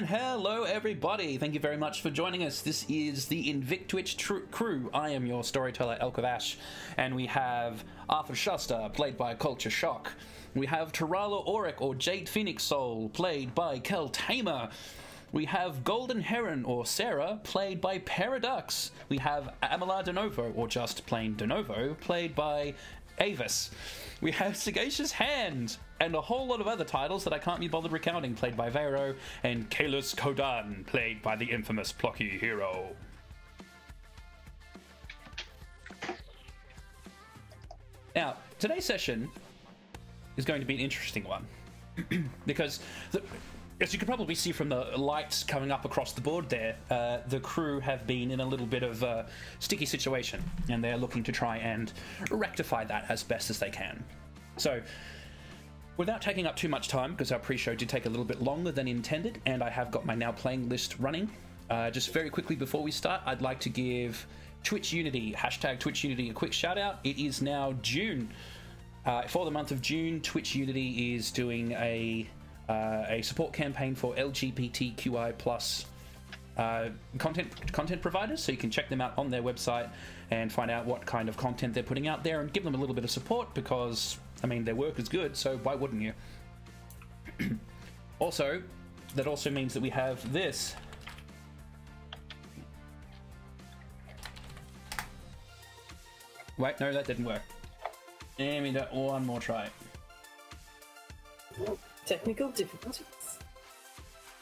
And hello everybody, thank you very much for joining us. This is the Invictwitch crew. I am your storyteller Elk of Ash, and we have Arthur Shuster, played by Culture Shock. We have Tarala Auric, or Jade Phoenix Soul, played by Kel Tamer. We have Golden Heron, or Sarah, played by Paradux. We have Amala Denovo, or just plain Denovo, played by Avis. We have Sagacious Hand, and a whole lot of other titles that I can't be bothered recounting, played by Vero, and Kalis Kodan, played by the infamous Plucky Hero. Now, today's session is going to be an interesting one, because as you can probably see from the lights coming up across the board there, the crew have been in a little bit of a sticky situation, and they're looking to try and rectify that as best as they can. So, without taking up too much time, because our pre-show did take a little bit longer than intended, and I have got my now playing list running, just very quickly before we start, I'd like to give Twitch Unity, hashtag Twitch Unity, a quick shout out. It is now June. For the month of June, Twitch Unity is doing a support campaign for LGBTQI plus content providers, so you can check them out on their website and find out what kind of content they're putting out there and give them a little bit of support, because I mean their work is good, so why wouldn't you? Also, that also means that we have this. Wait, no, that didn't work. Let me do one more try. Technical difficulties.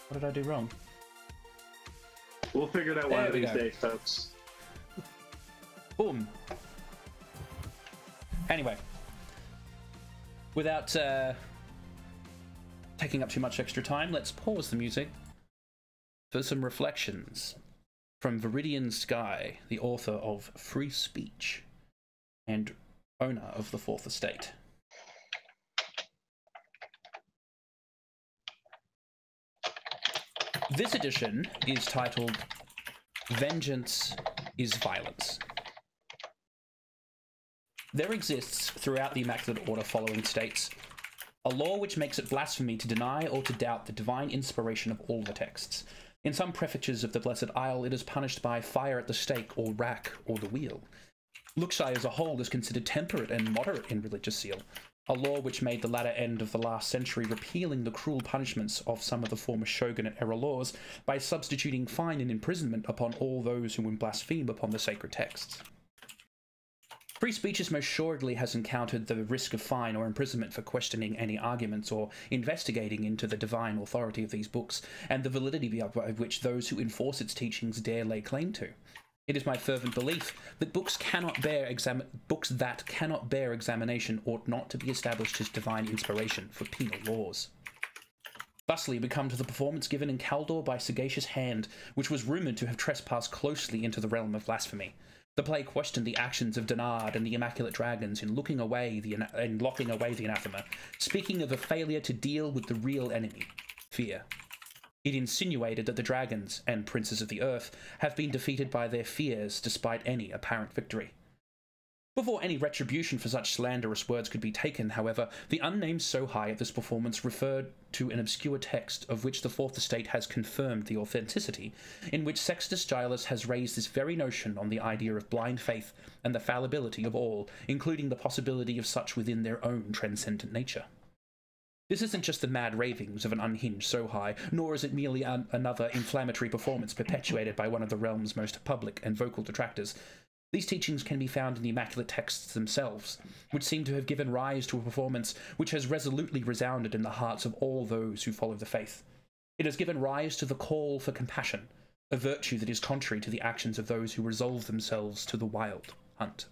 What did I do wrong? We'll figure it out one of these days, folks. Boom. Anyway, without taking up too much extra time, let's pause the music for some reflections from Viridian Sky, the author of Free Speech and owner of the Fourth Estate. This edition is titled Vengeance is Violence. There exists throughout the Immaculate Order following states a law which makes it blasphemy to deny or to doubt the divine inspiration of all the texts. In some prefectures of the Blessed Isle, it is punished by fire at the stake or rack or the wheel. Luxai as a whole is considered temperate and moderate in religious zeal, a law which made the latter end of the last century, repealing the cruel punishments of some of the former shogunate era laws by substituting fine and imprisonment upon all those who would blaspheme upon the sacred texts. Free speech most assuredly has encountered the risk of fine or imprisonment for questioning any arguments or investigating into the divine authority of these books and the validity of which those who enforce its teachings dare lay claim to. It is my fervent belief that books that cannot bear examination ought not to be established as divine inspiration for penal laws. Thusly, we come to the performance given in Kaldor by Sagacious Hand, which was rumoured to have trespassed closely into the realm of blasphemy. The play questioned the actions of Denard and the Immaculate Dragons in locking away the anathema, speaking of a failure to deal with the real enemy, fear. It insinuated that the dragons and princes of the earth have been defeated by their fears despite any apparent victory. Before any retribution for such slanderous words could be taken, however, the unnamed Sohai at this performance referred to an obscure text of which the Fourth Estate has confirmed the authenticity, in which Sextus Gilus has raised this very notion on the idea of blind faith and the fallibility of all, including the possibility of such within their own transcendent nature. This isn't just the mad ravings of an unhinged Sohai, nor is it merely another inflammatory performance perpetuated by one of the realm's most public and vocal detractors. These teachings can be found in the Immaculate Texts themselves, which seem to have given rise to a performance which has resolutely resounded in the hearts of all those who follow the faith. It has given rise to the call for compassion, a virtue that is contrary to the actions of those who resolve themselves to the wild hunt.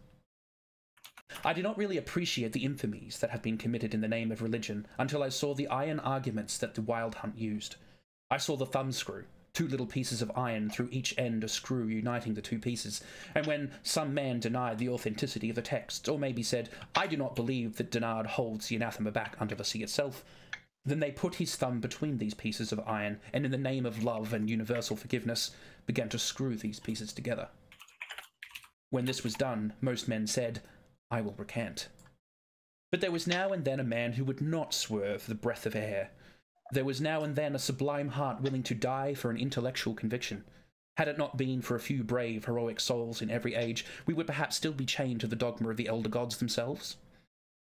I do not really appreciate the infamies that have been committed in the name of religion until I saw the iron arguments that the wild hunt used. I saw the thumbscrew, 2 little pieces of iron through each end a screw uniting the 2 pieces, and when some man denied the authenticity of the text, or maybe said, I do not believe that Denard holds the anathema back under the sea itself, then they put his thumb between these pieces of iron, and in the name of love and universal forgiveness, began to screw these pieces together. When this was done, most men said, I will recant. But there was now and then a man who would not swerve the breath of air, There was now and then a sublime heart willing to die for an intellectual conviction. Had it not been for a few brave, heroic souls in every age, we would perhaps still be chained to the dogma of the elder gods themselves.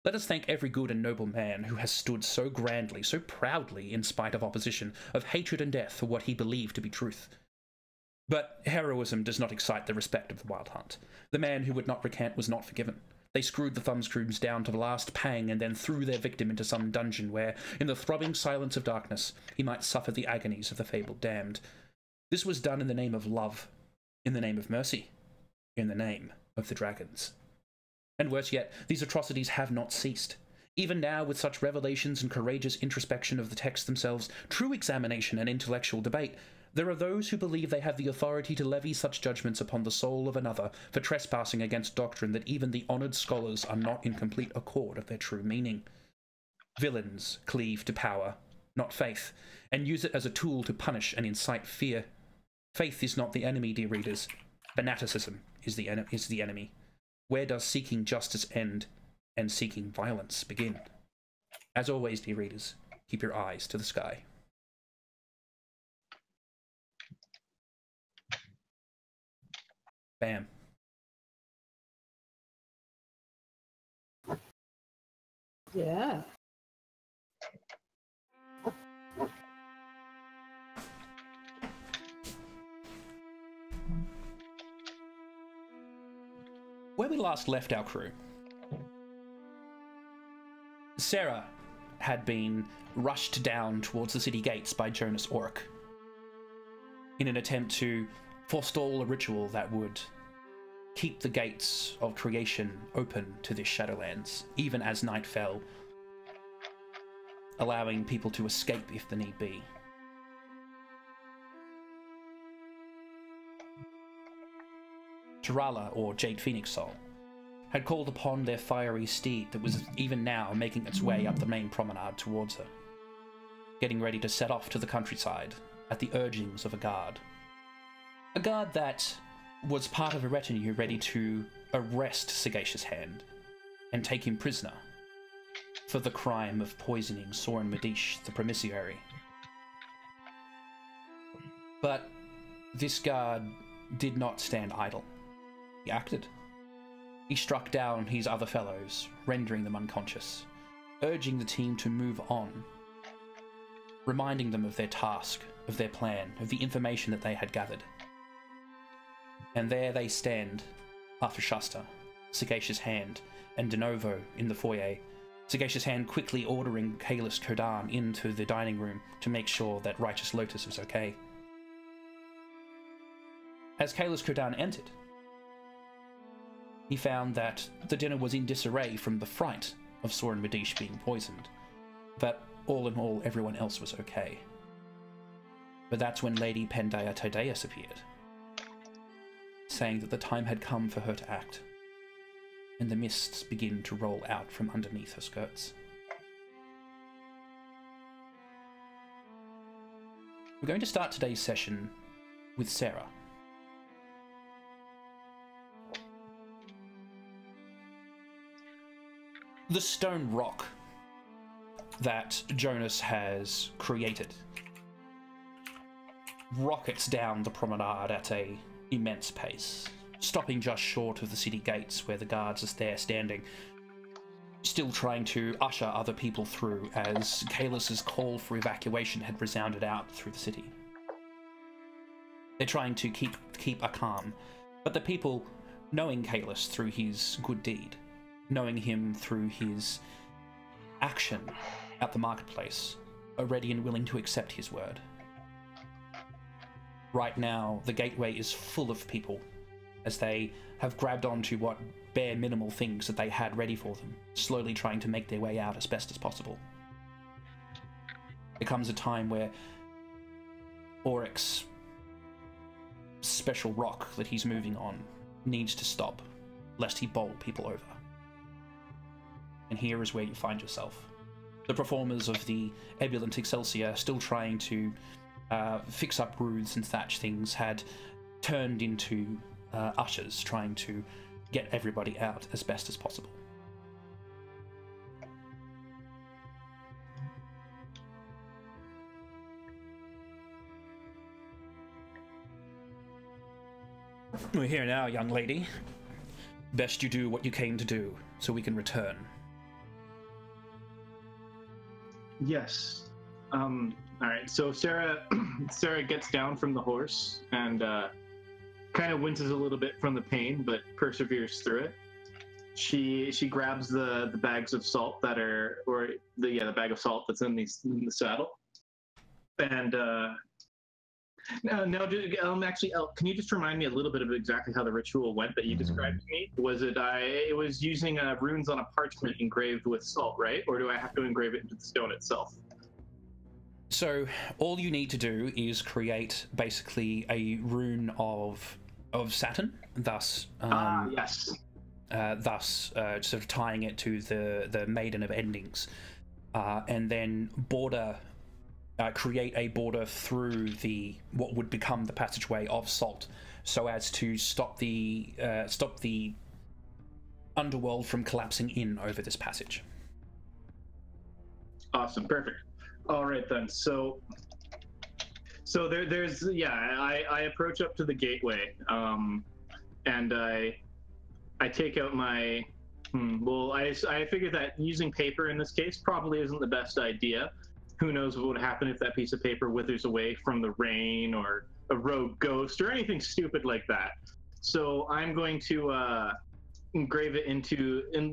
Let us thank every good and noble man who has stood so grandly, so proudly, in spite of opposition, of hatred and death for what he believed to be truth. But heroism does not excite the respect of the Wild Hunt. The man who would not recant was not forgiven. They screwed the thumbscrews down to the last pang and then threw their victim into some dungeon where, in the throbbing silence of darkness, he might suffer the agonies of the fabled damned. This was done in the name of love, in the name of mercy, in the name of the dragons. And worse yet, these atrocities have not ceased. Even now, with such revelations and courageous introspection of the texts themselves, true examination and intellectual debate, there are those who believe they have the authority to levy such judgments upon the soul of another for trespassing against doctrine that even the honoured scholars are not in complete accord of their true meaning. Villains cleave to power, not faith, and use it as a tool to punish and incite fear. Faith is not the enemy, dear readers. Fanaticism is the enemy. Where does seeking justice end and seeking violence begin? As always, dear readers, keep your eyes to the sky. Bam. Yeah. Where we last left our crew, Sarah had been rushed down towards the city gates by Jonas Orc in an attempt to forestall a ritual that would keep the gates of creation open to the Shadowlands, even as night fell, allowing people to escape if the need be. Tarala, or Jade Phoenix Soul, had called upon their fiery steed that was even now making its way up the main promenade towards her, getting ready to set off to the countryside at the urgings of a guard. A guard that was part of a retinue ready to arrest Sagacious Hand and take him prisoner for the crime of poisoning Soren Medish, the Promissary. But this guard did not stand idle. He acted. He struck down his other fellows, rendering them unconscious, urging the team to move on, reminding them of their task, of their plan, of the information that they had gathered. And there they stand, after Shasta, Sagacious Hand, and De Novo in the foyer, Sagacious Hand quickly ordering Kalis Kodan into the dining room to make sure that Righteous Lotus was okay. As Kalis Kodan entered, he found that the dinner was in disarray from the fright of Soren Medish being poisoned, but all in all, everyone else was okay. But that's when Lady Pendaya Todeus appeared, saying that the time had come for her to act, and the mists begin to roll out from underneath her skirts. We're going to start today's session with Sarah. The stone rock that Jonas has created rockets down the promenade at an immense pace, stopping just short of the city gates where the guards are there standing, still trying to usher other people through as Kalis's call for evacuation had resounded out through the city. They're trying to keep a calm, but the people, knowing Kalis through his good deed, knowing him through his action at the marketplace, are ready and willing to accept his word. Right now, the gateway is full of people, as they have grabbed onto what bare minimal things that they had ready for them, slowly trying to make their way out as best as possible. There comes a time where Oryx's special rock that he's moving on needs to stop, lest he bowl people over. And here is where you find yourself. The performers of the Ebullient Excelsior, still trying to fix up roofs and thatch things, had turned into ushers, trying to get everybody out as best as possible. We're here now, young lady. Best you do what you came to do, so we can return. Yes. All right. So Sarah gets down from the horse and kind of winces a little bit from the pain, but perseveres through it. She grabs the bags of salt that are, the bag of salt that's in the saddle, and actually, can you just remind me a little bit of exactly how the ritual went that you described to me? Was it it was using runes on a parchment engraved with salt, right? Or do I have to engrave it into the stone itself? So all you need to do is create basically a rune of Saturn, thus yes. Sort of tying it to the Maiden of Endings, and then create a border through what would become the passageway of salt, so as to stop the underworld from collapsing in over this passage. Awesome, perfect. All right then. So there's I approach up to the gateway, and I take out my. I figure that using paper in this case probably isn't the best idea. Who knows what would happen if that piece of paper withers away from the rain or a rogue ghost or anything stupid like that. So I'm going to engrave it in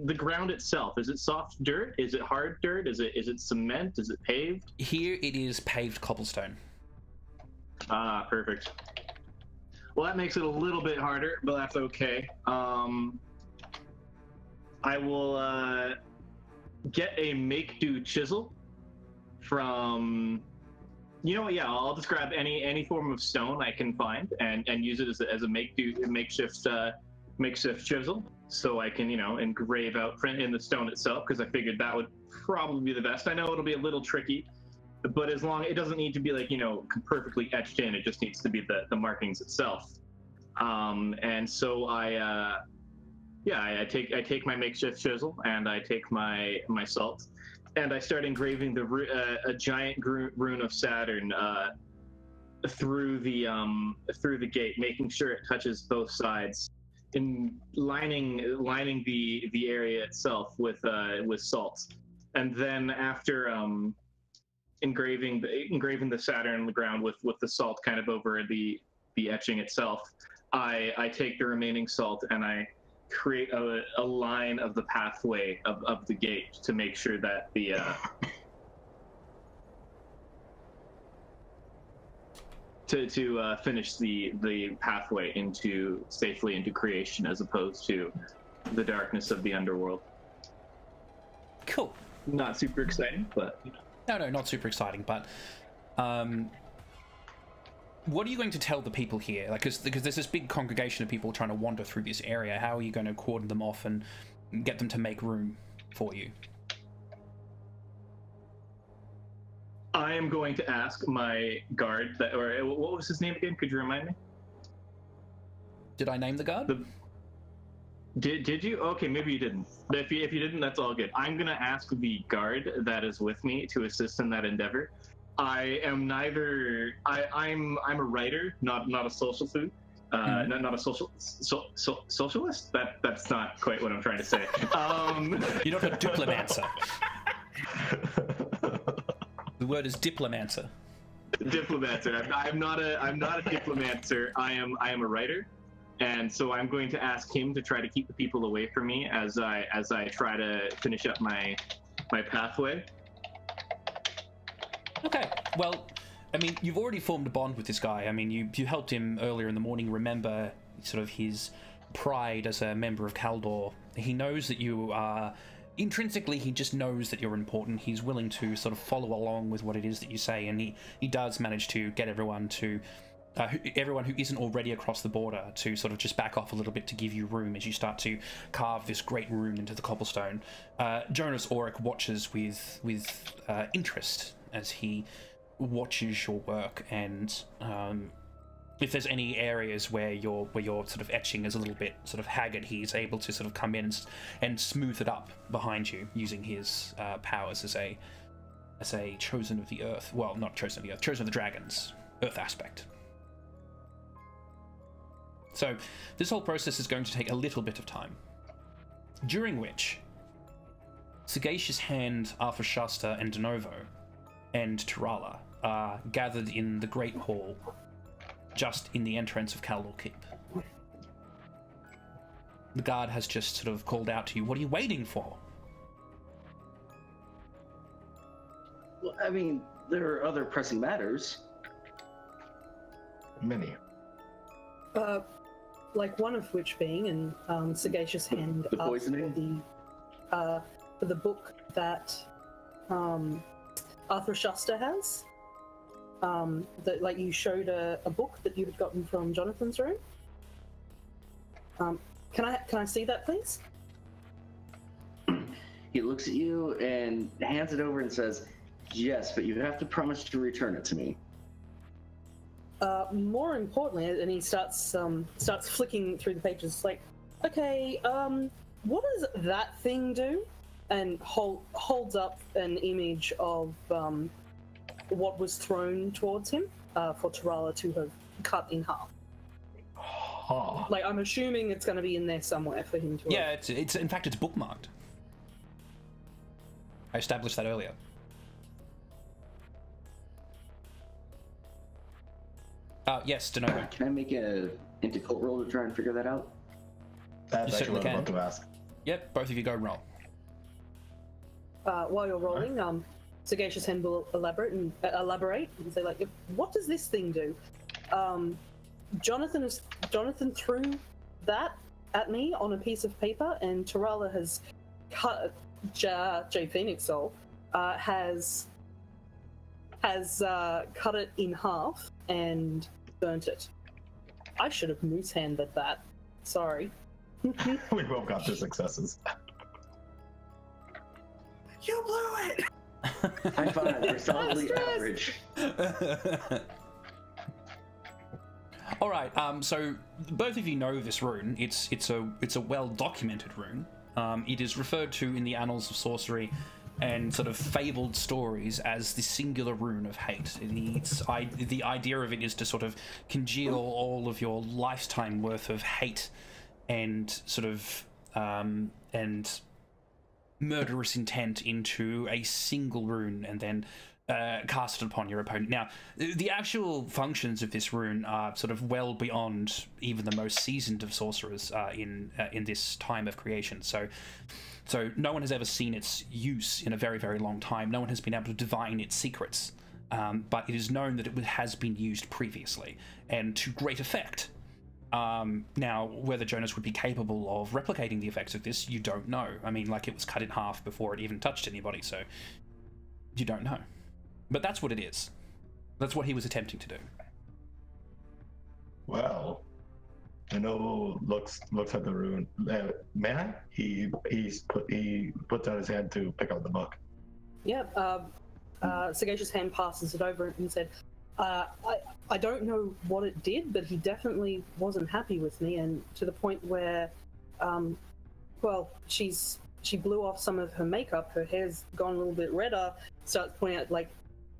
the ground itself. Is it soft dirt? Is it hard dirt? Is it cement? Is it paved? Here it is paved cobblestone. Ah, perfect. Well, that makes it a little bit harder, but that's okay. I will get a make-do chisel from, you know what? Yeah, I'll just grab any form of stone I can find and use it as a makeshift chisel, so I can engrave out in the stone itself, because I figured that would probably be the best. I know it'll be a little tricky, but as long it doesn't need to be perfectly etched in. It just needs to be the markings itself. And so I take my makeshift chisel and I take my salt, and I start engraving a giant rune of Saturn through the gate, making sure it touches both sides, in lining the area itself with salt. And then after engraving the Saturn on the ground with the salt kind of over the etching itself, I take the remaining salt and I create a line of the pathway of the gate to make sure that the to finish the pathway safely into creation, as opposed to the darkness of the underworld. Cool. Not super exciting, but No, not super exciting, but what are you going to tell the people here? Because there's this big congregation of people trying to wander through this area. How are you going to cordon them off and get them to make room for you? I am going to ask my guard what was his name again? Could you remind me? Did I name the guard? Did you? Okay, maybe you didn't. But if you didn't, that's all good. I'm gonna ask the guard that is with me to assist in that endeavor. I'm a writer, not a social food. Not a socialist. That's not quite what I'm trying to say. You're not a diplomancer. The word is diplomancer. Diplomancer. I'm not a diplomancer. I am a writer, and so I'm going to ask him to try to keep the people away from me as I try to finish up my pathway. Okay, well, I mean, you've already formed a bond with this guy. I mean, you helped him earlier in the morning remember sort of his pride as a member of Kaldor. He knows that you are... Intrinsically, he just knows that you're important. He's willing to sort of follow along with what it is that you say, and he does manage to get everyone to... everyone who isn't already across the border to sort of just back off a little bit to give you room as you start to carve this great rune into the cobblestone. Jonas Auric watches with interest as he watches your work, and if there's any areas where your sort of etching is a little bit sort of haggard, he's able to sort of come in and smooth it up behind you using his powers as a chosen of the earth. Well, not chosen of the earth, chosen of the dragons, earth aspect. So this whole process is going to take a little bit of time, during which Sagacious Hand, Arthur Shasta, and De Novo, and Tirala are gathered in the Great Hall, just in the entrance of Caldor Keep. The guard has just sort of called out to you, "What are you waiting for?" Well, I mean, there are other pressing matters. Many. Like one of which being, and Sagacious Hand The asked poisoning? for the book that Arthur Shasta has. That, like, you showed a book that you had gotten from Jonathan's room. Can I see that, please? He looks at you and hands it over and says, "Yes, but you have to promise to return it to me." More importantly, and he starts flicking through the pages, like, okay, what does that thing do? And holds up an image of what was thrown towards him for Tirala to have cut in half. Huh. Like, I'm assuming it's going to be in there somewhere for him to. Yeah, it's in fact it's bookmarked. I established that earlier. Yes, De Novo. Can I make a int-occult roll to try and figure that out? That's You actually certainly what I'm can. about to ask. Yep, both of you go roll. While you're rolling, Sagacious Hand will elaborate and say, like, what does this thing do? Jonathan threw that at me on a piece of paper, and Tirala has cut. J Phoenix Soul has cut it in half and burnt it. I should have moose handed that. Sorry. We both got 2 successes. You blew it. High five, we're solidly average. All right. So both of you know this rune. It's a well documented rune. It is referred to in the annals of sorcery and sort of fabled stories as the singular rune of hate. The idea of it is to sort of congeal all of your lifetime worth of hate and sort of and murderous intent into a single rune and then cast it upon your opponent. Now, the actual functions of this rune are sort of well beyond even the most seasoned of sorcerers in this time of creation. So no one has ever seen its use in a very, very long time. No one has been able to divine its secrets. But it is known that it has been used previously, and to great effect. Now, whether Jonas would be capable of replicating the effects of this, you don't know. I mean, like, it was cut in half before it even touched anybody, so you don't know. But that's what it is. That's what he was attempting to do. Well, I know looks at the rune. Man, he puts out his hand to pick up the book. Yep. Sagacious Hand passes it over and said, I don't know what it did, but he definitely wasn't happy with me, and to the point where, she blew off some of her makeup, her hair's gone a little bit redder, starts pointing out, like,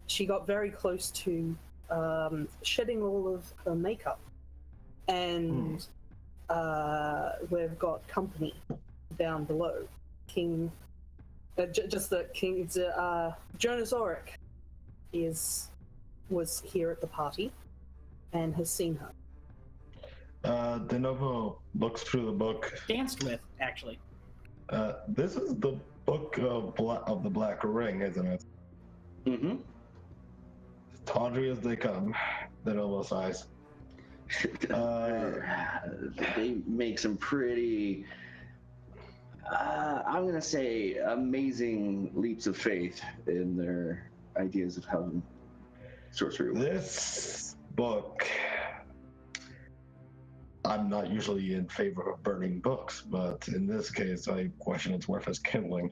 she got very close to shedding all of her makeup. And we've got company down below. King, just the king, it's Jonas Auric was here at the party and has seen her. De Novo looks through the book. Danced with, actually. This is the book of the Black Ring, isn't it? Mm-hmm. As tawdry as they come, De Novo size. They make some pretty, I'm gonna say, amazing leaps of faith in their ideas of how sorcery works. This book, I'm not usually in favor of burning books, but in this case, I question its worth as kindling.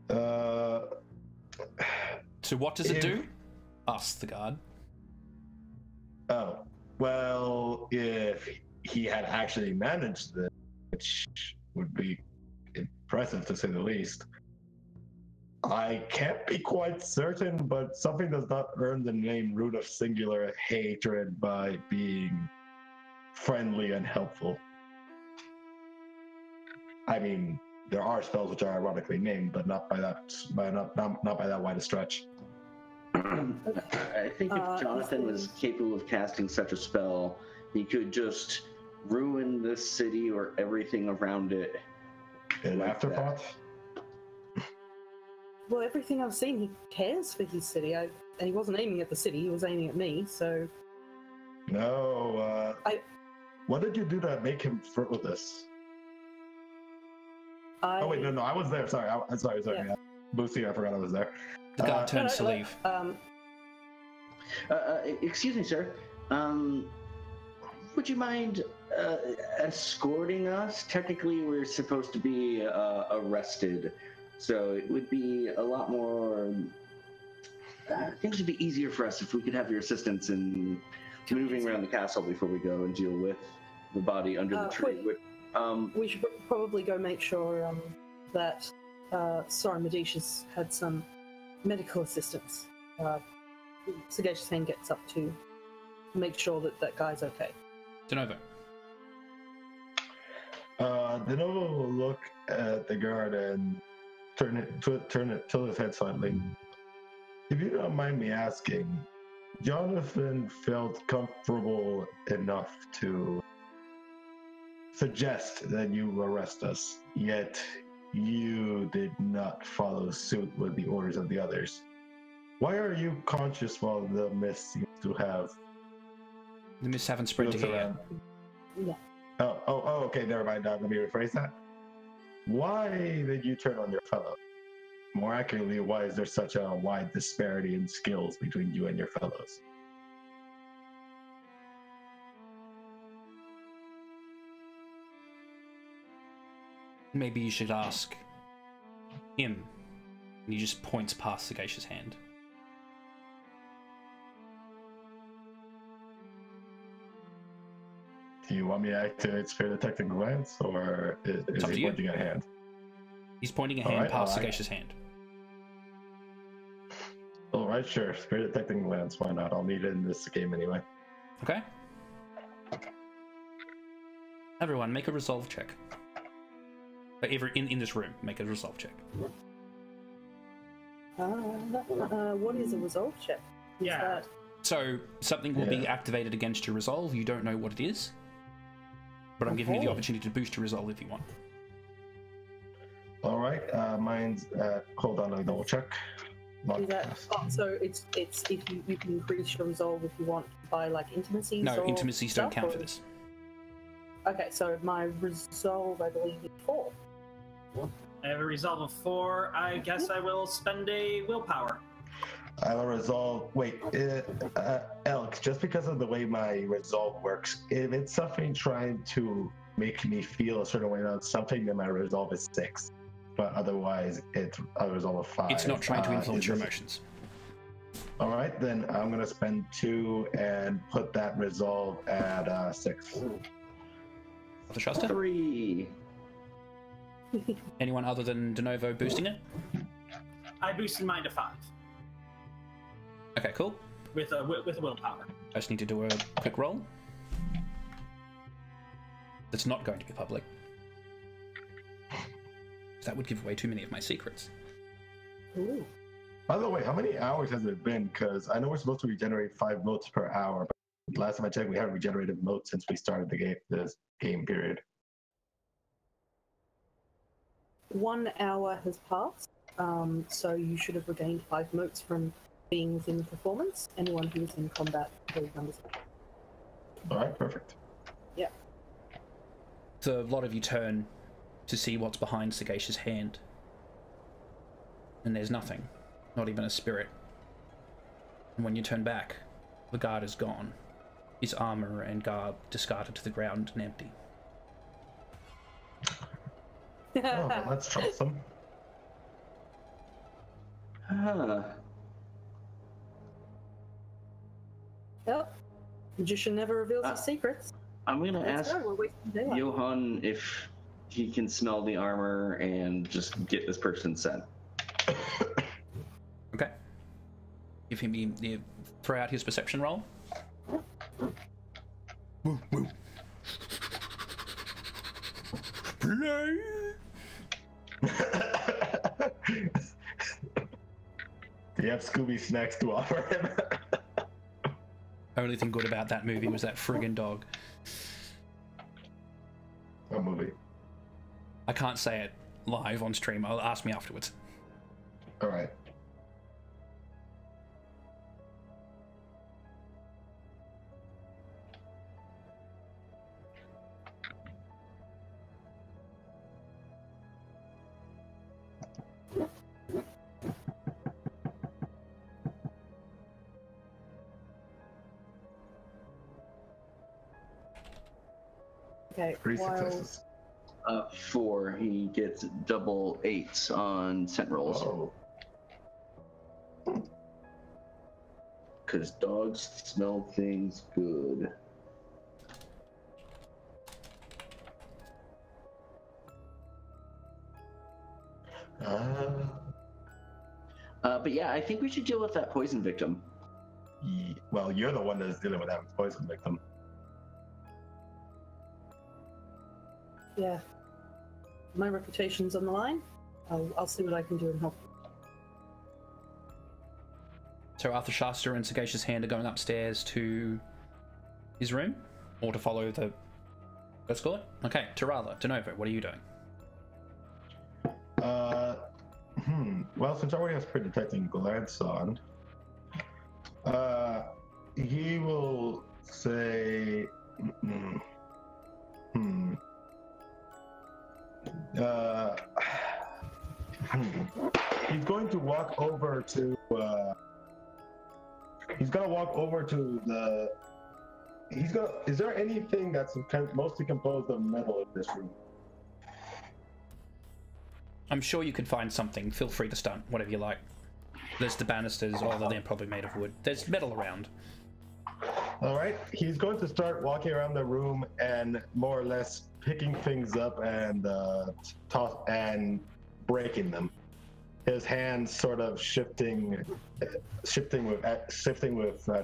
So what does it do? Asked the guard. Oh, well, if he had actually managed this, which would be impressive to say the least, I can't be quite certain, but something does not earn the name Root of Singular Hatred by being friendly and helpful. I mean, there are spells which are ironically named, but not by that, not by that wide a stretch. I think if Jonathan was capable of casting such a spell, he could just ruin this city or everything around it. In like afterthought? Well, everything I've seen, he cares for his city. And he wasn't aiming at the city; he was aiming at me. So. No. What did you do to make him flirt with us? Oh wait, no, I was there. Sorry, I'm sorry. Yeah. Boosty, I forgot I was there. The guard turns to leave. Excuse me, sir. Would you mind escorting us? Technically, we're supposed to be arrested, so it would be a lot more. Things would be easier for us if we could have your assistance in moving around the castle before we go and deal with the body under the tree. We should probably go make sure that Sora Medicius had some medical assistance. Sagacious Hand gets up to make sure that that guy's okay. DeNovo. DeNovo will look at the guard and tilt his head slightly. If you don't mind me asking, Jonathan felt comfortable enough to suggest that you arrest us, yet you did not follow suit with the orders of the others. Why are you conscious while the mist seems to have... The mists haven't spread to here. Yeah. Oh, okay, never mind. Let me rephrase that. Why did you turn on your fellow? More accurately, why is there such a wide disparity in skills between you and your fellows? Maybe you should ask him. And he just points past Sagacious Hand. Do you want me to activate Spirit Detecting Glance, or is he pointing a hand? He's pointing a hand past Sagacious Hand. Alright, sure. Spirit Detecting Glance, why not? I'll need it in this game anyway. Okay. Everyone, make a resolve check. In this room, make a resolve check. What is a resolve check? Yeah. So, something will be activated against your resolve. You don't know what it is. But I'm giving you the opportunity to boost your resolve if you want. Alright, mine's hold on, I'll double check. So it's if you can increase your resolve if you want by like intimacies. No, intimacies don't count for this. Okay, so my resolve, I believe, is 4. I have a resolve of 4. I guess I will spend a willpower. I will resolve. Wait, Elk, just because of the way my resolve works, if it's something trying to make me feel a certain way about something, then my resolve is 6. But otherwise, it's a resolve of 5. It's not trying to influence your emotions. Alright, then I'm going to spend 2 and put that resolve at 6. The Shasta? 3. Anyone other than DeNovo boosting it? I boosted mine to 5. Okay, cool. With a willpower. I just need to do a quick roll. That's not going to be public. That would give away too many of my secrets. Ooh. By the way, how many hours has it been? Because I know we're supposed to regenerate 5 motes per hour, but last time I checked, we haven't regenerated motes since we started the game, this game period. 1 hour has passed, so you should have regained 5 motes from being within performance. Anyone who's in combat will understand. Alright, perfect. Yeah. So a lot of you turn to see what's behind Sagacious Hand. And there's nothing. Not even a spirit. And when you turn back, the guard is gone. His armor and garb discarded to the ground and empty. Oh, well, that's troublesome. Yep. Magician never reveals his secrets. I'm gonna Let's ask go, we're wasting daylight. Johan if he can smell the armor and just get this person sent. Okay. Give him throw out his perception roll. Woo, woo. play. Do you have Scooby snacks to offer him? Only thing good about that movie was that friggin' dog. What movie? I can't say it live on stream. I'll ask me afterwards. All right. Okay, 3 while successes. 4. He gets double 8s on scent rolls. Oh. Because dogs smell things good. But yeah, I think we should deal with that poison victim. Well, you're the one that's dealing with that poison victim. yeah, my reputation's on the line. I'll see what I can do and help. So Arthur Shasta and Sagacious Hand are going upstairs to his room? Or to follow the... Let's call it? Okay, Tarala, Denovo, what are you doing? Well, since I already has pre-detecting glance on, he will say, he's going to walk over to, he's gonna walk over to the, is there anything that's mostly composed of metal in this room? I'm sure you could find something. Feel free to stunt, whatever you like. There's the banisters, although they're probably made of wood. There's metal around. All right, he's going to start walking around the room and more or less picking things up and toss and breaking them. His hands sort of shifting with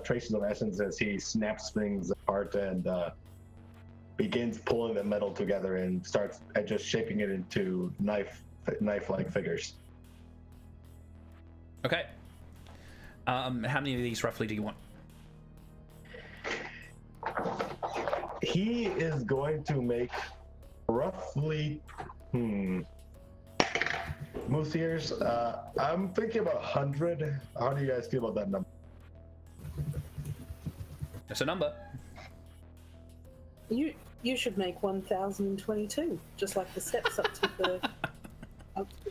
traces of essence as he snaps things apart and begins pulling the metal together and starts just shaping it into knife-like figures. Okay. How many of these roughly do you want? He is going to make roughly, moose ears. I'm thinking about 100. How do you guys feel about that number? That's a number. You should make 1,022, just like the steps up to the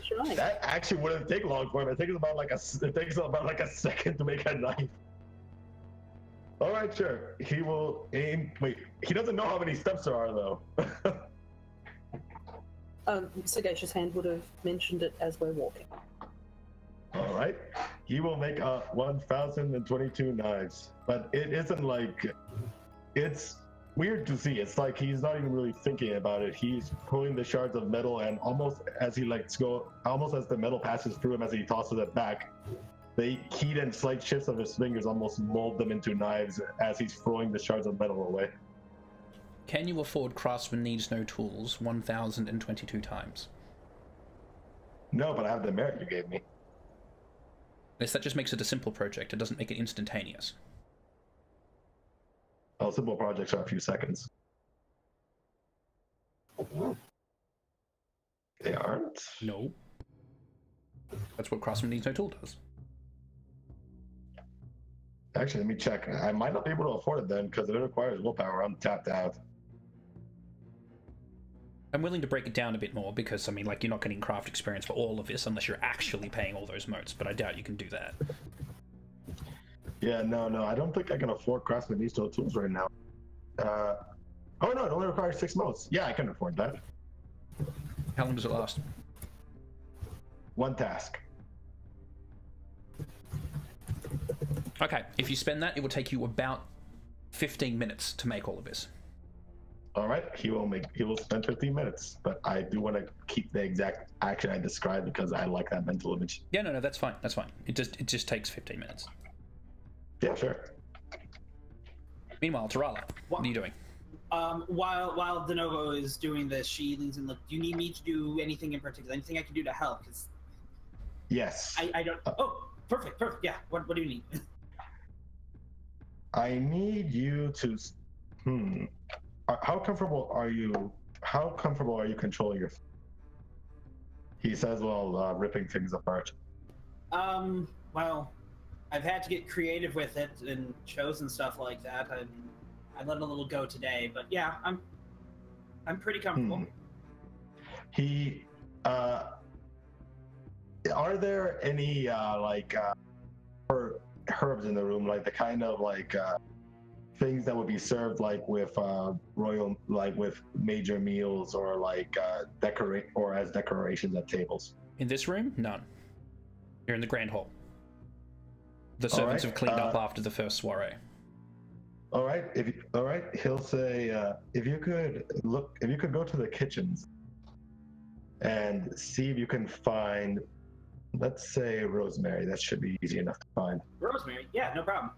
shrine. That actually wouldn't take long for him. It takes about like a second to make a knife. All right, sure. He will aim. Wait, he doesn't know how many steps there are, though. Sagacious Hand would have mentioned it as we're walking. All right. He will make 1,022 knives, but it isn't like it's weird to see. It's like he's not even really thinking about it. He's pulling the shards of metal, and almost as he lets go, almost as the metal passes through him as he tosses it back, the heat and slight shifts of his fingers almost mold them into knives as he's throwing the shards of metal away. Can you afford Craftsman Needs No Tools 1,022 times? No, but I have the merit you gave me. Yes, that just makes it a simple project. It doesn't make it instantaneous. Well, simple projects are a few seconds. They aren't? No. That's what Craftsman Needs No Tool does. Actually, let me check. I might not be able to afford it then because it requires willpower. I'm tapped out. I'm willing to break it down a bit more because, I mean, like, you're not getting craft experience for all of this unless you're actually paying all those motes, but I doubt you can do that. Yeah, no, I don't think I can afford Craftsman Needs No Tools right now. Oh no, it only requires 6 motes. Yeah, I can afford that. How long does it last? 1 task. Okay, if you spend that, it will take you about 15 minutes to make all of this. All right, he will spend 15 minutes, but I do want to keep the exact action I described because I like that mental image. Yeah, no, that's fine. That's fine. It just takes 15 minutes. Yeah, sure. Meanwhile, Tarala, what are you doing? While Denovo is doing this, she leans in. Look, do you need me to do anything in particular? Anything I can do to help? Because Yes. I don't. Oh, perfect. Yeah. What do you need? I need you to. How comfortable are you? How comfortable are you controlling your? He says while ripping things apart. Well, I've had to get creative with it in shows and stuff like that. I let a little go today, but yeah, I'm pretty comfortable. Are there any herbs in the room, like the kind of things that would be served with royal, with major meals, or as decorations at tables? In this room, none. You're in the grand hall. The servants have cleaned up after the first soiree. All right. He'll say, if you could go to the kitchens and see if you can find, let's say, rosemary. That should be easy enough to find. Rosemary, yeah, no problem.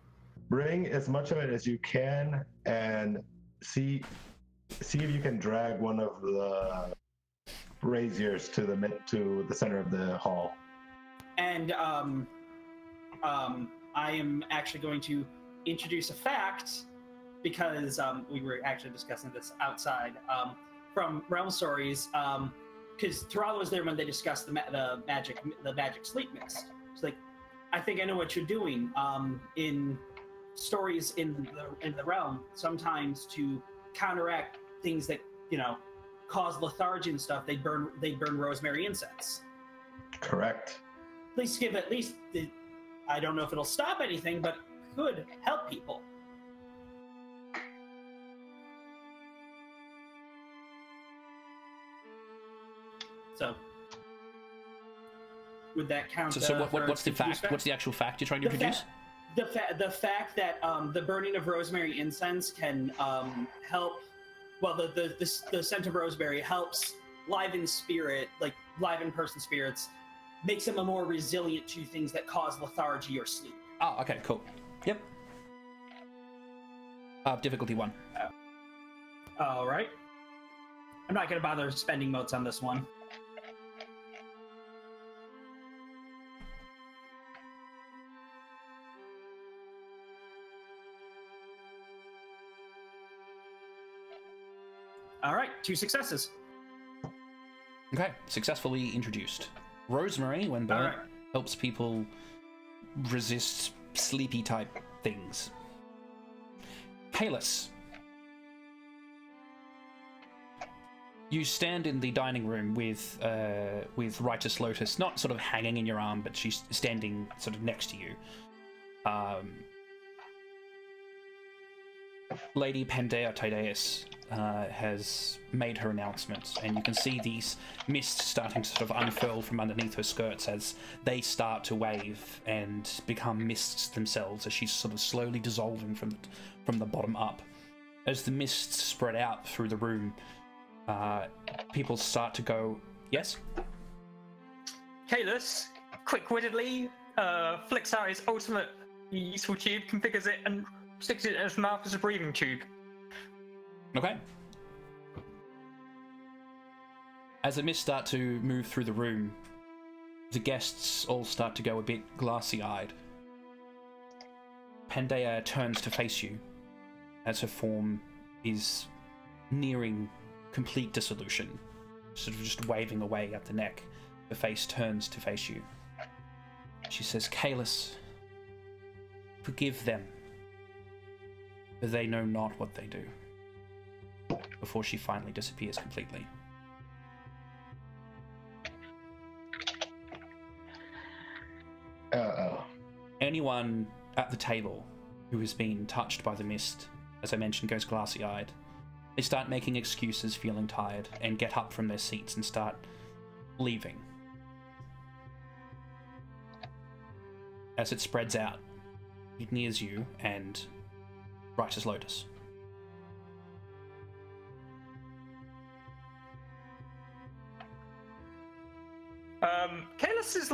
Bring as much of it as you can, and see if you can drag one of the braziers to the center of the hall. And I am actually going to introduce a fact, because we were actually discussing this outside from Realm Stories, because Terrell was there when they discussed the magic sleep mist. It's like, I think I know what you're doing. In stories in the realm, sometimes to counteract things that cause lethargy and stuff, they burn rosemary incense. Correct. At least I don't know if it'll stop anything, but could help people. So, would that count? So what's the fact? What's the actual fact you're trying to introduce? The fact that the burning of rosemary incense can help. Well, the scent of rosemary helps liven person spirits, makes them more resilient to things that cause lethargy or sleep. Oh, okay, cool. Yep. Difficulty 1. All right. I'm not going to bother spending motes on this one. All right, 2 successes. Okay, successfully introduced. Rosemary, when burnt, helps people resist sleepy type things. Kalis, you stand in the dining room with Righteous Lotus, not sort of hanging in your arm, but she's standing sort of next to you. Lady Pandea Tydeus has made her announcements, and you can see these mists starting to sort of unfurl from underneath her skirts as they start to wave and become mists themselves, as she's sort of slowly dissolving from the bottom up. As the mists spread out through the room, people start to go, yes? Kalis, quick-wittedly, flicks out his ultimate useful tube, configures it, and sticks it in his mouth as a breathing tube. Okay. As the mists start to move through the room, the guests all start to go a bit glassy-eyed. Pandea turns to face you, as her form is nearing complete dissolution, sort of just waving away at the neck. Her face turns to face you. She says, Kalis, forgive them, for they know not what they do. Before she finally disappears completely. Anyone at the table who has been touched by the mist, as I mentioned, goes glassy-eyed. They start making excuses, feeling tired, and get up from their seats and start leaving. As it spreads out, it nears you and Righteous Lotus. Kalis is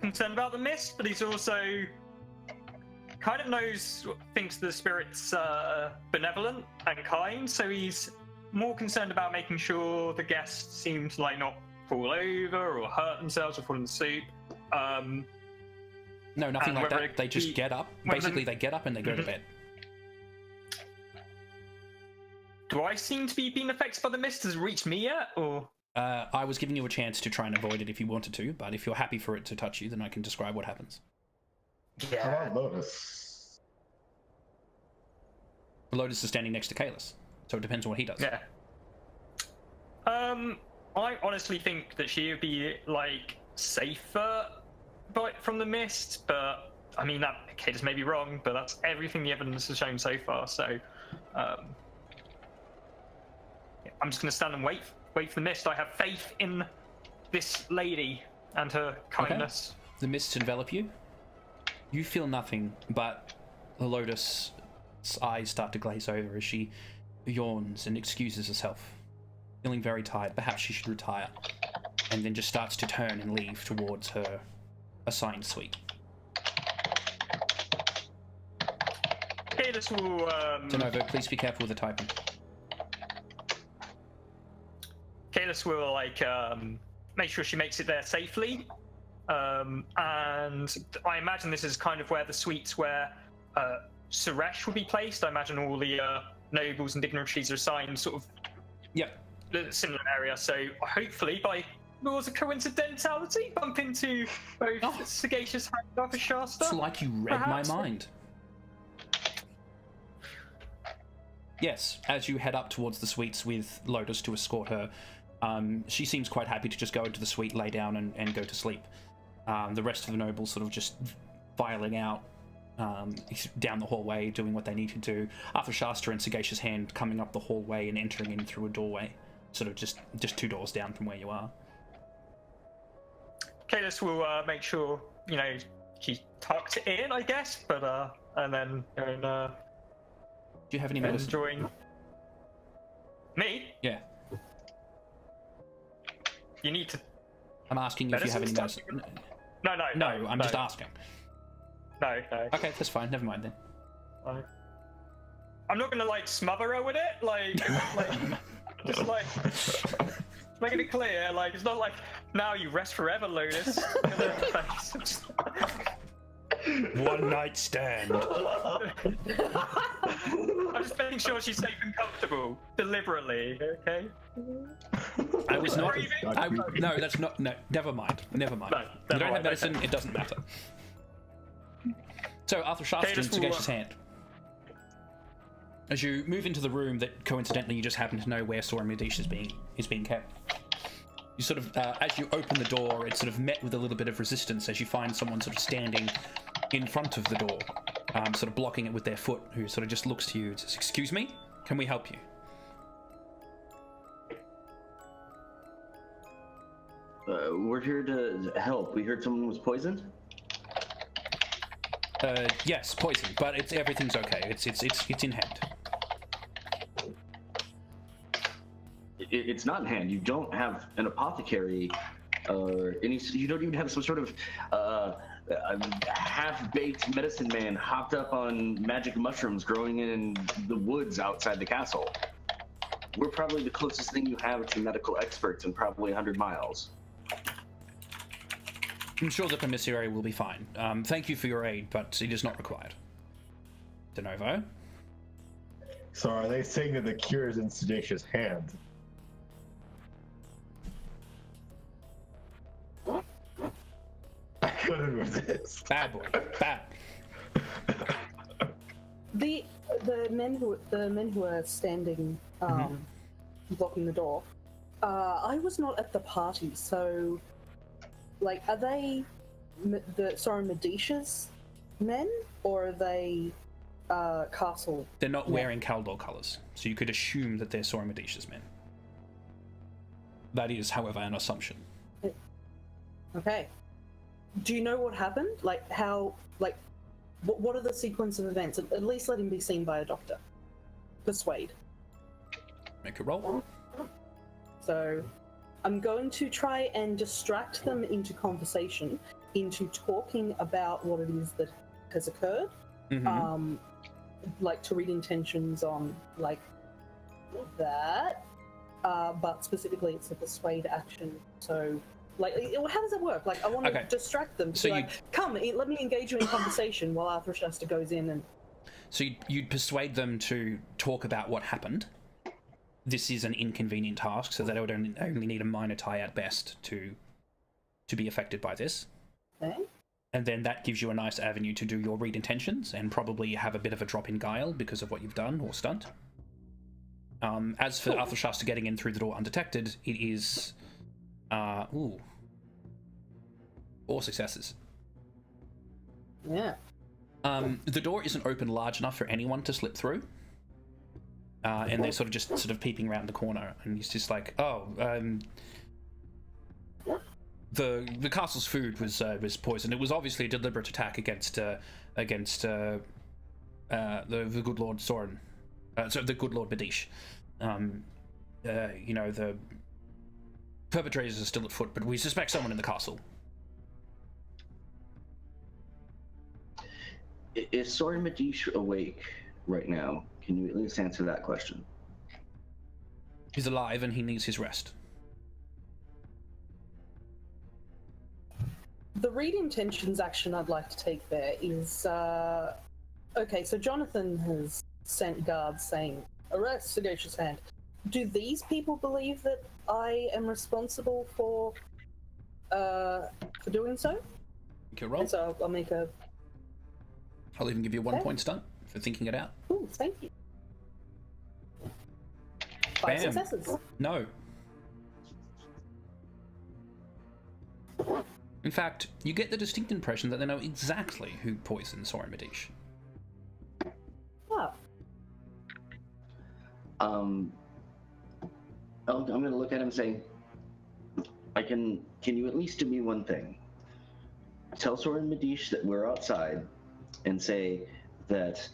concerned about the mist, but he's also kind of thinks the spirit's benevolent and kind, so he's more concerned about making sure the guests seem to like not fall over or hurt themselves or fall in the soup. No, nothing like that. They just get up. Basically, they get up and they go to bed. Do I seem to be being affected by the mist? Has it reached me yet, or? I was giving you a chance to try and avoid it if you wanted to, but if you're happy for it to touch you, then I can describe what happens. How about Lotus? Lotus is standing next to Kalis, so it depends on what he does. Yeah. I honestly think that she would be like safer from the mist, but I mean that Kalis may be wrong, but that's everything the evidence has shown so far. So, I'm just gonna stand and wait for the mist. I have faith in this lady and her kindness. Okay. The mists envelop you. You feel nothing, but the Lotus's eyes start to glaze over as she yawns and excuses herself. Feeling very tired, perhaps she should retire, and then just starts to turn and leave towards her assigned suite. Kalis will, Denovo, please be careful with the typing. Kalis will, like, make sure she makes it there safely. And I imagine this is kind of where the suites where Suresh will be placed. I imagine all the nobles and dignitaries are assigned sort of a similar area. So hopefully, by laws of coincidentality, bump into both Sagacious Hand and Arthur Shasta. It's like you read perhaps? my mind. Yes, as you head up towards the suites with Lotus to escort her, she seems quite happy to just go into the suite, lay down, and go to sleep. The rest of the nobles sort of just filing out down the hallway, doing what they need to do. Arthur Shasta and Sagacious Hand coming up the hallway and entering in through a doorway, sort of just 2 doors down from where you are. Kalis will make sure, you know, she's tucked in, I guess, but and then do you have any medicine? Enjoying me? Yeah. You need to. I'm asking you if you have any medicine. No, I'm just asking. No. Okay, that's fine. Never mind then. I'm not gonna like smother her with it, like just like making it clear. Like it's not like now you rest forever, Lotus. One night stand. I'm just making sure she's safe and comfortable, deliberately. Okay. I was not. No, that's not. No, never mind. Never mind. No, you don't have medicine. Okay. It doesn't matter. So Arthur Shasta and Sagacious Hand. As you move into the room that coincidentally you just happen to know where Sora Medish is being kept. You sort of, as you open the door, it's sort of met with a little bit of resistance as you find someone sort of standing in front of the door, sort of blocking it with their foot, who sort of just looks to you and says, "Excuse me, can we help you?" We're here to help. We heard someone was poisoned. Yes, poison, but everything's okay. It's in hand. It's not in hand. You don't have an apothecary or any. You don't even have some sort of half-baked medicine man hopped up on magic mushrooms growing in the woods outside the castle. We're probably the closest thing you have to medical experts in probably 100 miles. I'm sure the commissary will be fine. Thank you for your aid, but it is not required. De novo. So are they saying that the cure is in Sagacious Hand? I couldn't with this. Bad boy. Bad. The men who are standing blocking the door. I was not at the party, so like, are they the Sora Medicia's men, or are they castle? They're not wearing Kaldor colors, so you could assume that they're Sora Medicia's men. That is, however, an assumption. Okay. Do you know what happened? Like, how? Like, what are the sequence of events? At least let him be seen by a doctor. Persuade. Make a roll. So, I'm going to try and distract them into conversation, into talking about what it is that has occurred, like to read intentions on like that, but specifically it's a persuade action. So like, how does it work? Like, I want to distract them. So come, let me engage you in conversation while Arthur Shasta goes in and. So you'd persuade them to talk about what happened. This is an inconvenient task, so they would only need a minor tie at best to be affected by this. Okay. And then that gives you a nice avenue to do your read intentions and probably have a bit of a drop in guile because of what you've done or stunt. As for Arthur Shasta getting in through the door undetected, it is 4 successes. Yeah. The door isn't open large enough for anyone to slip through. And they're sort of peeping around the corner, and he's just like, the castle's food was poisoned. It was obviously a deliberate attack against the good Lord Soren, so the good Lord Badish. You know, the perpetrators are still at foot, but we suspect someone in the castle. Is Soren Badish awake right now? Can you at least answer that question? He's alive and he needs his rest. The read intentions action I'd like to take there is, okay, so Jonathan has sent guards saying, arrest Sagacious Hand. Do these people believe that I am responsible for doing so? Make a roll. And so I'll make a... I'll even give you a 1 point stunt for thinking it out. Ooh, thank you. 5 successes. No. In fact, you get the distinct impression that they know exactly who poisoned Soren Badish. Wow. I'm going to look at him and say, can you at least do me one thing? Tell Soren Badish that we're outside and say that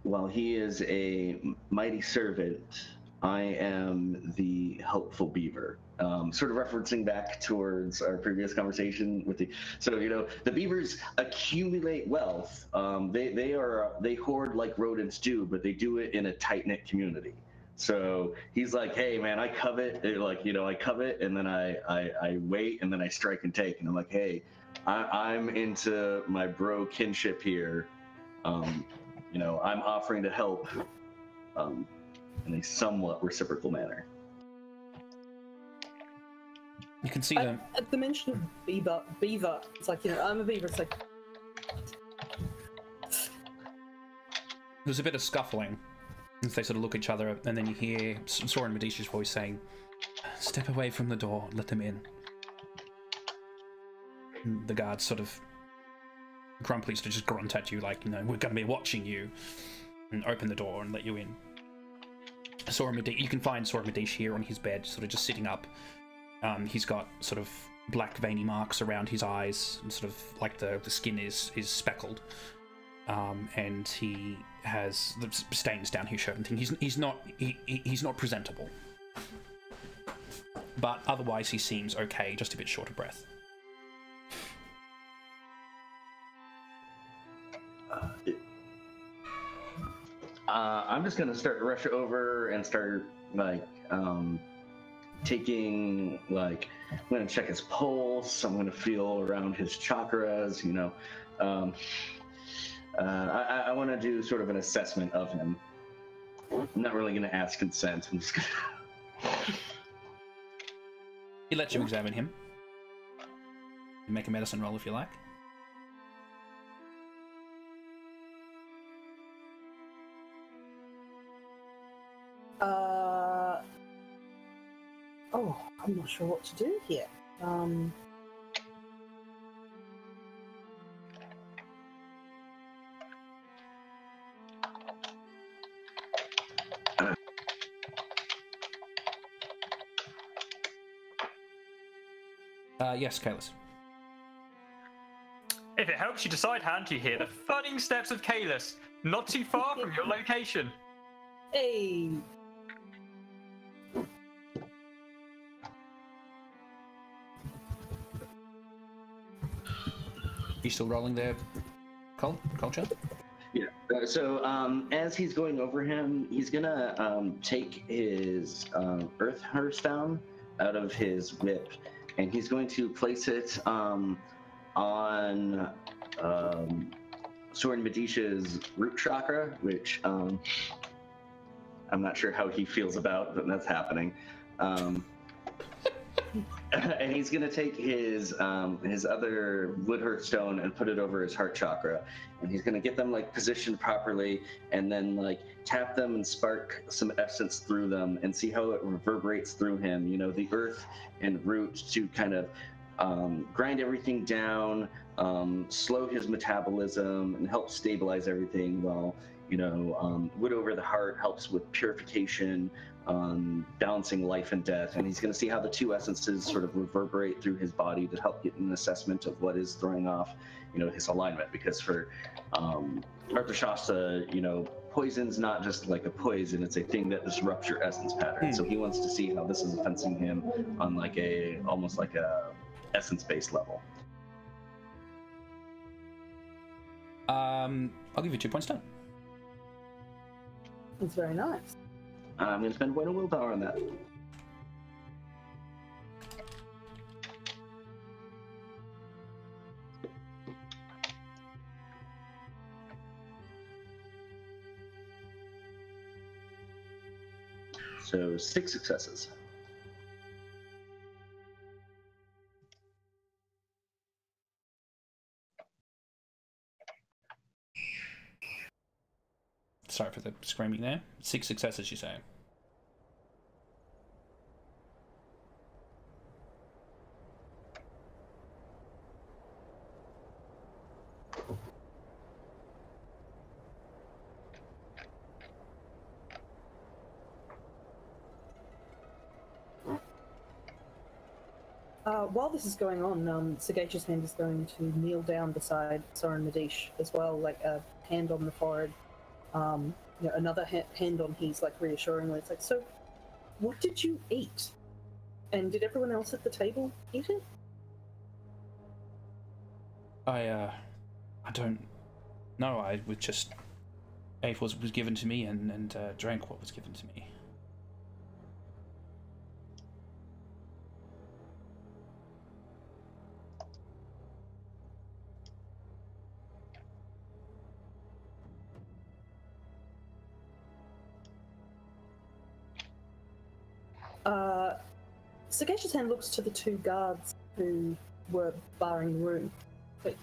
while he is a mighty servant, I am the helpful beaver. Sort of referencing back towards our previous conversation with the beavers accumulate wealth. They hoard like rodents do, but they do it in a tight-knit community. So he's like, hey man, I covet, I covet, and then I wait, and then I strike and take, and I'm like, hey, I'm into my bro kinship here. I'm offering to help in a somewhat reciprocal manner. You can see them. At the mention of beaver, it's like, I'm a beaver, it's like... There's a bit of scuffling as they sort of look at each other, and then you hear Soren Badish's voice saying, step away from the door, let them in. And the guards sort of grumpily just grunt at you like, we're going to be watching you, and open the door and let you in. You can find Soren Badish here on his bed, sort of just sitting up. He's got sort of black veiny marks around his eyes, and sort of like the skin is speckled. And he has the stains down his shirt and things. He's not presentable, but otherwise he seems okay, just a bit short of breath. I'm just gonna start to rush over and start taking I'm gonna check his pulse. I'm gonna feel around his chakras. I want to do sort of an assessment of him. I'm not really going to ask consent. I'm just going to... He lets you examine him. You make a medicine roll if you like. Oh, I'm not sure what to do here. Yes, Kalis. If it helps you decide, Hand, you hear the thudding steps of Kalis, not too far from your location. Hey! You still rolling there, culture? Yeah. So as he's going over him, he's gonna take his earth hearthstone out of his whip, and he's going to place it on Soren Medicia's root chakra, which I'm not sure how he feels about, but that's happening. And he's gonna take his other wood hearthstone and put it over his heart chakra, and he's gonna get them like positioned properly, and then like tap them and spark some essence through them, and see how it reverberates through him. You know, the earth and root to kind of grind everything down, slow his metabolism, and help stabilize everything. While wood over the heart helps with purification. Balancing life and death, and he's going to see how the two essences sort of reverberate through his body to help get an assessment of what is throwing off, his alignment. Because for Arthashasta, poison's not just like a poison; it's a thing that disrupts your essence pattern. So he wants to see how this is affecting him on like almost like a essence-based level. I'll give you 2 points down. It's very nice. I'm going to spend 1 of willpower on that. So 6 successes. Sorry for the screaming there. 6 successes, you say? While this is going on, Sagacious Hand is going to kneel down beside Soren Medish as well, like a hand on the forehead, another hand on his, like reassuringly. It's like, so, what did you eat? And did everyone else at the table eat it? I don't know. I was just ate what was given to me and drank what was given to me. Sagacious Hand looks to the 2 guards who were barring the room. But,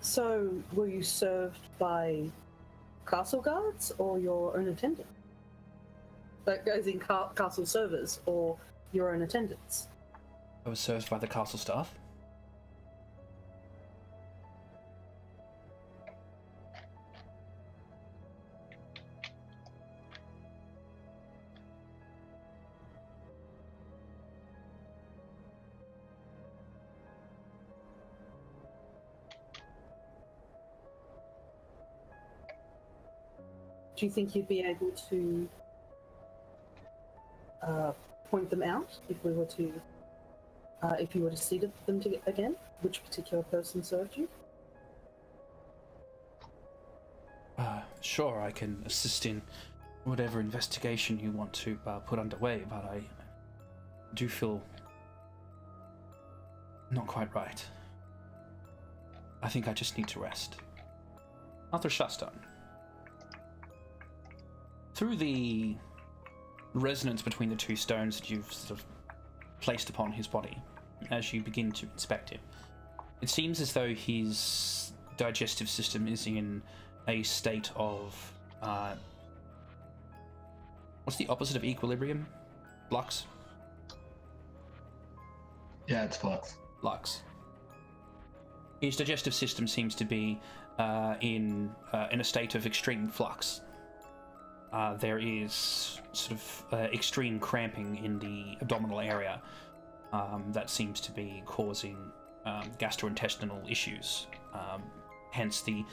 so, were you served by castle guards or your own attendant? Like, as in castle servers or your own attendants? I was served by the castle staff. Do you think you'd be able to point them out if we were to, if you were to see them again? Which particular person served you? Sure, I can assist in whatever investigation you want to put underway, but I do feel not quite right. I think I just need to rest. Arthashasta. Through the resonance between the 2 stones that you've sort of placed upon his body, as you begin to inspect him, it seems as though his digestive system is in a state of what's the opposite of equilibrium? Flux? Yeah, it's flux. Flux. His digestive system seems to be in a state of extreme flux. There is sort of extreme cramping in the abdominal area that seems to be causing gastrointestinal issues. Hence the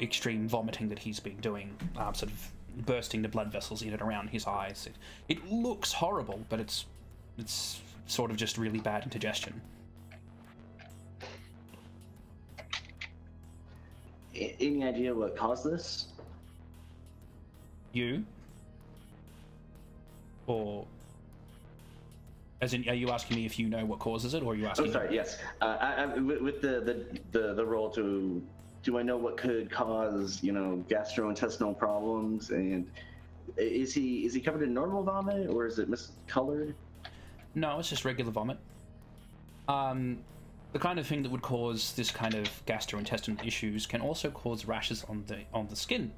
extreme vomiting that he's been doing, sort of bursting the blood vessels in and around his eyes. It looks horrible, but it's sort of just really bad indigestion. Any idea what caused this? You? Or... As in, are you asking me if you know what causes it, or are you asking... Oh, sorry, yes. With the roll to... Do I know what could cause, gastrointestinal problems? And is he covered in normal vomit, or is it miscolored? No, it's just regular vomit. The kind of thing that would cause this kind of gastrointestinal issues can also cause rashes on the skin.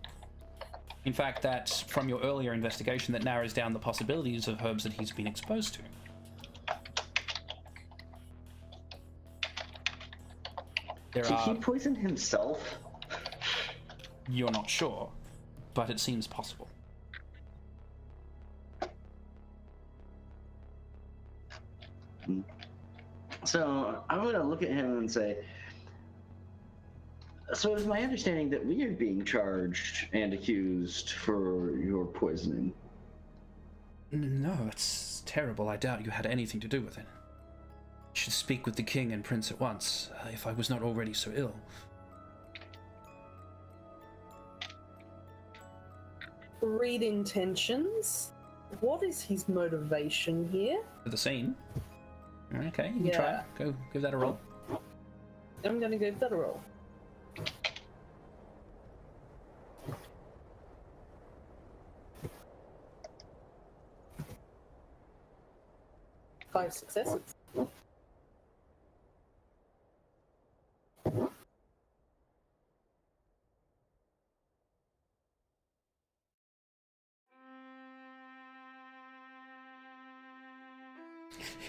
In fact, that's from your earlier investigation that narrows down the possibilities of herbs that he's been exposed to. Did he poison himself? You're not sure, but it seems possible. So I'm going to look at him and say, so it's my understanding that we are being charged and accused for your poisoning. No, that's terrible. I doubt you had anything to do with it. I should speak with the king and prince at once, if I was not already so ill. Read intentions. What is his motivation here? For the scene. Okay, you can try it. Go, give that a roll. I'm gonna give that a roll. Five successes.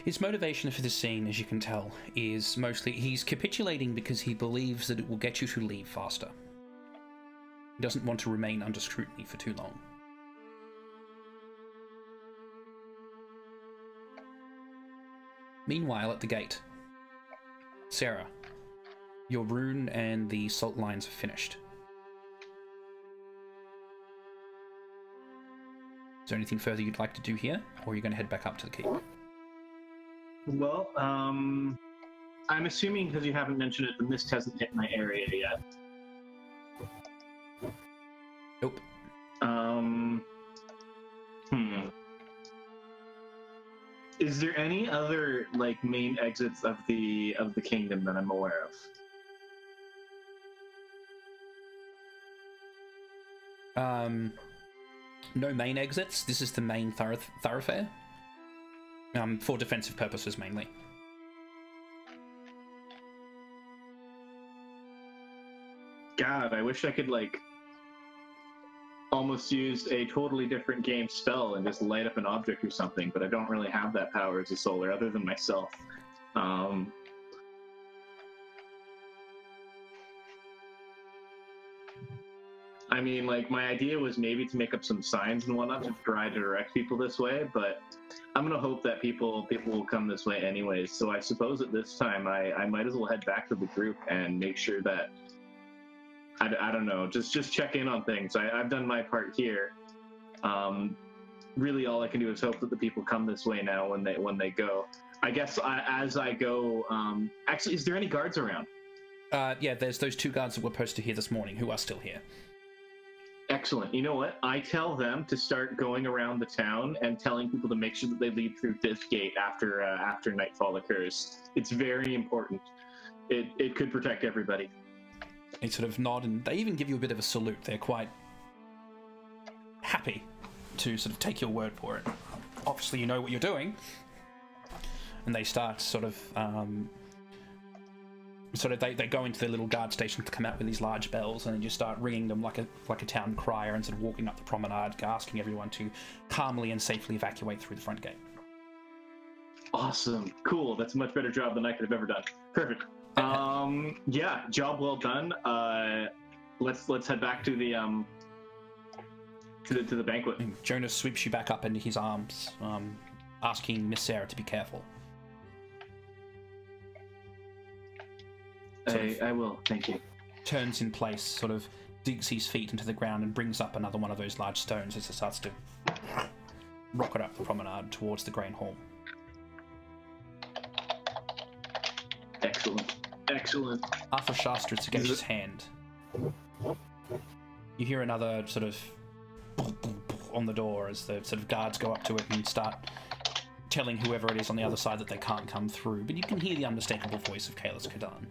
His motivation for this scene, as you can tell, is mostly he's capitulating because he believes that it will get you to leave faster. He doesn't want to remain under scrutiny for too long. Meanwhile, at the gate, Sarah, your rune and the salt lines are finished. Is there anything further you'd like to do here, or are you going to head back up to the keep? Well, I'm assuming because you haven't mentioned it, the mist hasn't hit my area yet. Nope. Is there any other main exits of the kingdom that I'm aware of? No main exits. This is the main thoroughfare. For defensive purposes mainly. God, I wish I could almost use a totally different game spell and just light up an object or something, but I don't really have that power as a solar other than myself. I mean, my idea was maybe to make up some signs and whatnot to try to direct people this way, but I'm gonna hope that people will come this way anyways. So I suppose at this time I might as well head back to the group and make sure that I don't know, just check in on things. I've done my part here. Really, all I can do is hope that the people come this way now when they go. I guess as I go. Actually, is there any guards around? Yeah, there's those two guards that were posted here this morning who are still here. Excellent. You know what? I tell them to start going around the town and telling people to make sure that they leave through this gate after nightfall occurs. It's very important. It could protect everybody. They sort of nod, and they even give you a bit of a salute. They're quite happy to sort of take your word for it. Obviously, you know what you're doing. And they start sort of they go into their little guard station to come out with these large bells, and then just start ringing them like a town crier, and sort of walking up the promenade, asking everyone to calmly and safely evacuate through the front gate. Awesome. Cool. That's a much better job than I could have ever done. Perfect. Yeah, job well done. Let's head back to the to the banquet. And Jonas sweeps you back up into his arms, asking Miss Sarah to be careful. I will, thank you. Turns in place, sort of digs his feet into the ground and brings up another one of those large stones as it starts to rocket up the promenade towards the Grain Hall. Excellent. Excellent. Arthur Shastra to get his hand You hear another sort of on the door as the sort of guards go up to it and start telling whoever it is on the other side that they can't come through, but you can hear the unmistakable voice of Kalis Kadan.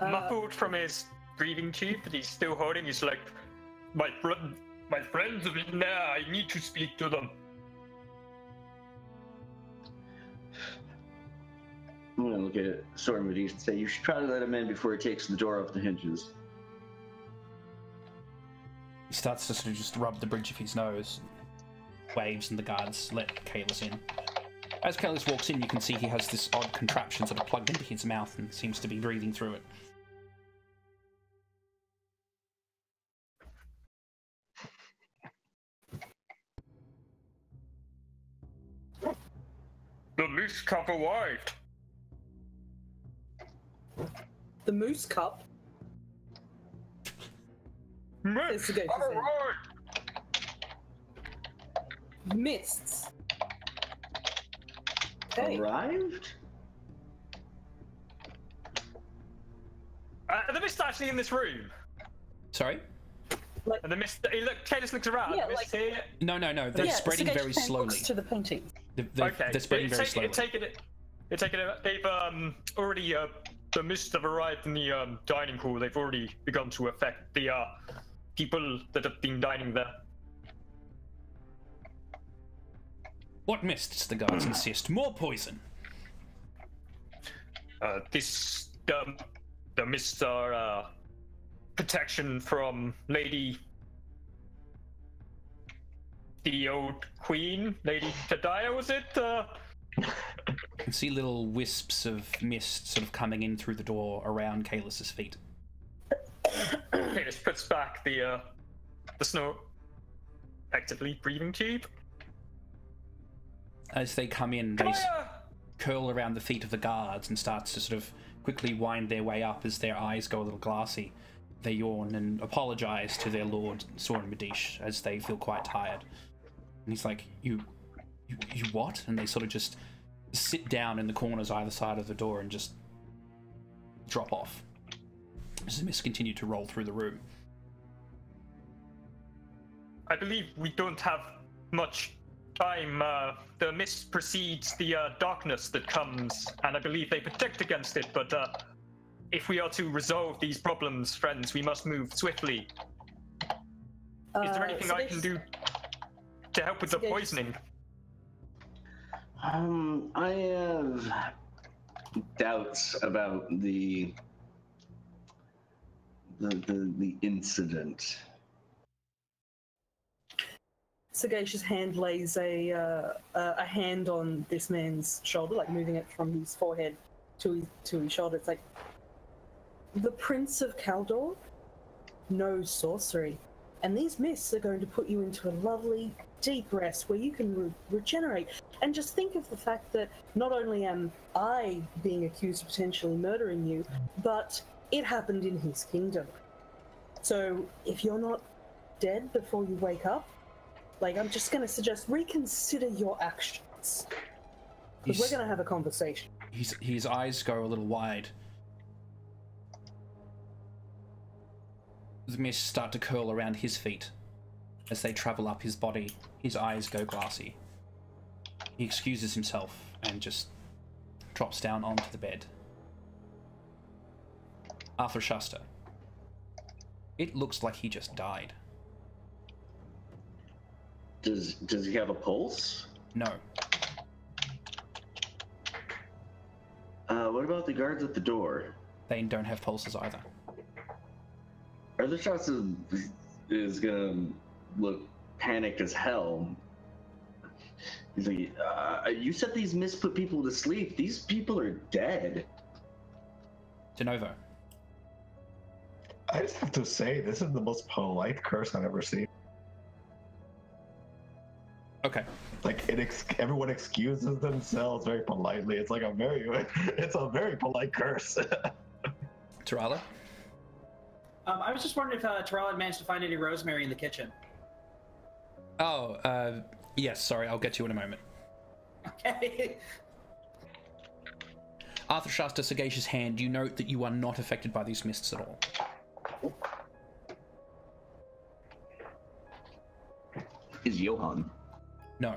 Muffled from his breathing tube that he's still holding, he's like, my friends are in there, I need to speak to them. I'm gonna look at Storm Medici and say, you should try to let him in before he takes the door off the hinges. He starts to sort of just rub the bridge of his nose, waves, and the guards let Kalis in. As Kalis walks in, you can see he has this odd contraption sort of plugged into his mouth and seems to be breathing through it. The moose cup arrived. The moose cup. It's a good mists. Okay. Arrived? Are the mists actually in this room? Sorry? Like, and the mist. Kalis looks around. Yeah, the mist like, here. No. They're spreading very slowly. To the painting. Okay. They're spreading very slowly. They've already the mists have arrived in the dining hall. They've already begun to affect the people that have been dining there. What mists? The guards insist. More poison. The mists are protection from the old queen, Lady Tadaya, was it? You can see little wisps of mist sort of coming in through the door around Kalis's feet. Kalis puts back the snow, effectively breathing tube. As they come in, they curl around the feet of the guards and start to sort of quickly wind their way up as their eyes go a little glassy. They yawn and apologize to their lord, Soren Medici, as they feel quite tired. And he's like, you what? And they sort of just sit down in the corners either side of the door and just drop off as the mist continue to roll through the room. I believe we don't have much time. The mist precedes the darkness that comes, and I believe they protect against it, but if we are to resolve these problems, friends, we must move swiftly. Is there anything I can do to help with the poisoning? I have doubts about the incident. Sagacious hand lays a hand on this man's shoulder, like moving it from his forehead to his shoulder. It's like, the Prince of Kaldor knows sorcery, and these mists are going to put you into a lovely deep rest where you can regenerate. And just think of the fact that not only am I being accused of potentially murdering you, but it happened in his kingdom. So if you're not dead before you wake up, like, I'm just going to suggest reconsider your actions. Because we're going to have a conversation. His eyes go a little wide. The mists start to curl around his feet. As they travel up his body, his eyes go glassy. He excuses himself and just drops down onto the bed. Arthur Shuster. It looks like he just died. Does he have a pulse? No. What about the guards at the door? They don't have pulses either. Arthur Shuster is gonna look panicked as hell. He's like, you said these mists put people to sleep. These people are dead. De novo. I just have to say, this is the most polite curse I've ever seen. Okay. Like, everyone excuses themselves very politely. It's like it's a very polite curse. Tarala? I was just wondering if Tarala had managed to find any rosemary in the kitchen. Oh, yes, sorry, I'll get to you in a moment. Okay. Arthur Shasta, Sagacious Hand, you note that you are not affected by these mists at all. Is Johan? No.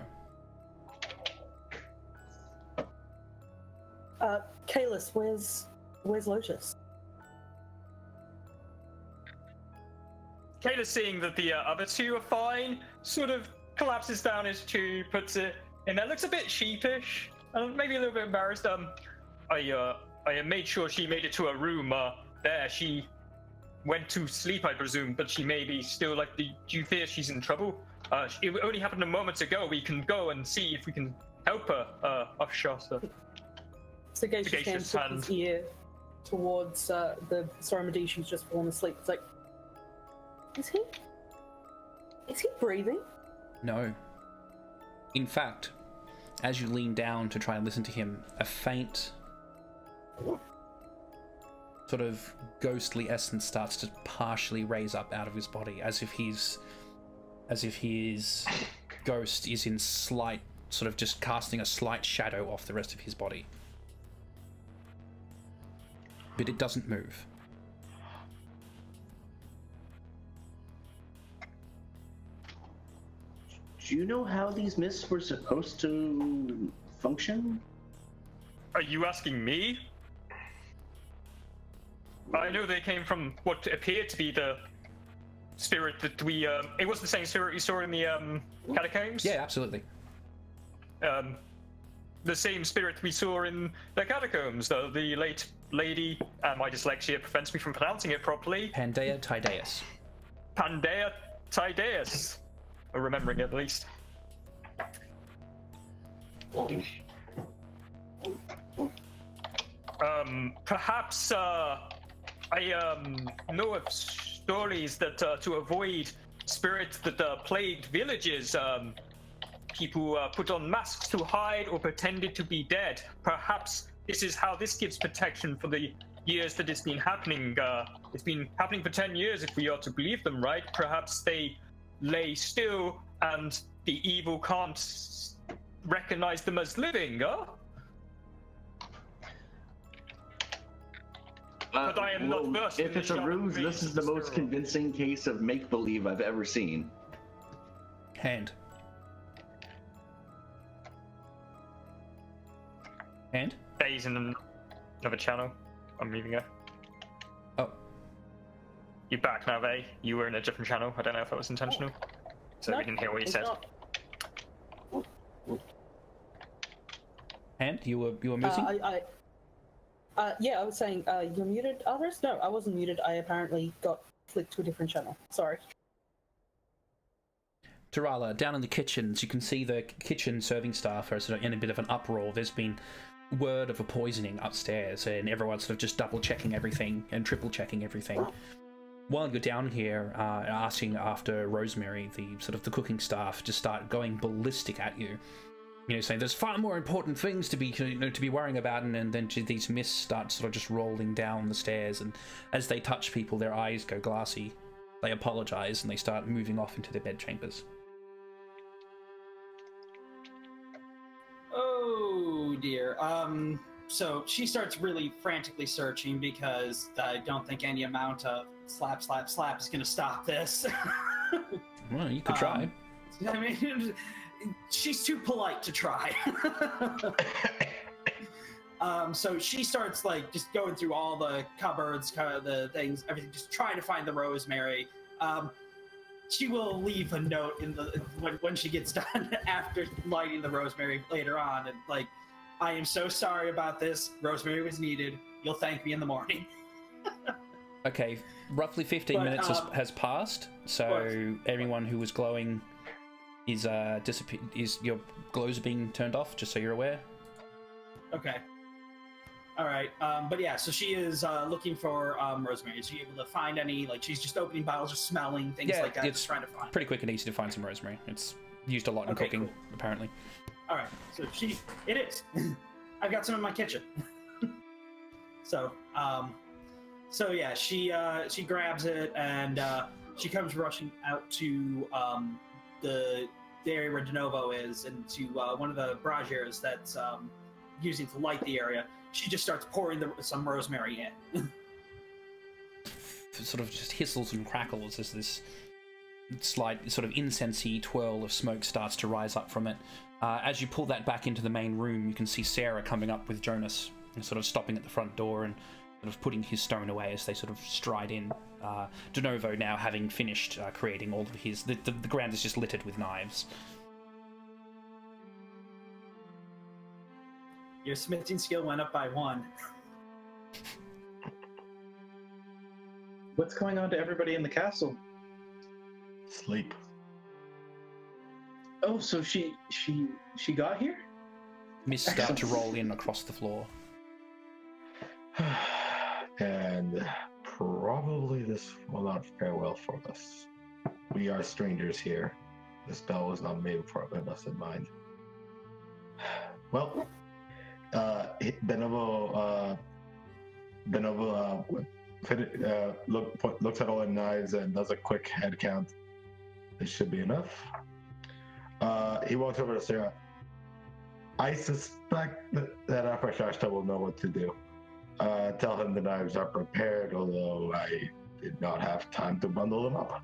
Kalis, where's Lotus? Kayla, seeing that the other two are fine, sort of collapses down his tube, puts it in there, looks a bit sheepish, maybe a little bit embarrassed. I made sure she made it to her room. There, she went to sleep, I presume, but she may be still like. Do you fear she's in trouble? It only happened a moment ago. We can go and see if we can help her. Shasta. Sagacious hand puts his ear towards the Soromadi who's just fallen asleep. It's like, is he breathing? No. In fact, as you lean down to try and listen to him, a faint sort of ghostly essence starts to partially raise up out of his body, as if his ghost is in slight, sort of just casting a slight shadow off the rest of his body. But it doesn't move. Do you know how these mists were supposed to function? Are you asking me? I know they came from what appeared to be the spirit that we, it was the same spirit you saw in the, catacombs? Yeah, absolutely. The same spirit we saw in the catacombs, though, the late lady, my dyslexia prevents me from pronouncing it properly. Pandea Tydeus. Pandea Tydeus. Or remembering it, at least. Perhaps, I know of stories that to avoid spirits that plagued villages, people put on masks to hide or pretended to be dead. Perhaps this is how this gives protection for the years that it's been happening. It's been happening for 10 years, if we are to believe them, right? Perhaps they lay still and the evil can't recognize them as living, huh? But I am not versed. If it's a ruse, this is the most convincing case of make-believe I've ever seen. Hand. Days in another channel. I'm leaving her. Oh. You're back now, Vay. You were in a different channel. I don't know if that was intentional. So No, we didn't hear what you said. not. Hand, you were muting? Yeah, I was saying, you're muted, others? No, I wasn't muted. I apparently got flicked to a different channel. Sorry. Tarala, down in the kitchens, you can see the kitchen serving staff are sort of in a bit of an uproar. There's been word of a poisoning upstairs, and everyone's sort of just double-checking everything and triple-checking everything. While you're down here asking after Rosemary, the cooking staff just start going ballistic at you. You know, saying there's far more important things to be worrying about, and then these mists start sort of just rolling down the stairs, and as they touch people, their eyes go glassy. They apologize and they start moving off into their bedchambers. Oh dear. So she starts really frantically searching because I don't think any amount of slap is going to stop this. Well, you could try. I mean, she's too polite to try. So she starts like just going through all the cupboards, the things, everything, just trying to find the rosemary. She will leave a note in the when she gets done after lighting the rosemary later on, and like, I am so sorry about this. Rosemary was needed. You'll thank me in the morning. Okay, roughly 15 minutes has passed, so everyone who was glowing is your glows are being turned off, just so you're aware. Okay. All right. But yeah, so she is looking for rosemary. Is she able to find any? Like, she's just opening bottles, just smelling things like that. It's just trying to find. pretty quick and easy to find some rosemary. It's used a lot in cooking, cool. apparently. All right. So it is. I've got some in my kitchen. So yeah, she grabs it and she comes rushing out to the area where De Novo is, and to one of the braziers that's using to light the area, she just starts pouring some rosemary in. Sort of just hissles and crackles as this slight sort of incensey twirl of smoke starts to rise up from it. As you pull that back into the main room, you can see Sarah coming up with Jonas and sort of stopping at the front door and sort of putting his stone away as they sort of stride in. De Novo now having finished creating all of his... The ground is just littered with knives. Your smithing skill went up by 1. What's going on to everybody in the castle? Sleep. Oh, so she got here? Mists start to roll in across the floor. And probably this will not fare well for us. We are strangers here. The spell was not made for us in mind. Well, Benovo looks at all the knives and does a quick head count. This should be enough. He walks over to Sarah. I suspect that Afrashashta will know what to do. Tell him the knives are prepared, although I did not have time to bundle them up.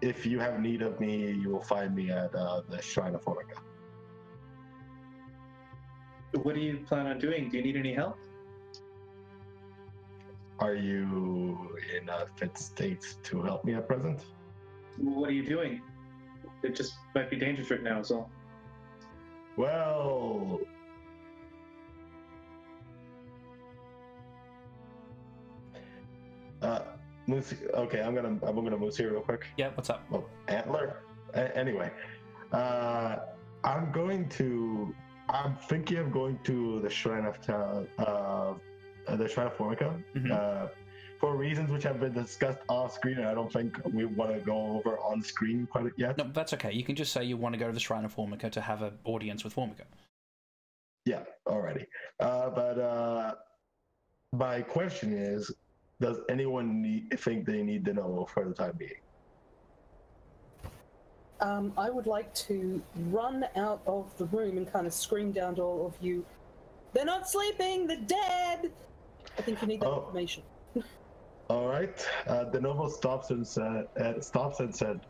If you have need of me, you will find me at the Shrine of Formica. What do you plan on doing? Do you need any help? Are you in a fit state to help me at present? What are you doing? It just might be dangerous right now, so. Well, Moose. Okay, I'm gonna Moose here real quick. Yeah, what's up? Well, Antler. Anyway, I'm thinking of going to the Shrine of Formica. Mm-hmm. For reasons which have been discussed off screen, and I don't think we want to go over on screen quite yet. No, that's okay. You can just say you want to go to the Shrine of Formica to have an audience with Formica. Yeah, alrighty. But my question is, does anyone think they need to know for the time being? I would like to run out of the room and kind of scream down to all of you, "They're not sleeping, they're dead!" I think you need that information. All right. De Novo stops and said,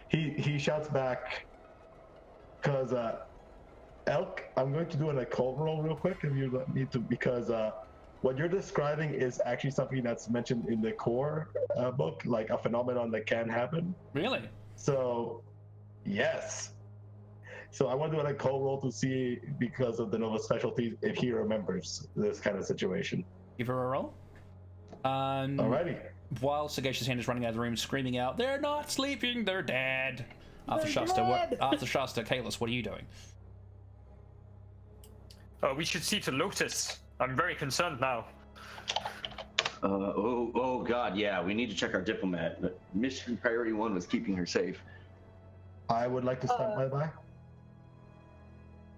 he shouts back, because Elk, I'm going to do an occult roll real quick if you let me to, because what you're describing is actually something that's mentioned in the core book, like a phenomenon that can happen. Really? So, yes. So I want to do an occult roll to see, because of De Novo's specialty, if he remembers this kind of situation. Give her a roll. Alrighty. While Sagacious Hand is running out of the room screaming out, "They're not sleeping, they're dead!" Arthur Shasta, Kalis, what are you doing? We should see to Lotus. I'm very concerned now. Oh God, yeah, we need to check our diplomat. Mission priority 1 was keeping her safe. I would like to stop by.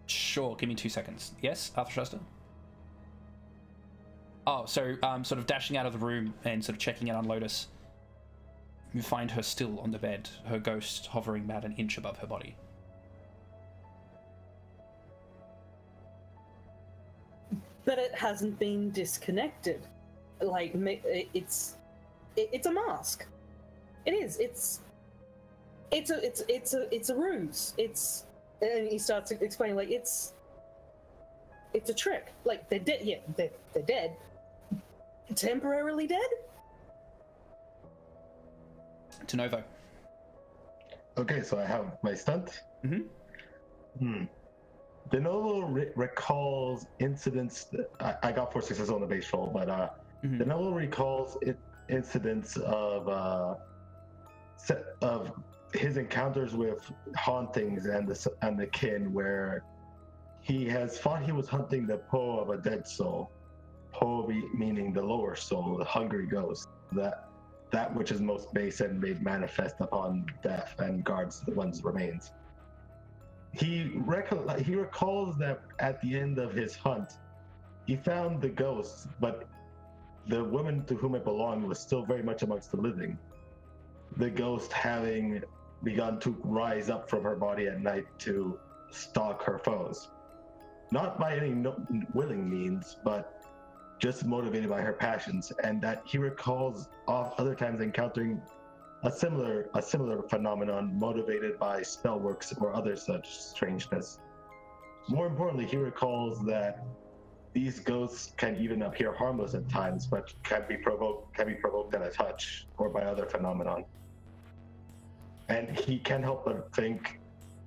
Sure, give me 2 seconds. Yes, Arthur Shasta? Oh, so sort of dashing out of the room and sort of checking in on Lotus. You find her still on the bed, her ghost hovering about an inch above her body. But it hasn't been disconnected. Like, it's a mask. It is. It's a ruse. And he starts explaining, like, it's a trick. Like, they're dead. Yeah, they're dead. Temporarily dead? De Novo. Okay, so I have my stunt. Mm-hmm. De Novo recalls incidents. I got 4 successes on the base roll, but De Novo recalls incidents of his encounters with hauntings and the kin, where he has thought he was hunting the Po of a dead soul. Po meaning the lower soul, the hungry ghost, that which is most base and made manifest upon death and guards one's remains. He recalls that at the end of his hunt, he found the ghost, but the woman to whom it belonged was still very much amongst the living. The ghost having begun to rise up from her body at night to stalk her foes. not by any willing means, but just motivated by her passions, and that he recalls other times encountering a similar phenomenon motivated by spellworks or other such strangeness. More importantly, he recalls that these ghosts can even appear harmless at times, but can be provoked at a touch or by other phenomenon. And he can't help but think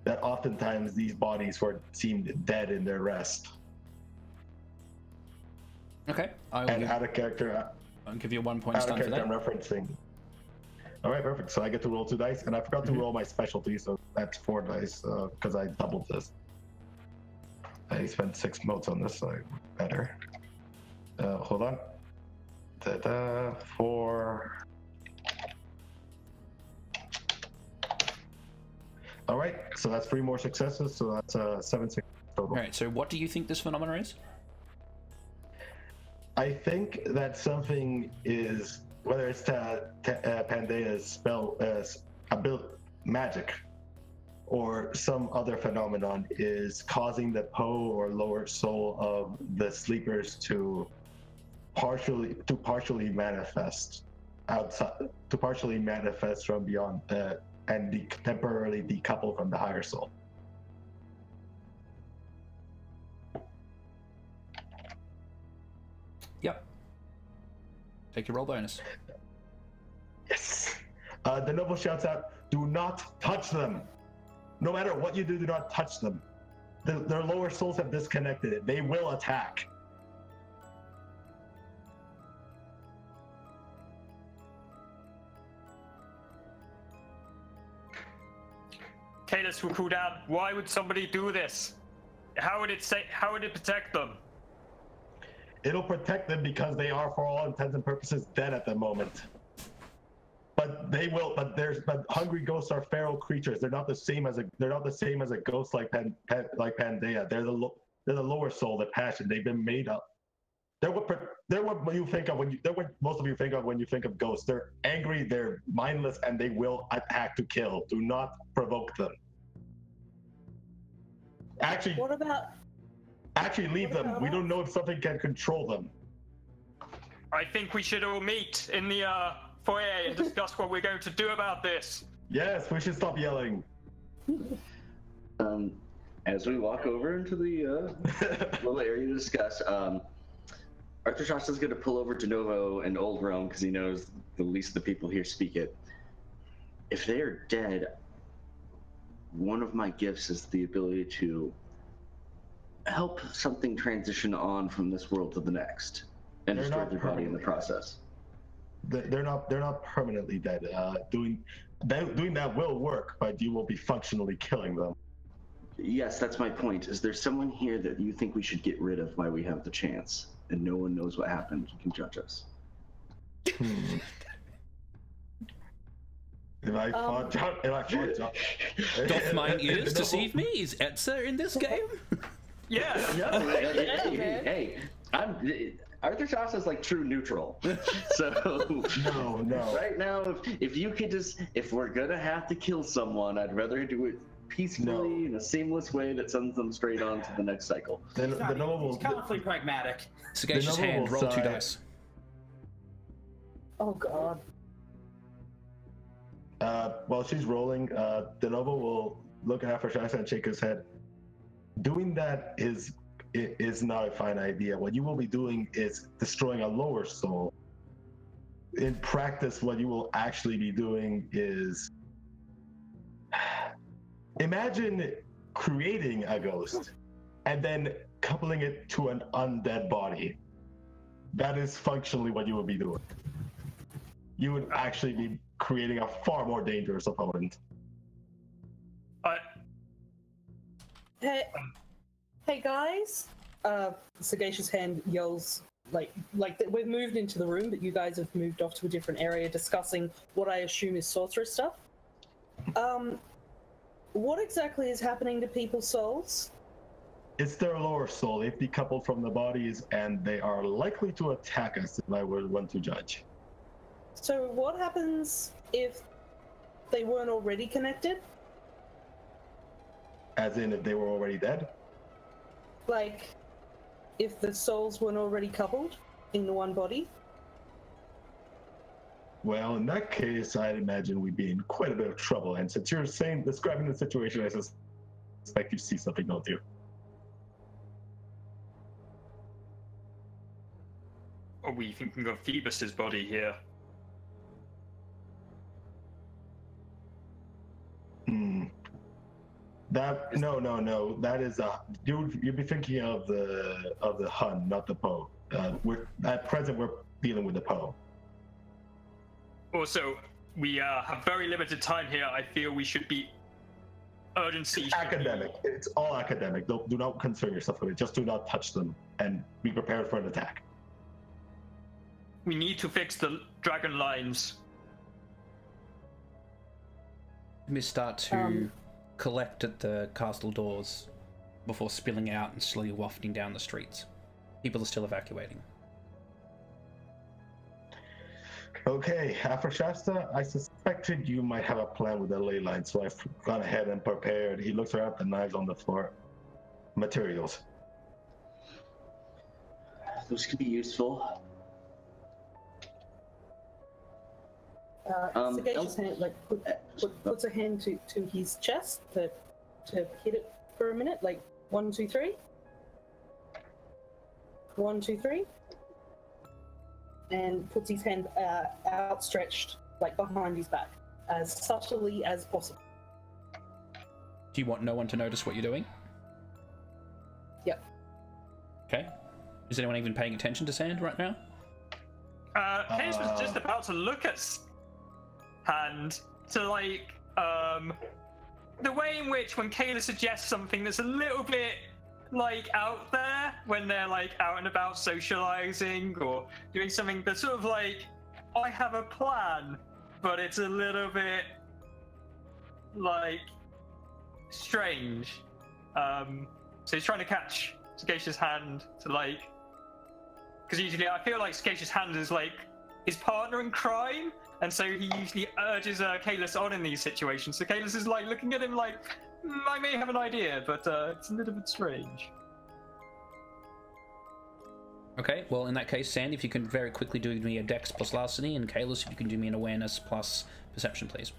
that oftentimes these bodies were seemed dead in their rest. Okay. And out of character, I'll give you a 1 point out of stun for character, that. I'm referencing. All right, perfect. So I get to roll 2 dice, and I forgot to roll my specialty, so that's 4 dice because I doubled this. I spent 6 motes on this, so better. Hold on. 4. All right, so that's 3 more successes, so that's 7 successes total. All right. So what do you think this phenomenon is? I think that something is, whether it's Pandea's spell, magic, or some other phenomenon, is causing the Poe or lower soul of the sleepers to partially manifest outside, to partially manifest from beyond, and temporarily decouple from the higher soul. Yep. Take your roll bonus. Yes. The noble shouts out, "Do not touch them! No matter what you do not touch them. Their lower souls have disconnected. They will attack." Kalis will cool down. Why would somebody do this? How would it protect them? It'll protect them because they are, for all intents and purposes, dead at the moment. But they will. But hungry ghosts are feral creatures. They're not the same as a ghost like Pandea. They're the lower soul, the passion. They've been made up. They're what you think of they're what most of you think of when you think of ghosts. They're angry. They're mindless, and they will attack to kill. Do not provoke them. Actually, leave them. We don't know if something can control them. I think we should all meet in the foyer and discuss what we're going to do about this. Yes, we should stop yelling. As we walk over into the little area to discuss, Arthur Shasta's going to pull over to Novo and Old Rome because he knows the least of the people here speak it. If they are dead, one of my gifts is the ability to help something transition on from this world to the next and destroy their body in the process. They're not permanently dead. Doing that will work, but you will be functionally killing them. Yes, that's my point. Is there someone here that you think we should get rid of while we have the chance, and no one knows what happened? You can judge us. If I fought John, Doth mine ears deceive me? Is Etzer in this game? Yeah. Hey, Arthur Shasta's like true neutral. So no. Right now, if we're gonna have to kill someone, I'd rather do it peacefully in a seamless way that sends them straight on to the next cycle. He's colorfully pragmatic. Sagacious hand, roll 2 dice. Oh god. While she's rolling, Denovo will look at Arthur Shasta and shake his head. Doing that is not a fine idea. What you will be doing is destroying a lower soul. In practice, what you will actually be doing is imagine creating a ghost and then coupling it to an undead body. That is functionally what you would be doing. You would actually be creating a far more dangerous opponent. Hey guys! Sagacious hand yells like we've moved into the room, but you guys have moved off to a different area discussing what I assume is sorceress stuff. What exactly is happening to people's souls? It's their lower soul. They've decoupled from the bodies, and they are likely to attack us if I were one to judge. So what happens if they weren't already connected? As in, if they were already dead? Like, if the souls weren't already coupled in the one body? Well, in that case, I'd imagine we'd be in quite a bit of trouble. And since you're describing the situation, I suspect you see something, don't you? Are we thinking of Phoebus's body here? No. That is you'd be thinking of the Hun, not the Poe. At present we're dealing with the Poe. Also, we have very limited time here. I feel we should be urgency. Academic. It's all academic. Do not concern yourself with it. Just do not touch them and be prepared for an attack. We need to fix the dragon lines. We start to collect at the castle doors before spilling out and slowly wafting down the streets. People are still evacuating. Okay, after Shasta, I suspected you might have a plan with the ley line, so I've gone ahead and prepared. He looks around at the knives on the floor. Materials. Those could be useful. Sagacious hand, like, puts a hand to his chest to hit it for a minute, like 1, 2, 3. 1, 2, 3. And puts his hand outstretched, like behind his back, as subtly as possible. Do you want no one to notice what you're doing? Yep. Okay. Is anyone even paying attention to Sand right now? Hayes was just about to look at Hand to, like, the way in which when Kayla suggests something that's a little bit, like, out there, when they're, like, out and about socializing or doing something that's sort of like, I have a plan, but it's a little bit, like, strange. So he's trying to catch Sagacious Hand to, like, because usually I feel like Sagacious Hand is, like, his partner in crime, and so he usually urges Kalis on in these situations. So Kalis is, like, looking at him like, I may have an idea, but it's a little bit strange. Okay, well, in that case, Sand, if you can very quickly do me a Dex plus Larceny, and Kalis, if you can do me an Awareness plus Perception, please.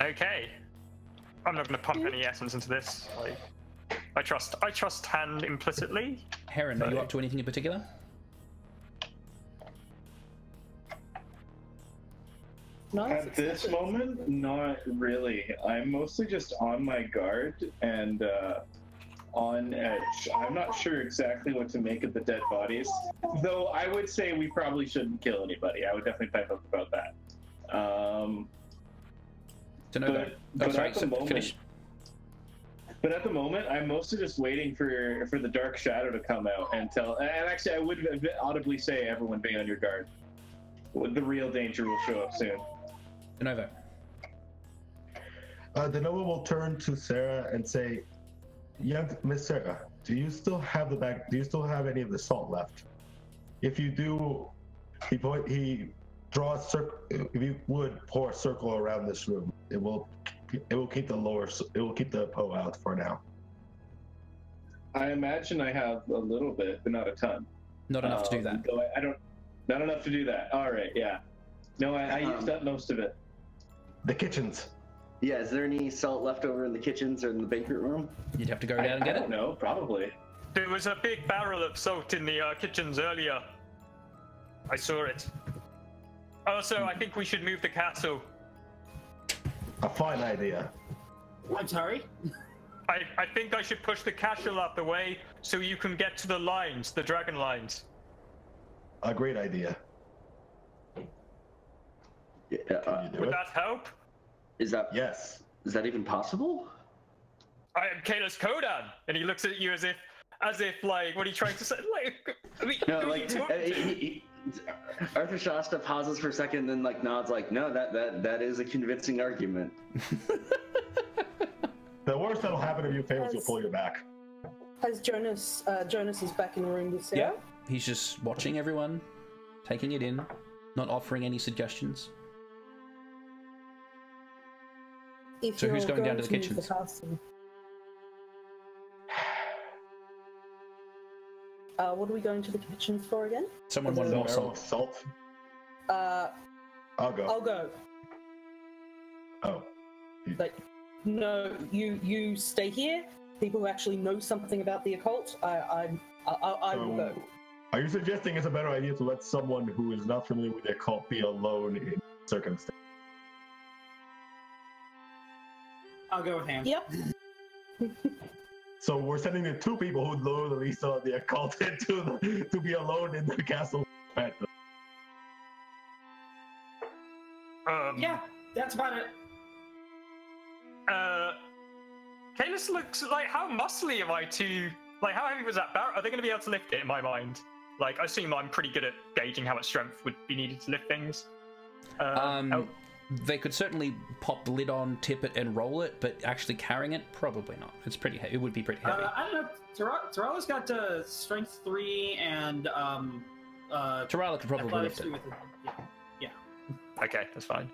Okay. I'm not going to pump any essence into this. Like, I trust Hand implicitly. Heron, are you up to anything in particular? At this moment, not really. I'm mostly just on my guard and on edge. I'm not sure exactly what to make of the dead bodies, though I would say we probably shouldn't kill anybody. I would definitely pipe up about that. To know that. Oh, sorry, so finish. But at the moment, I'm mostly just waiting for the Dark Shadow to come out and tell. And actually, I would audibly say, everyone be on your guard. The real danger will show up soon. DeNovo. DeNovo will turn to Sarah and say, "Young Miss Sarah, do you still have Do you still have any of the salt left? If you do, he draws circle. If you would pour a circle around this room, it will keep the Poe out for now." I imagine I have a little bit, but not a ton. Not enough to do that. Though not enough to do that. All right, yeah. No, I used up most of it. The kitchens. Yeah, is there any salt left over in the kitchens or in the banquet room? You'd have to go down and get it? No, probably. There was a big barrel of salt in the kitchens earlier. I saw it. Also, I think we should move the castle. A fine idea. I'm sorry? I think I should push the castle out the way so you can get to the lines, the dragon lines. A great idea. Would that help? Is that Yes. Is that even possible? I am Kalis Kodan, and he looks at you as if like, what are you trying to say? Like, I mean, No, who are like you talking to? Arthur Shasta pauses for a second, then like nods, like, no, that is a convincing argument. The worst that'll happen if you fail is you'll pull your back. Has Jonas is back in the room with Sarah? Yeah, he's just watching everyone, taking it in, not offering any suggestions. If So who's you're going down to the move kitchens? castle, What are we going to the kitchens for again? Someone wanted more salt. Salt. I'll go. I'll go. Oh. Like, no, you stay here. People who actually know something about the occult, I will go. Are you suggesting it's a better idea to let someone who is not familiar with the occult be alone in circumstance? I'll go with Ham. Yep. So we're sending the two people who know the least of the occult to be alone in the castle. Yeah, that's about it. Kalis looks like, how muscly am I to, like, how heavy was that barrel? Are they going to be able to lift it in my mind? Like, I assume I'm pretty good at gauging how much strength would be needed to lift things. They could certainly pop the lid on, tip it, and roll it, but actually carrying it, probably not. It's pretty heavy. It would be pretty heavy. I don't know. Taralla's got strength 3 and Taralla could probably lift it. Yeah. Okay, that's fine.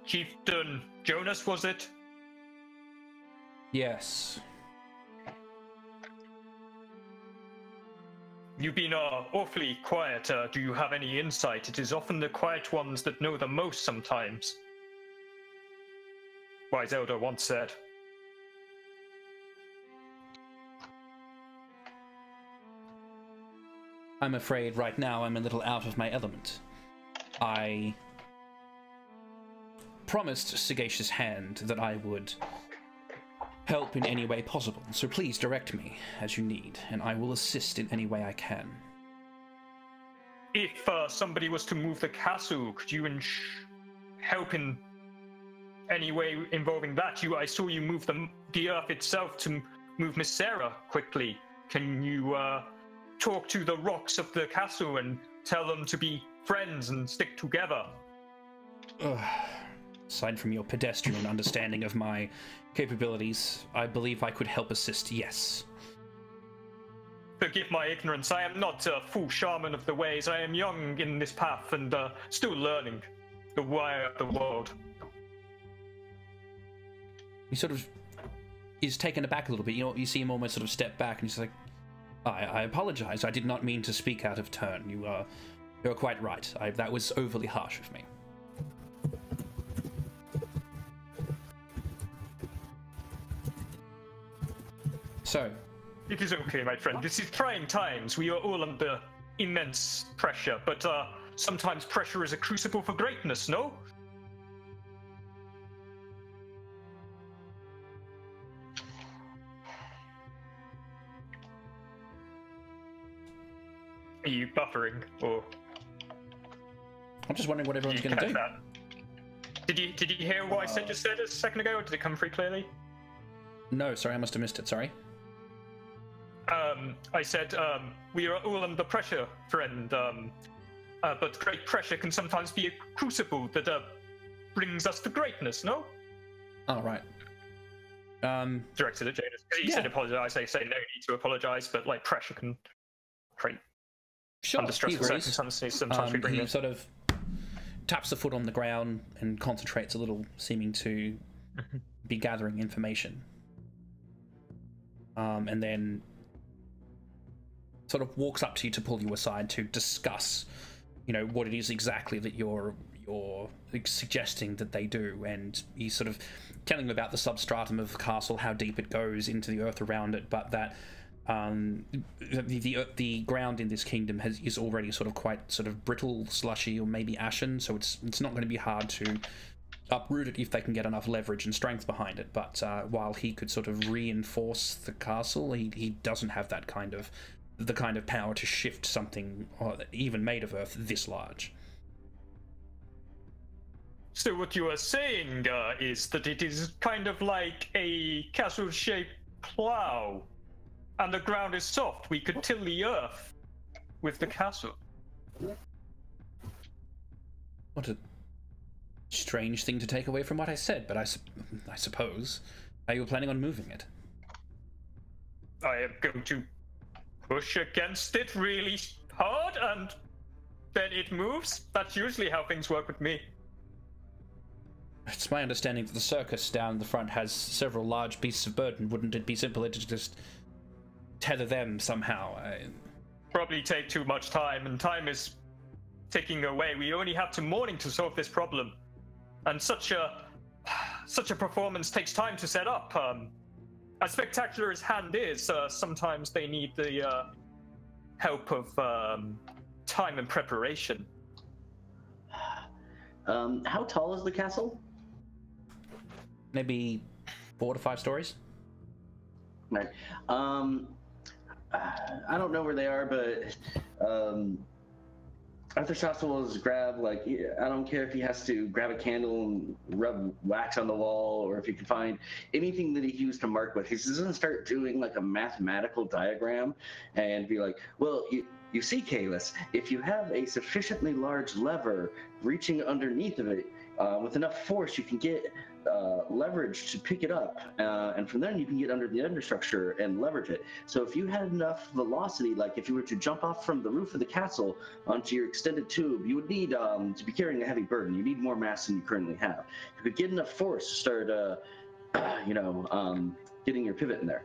Chieftain Jonas, was it? Yes. You've been awfully quiet. Do you have any insight? It is often the quiet ones that know the most sometimes. Wise Elder once said. I'm afraid right now I'm a little out of my element. I promised Sagacious Hand that I would help in any way possible, so please direct me as you need, and I will assist in any way I can. If somebody was to move the castle, could you help in any way involving that? I saw you move the earth itself to move Miss Sarah quickly. Can you talk to the rocks of the castle and tell them to be friends and stick together? Aside from your pedestrian understanding of my capabilities, I believe I could help assist, yes. Forgive my ignorance. I am not a full shaman of the ways. I am young in this path and still learning the way of the world. He sort of is taken aback a little bit. You see him almost sort of step back, and he's like, I apologize. I did not mean to speak out of turn. You're quite right. That was overly harsh of me. So, it is okay, my friend. This is trying times. We are all under immense pressure, but sometimes pressure is a crucible for greatness, no? Are you buffering, or? I'm just wondering what everyone's going to do. That? Did you hear what I just said a second ago, or did it come through clearly? No, sorry, I must have missed it. Sorry. I said, we are all under pressure, friend, but great pressure can sometimes be a crucible that brings us to greatness, no? Oh, right. Directed at Janus. He said apologize, I say no need to apologize, but like pressure can create under stressful circumstances. Sometimes we bring he sort of taps the foot on the ground and concentrates a little, seeming to be gathering information. And then sort of walks up to you to pull you aside to discuss, what it is exactly that you're suggesting that they do. And he's sort of telling them about the substratum of the castle, how deep it goes into the earth around it, but that the ground in this kingdom is already sort of quite sort of brittle, slushy, or maybe ashen. So it's not going to be hard to uproot it if they can get enough leverage and strength behind it. But while he could sort of reinforce the castle, he doesn't have the kind of power to shift something even made of earth this large. So what you are saying is that it is kind of like a castle-shaped plow, and the ground is soft. We could till the earth with the castle. What a strange thing to take away from what I said, but I suppose. Are you planning on moving it? I am going to push against it really hard, and then it moves. That's usually how things work with me. It's my understanding that the circus down the front has several large beasts of burden. Wouldn't it be simpler to just tether them somehow? Probably take too much time, and time is ticking away. We only have till morning to solve this problem, and such a performance takes time to set up. As spectacular as Hand is, sometimes they need the help of time and preparation. How tall is the castle? Maybe 4 to 5 stories. Right. I don't know where they are, but Arthur Shasta will just grab, like, I don't care if he has to grab a candle and rub wax on the wall, or if he can find anything that he used to mark with. He doesn't start doing like a mathematical diagram and be like, well, you see, Kalis, if you have a sufficiently large lever reaching underneath of it, with enough force, you can get leverage to pick it up, and from then you can get under the understructure and leverage it. So if you had enough velocity, like if you were to jump off from the roof of the castle onto your extended tube, you would need to be carrying a heavy burden. You need more mass than you currently have. You could get enough force to start, getting your pivot in there.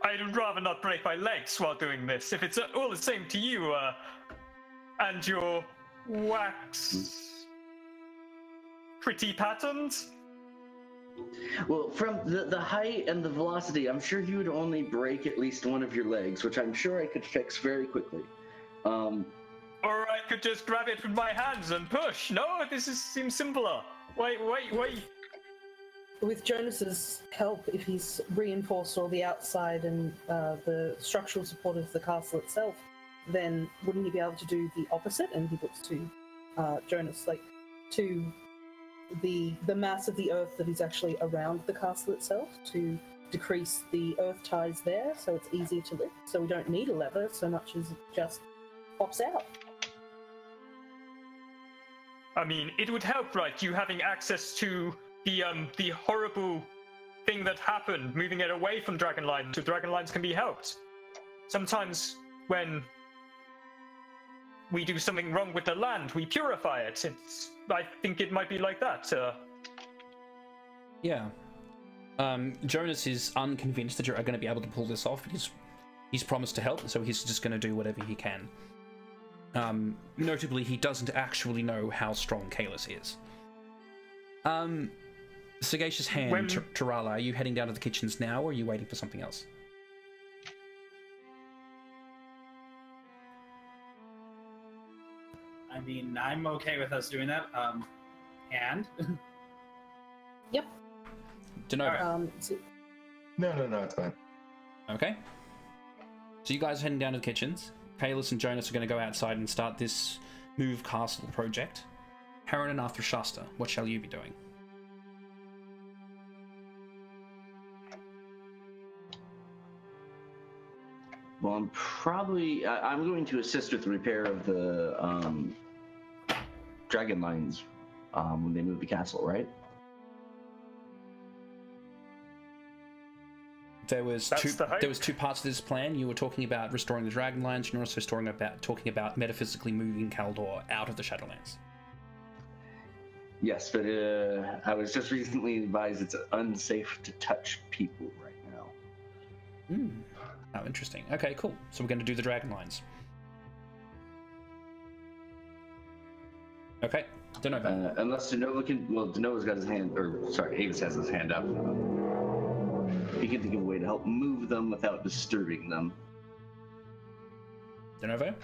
I'd rather not break my legs while doing this. If it's all the same to you, and your wax pretty patterns. Well, from the height and the velocity, I'm sure you would only break at least one of your legs, which I'm sure I could fix very quickly. Or I could just grab it with my hands and push. No, seems simpler. Wait. With Jonas's help, if he's reinforced all the outside and the structural support of the castle itself, then wouldn't he be able to do the opposite? And he looks to Jonas, like, to the mass of the earth that is actually around the castle itself, to decrease the earth ties there, so it's easier to lift. So we don't need a lever so much as it just pops out. I mean, it would help, right? You having access to the horrible thing that happened, moving it away from Dragonline, so Dragonlines can be helped. Sometimes when we do something wrong with the land, we purify it. I think it might be like that. Yeah. Jonas is unconvinced that you're going to be able to pull this off. He's promised to help, so he's just going to do whatever he can. Notably, he doesn't actually know how strong Kalis is. Sagacious Hand, Tarala, are you heading down to the kitchens now, or are you waiting for something else? I mean, I'm okay with us doing that. Hand? Yep. Denova. No, it's fine. Okay. So you guys are heading down to the kitchens. Kalis and Jonas are going to go outside and start this Move Castle project. Heron and Arthur Shasta, what shall you be doing? Well, I'm going to assist with the repair of the dragon lines when they move the castle, right? There was two parts to this plan. You were talking about restoring the dragon lines, and you're also talking about metaphysically moving Kaldor out of the Shadowlands. Yes, but I was just recently advised it's unsafe to touch people right now. Oh, interesting. Okay, cool. So we're going to do the dragon lines. Okay, Denova. Unless Denova can... Well, Denova's got his hand... Or, sorry, Avis has his hand up. He can think of a way to help move them without disturbing them. Denova?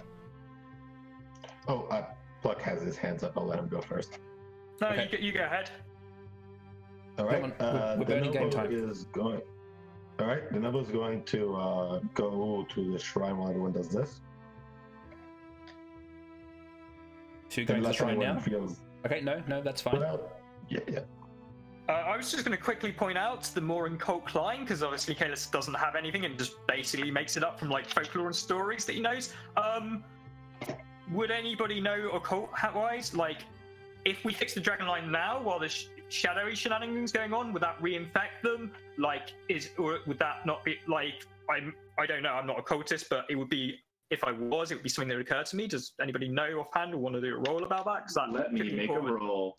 Oh, Pluck has his hands up. I'll let him go first. No, Okay. you go ahead. All right. We're burning game time. All right, Denova's going to go to the shrine while everyone does this. So you're going to the shrine now? Feels... Okay, no, that's fine. Yeah. I was just going to quickly point out the Morin cult line, because obviously Kalis doesn't have anything and just basically makes it up from like folklore and stories that he knows. Would anybody know occult-wise, like, if we fix the dragon line now while the shadowy shenanigans going on, would that reinfect them? Like, or would that not be like? I don't know. I'm not a cultist, but it would be. If I was, it would be something that would occur to me. Does anybody know offhand or want to do a roll about that? Because that Let me make a roll.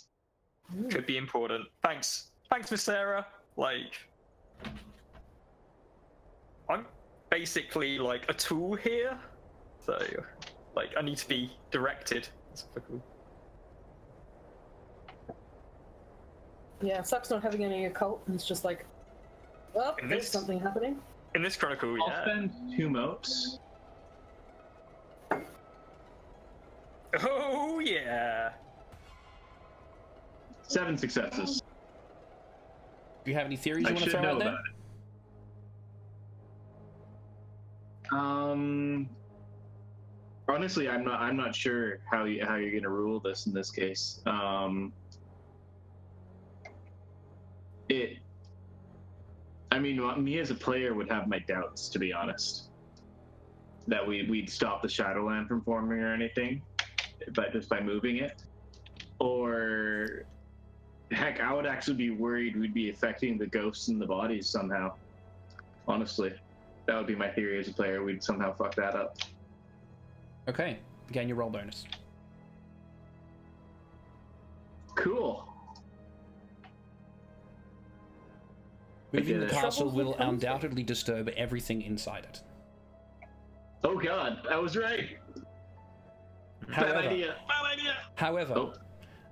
Could be important. Thanks, Miss Sarah. Like, I'm basically like a tool here, so like I need to be directed. That's cool. Yeah, sucks not having any occult, and it's just like, well, there's something happening. In this chronicle, I'll spend 2 motes. Oh yeah. 7 successes. Do you have any theories you I want to should throw know out there? about it. Honestly, I'm not sure how you're gonna rule this in this case. I mean, me as a player would have my doubts, to be honest, that we'd stop the Shadowland from forming or anything, but just by moving it. Or, heck, I would actually be worried we'd be affecting the ghosts and the bodies somehow. Honestly, that would be my theory as a player. We'd somehow fuck that up. Okay, gain your roll bonus. Cool. Moving the did it. castle will undoubtedly disturb everything inside it. Oh god, I was right. Bad idea. However,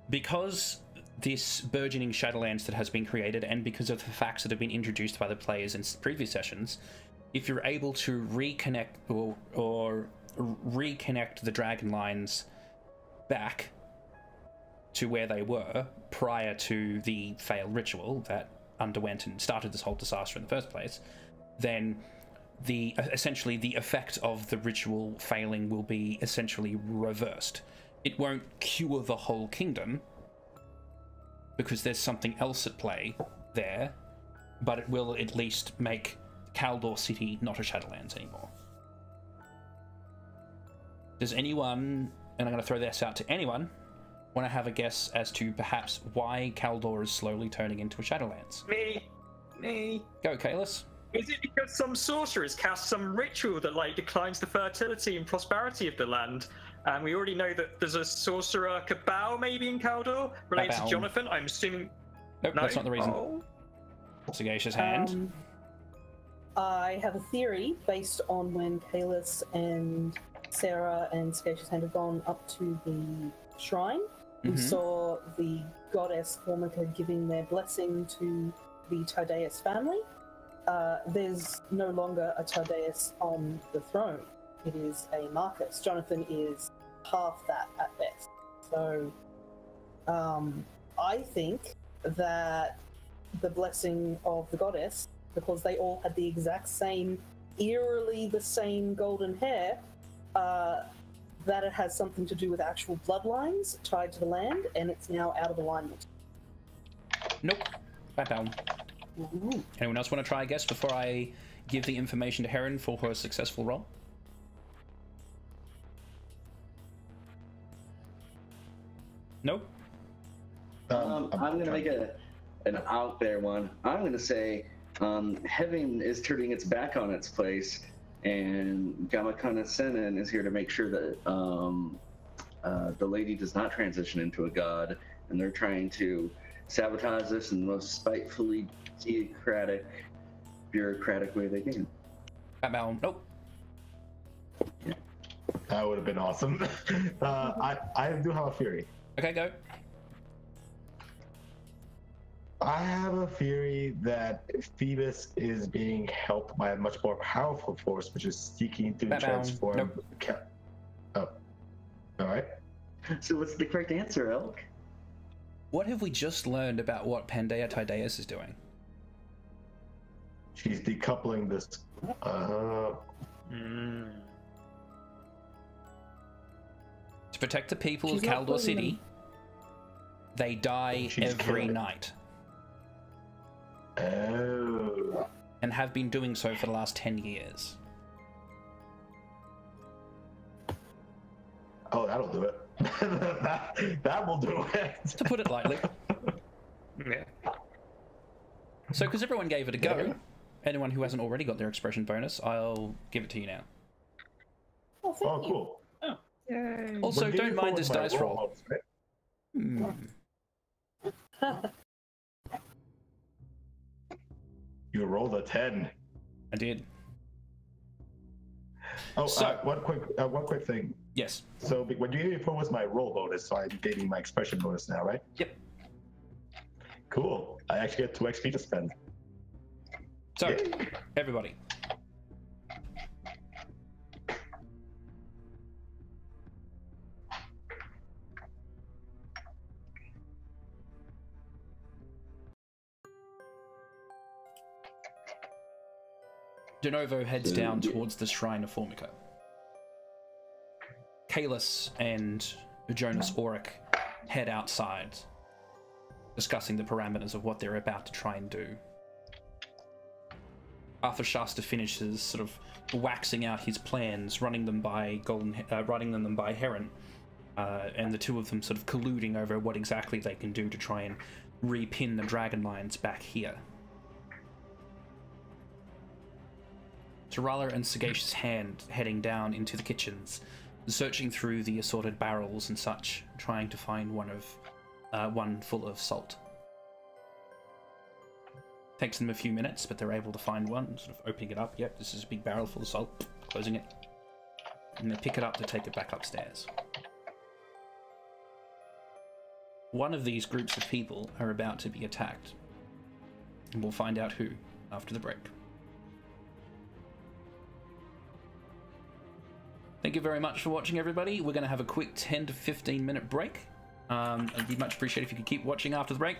because this burgeoning Shadowlands that has been created, and because of the facts that have been introduced by the players in previous sessions, if you're able to reconnect or reconnect the dragon lines back to where they were prior to the failed ritual that underwent and started this whole disaster in the first place, then essentially the effect of the ritual failing will be essentially reversed. It won't cure the whole kingdom, because there's something else at play there, but it will at least make Kaldor City not a Shadowlands anymore. Does anyone, and I'm going to throw this out to anyone, want to have a guess as to perhaps why Kaldor is slowly turning into a Shadowlands? Me. Go, Kalis. Is it because some sorcerers cast some ritual that like declines the fertility and prosperity of the land? And we already know that there's a sorcerer Cabal maybe in Kaldor related to Jonathan. I'm assuming. Nope, no? that's not the reason. Oh. Sagacious hand. I have a theory based on when Kalis and Sarah and Sagacious Hand have gone up to the shrine. We saw the goddess Formica giving their blessing to the Tardaeus family. There's no longer a Tardaeus on the throne. It is a Marcus. Jonathan is half that at best. So I think that the blessing of the goddess, because they all had the exact same, eerily the same golden hair, that it has something to do with actual bloodlines tied to the land, and it's now out of alignment. Nope. Back down. Anyone else want to try a guess before I give the information to Heron for her successful roll? Nope. I'm going to make an out there one. I'm going to say heaven is turning its back on its place, and Gamakana Senen is here to make sure that the lady does not transition into a god, and they're trying to sabotage this in the most spitefully bureaucratic way they can. Nope. That would have been awesome. I do have a theory. Okay, go. I have a theory that Phoebus is being helped by a much more powerful force, which is seeking to transform. Nope. Oh, all right. So what's the correct answer, Elk? What have we just learned about what Pandaea Tydeus is doing? She's decoupling this. To protect the people of Kaldor City, they die every night. Oh. And have been doing so for the last 10 years. Oh, that'll do it. that will do it. To put it lightly. Yeah. So, because everyone gave it a go, anyone who hasn't already got their expression bonus, I'll give it to you now. Oh, thank you. Cool. Also, don't mind this dice roll. You rolled a 10. I did. Oh, So- one quick thing. Yes. So when you gave me 4 was my roll bonus, so I'm gaining my expression bonus now, right? Yep. Cool. I actually get 2 XP to spend. So, Yay. everybody. De Novo heads down towards the Shrine of Formica. Kalis and Jonas Auric head outside, discussing the parameters of what they're about to try and do. Arthur Shasta finishes sort of waxing out his plans, running them by Heron, and the two of them sort of colluding over what exactly they can do to try and repin the dragon lines back here. Tarala and Sagacious Hand heading down into the kitchens, searching through the assorted barrels and such, trying to find one full of salt. Takes them a few minutes, but they're able to find one, sort of opening it up. Yep, this is a big barrel full of salt. Closing it. And they pick it up to take it back upstairs. One of these groups of people are about to be attacked. And we'll find out who after the break. Thank you very much for watching, everybody. We're going to have a quick 10 to 15 minute break. It'd be much appreciated if you could keep watching after the break.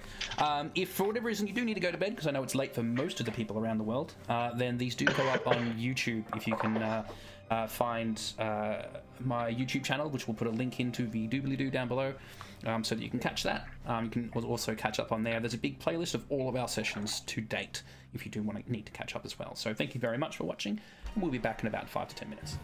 If for whatever reason you do need to go to bed, because I know it's late for most of the people around the world, then these do go up on YouTube. If you can find my YouTube channel, which we'll put a link into the doobly-doo down below, so that you can catch that. You can also catch up on there. There's a big playlist of all of our sessions to date, if you do need to catch up as well. So thank you very much for watching, and we'll be back in about 5 to 10 minutes.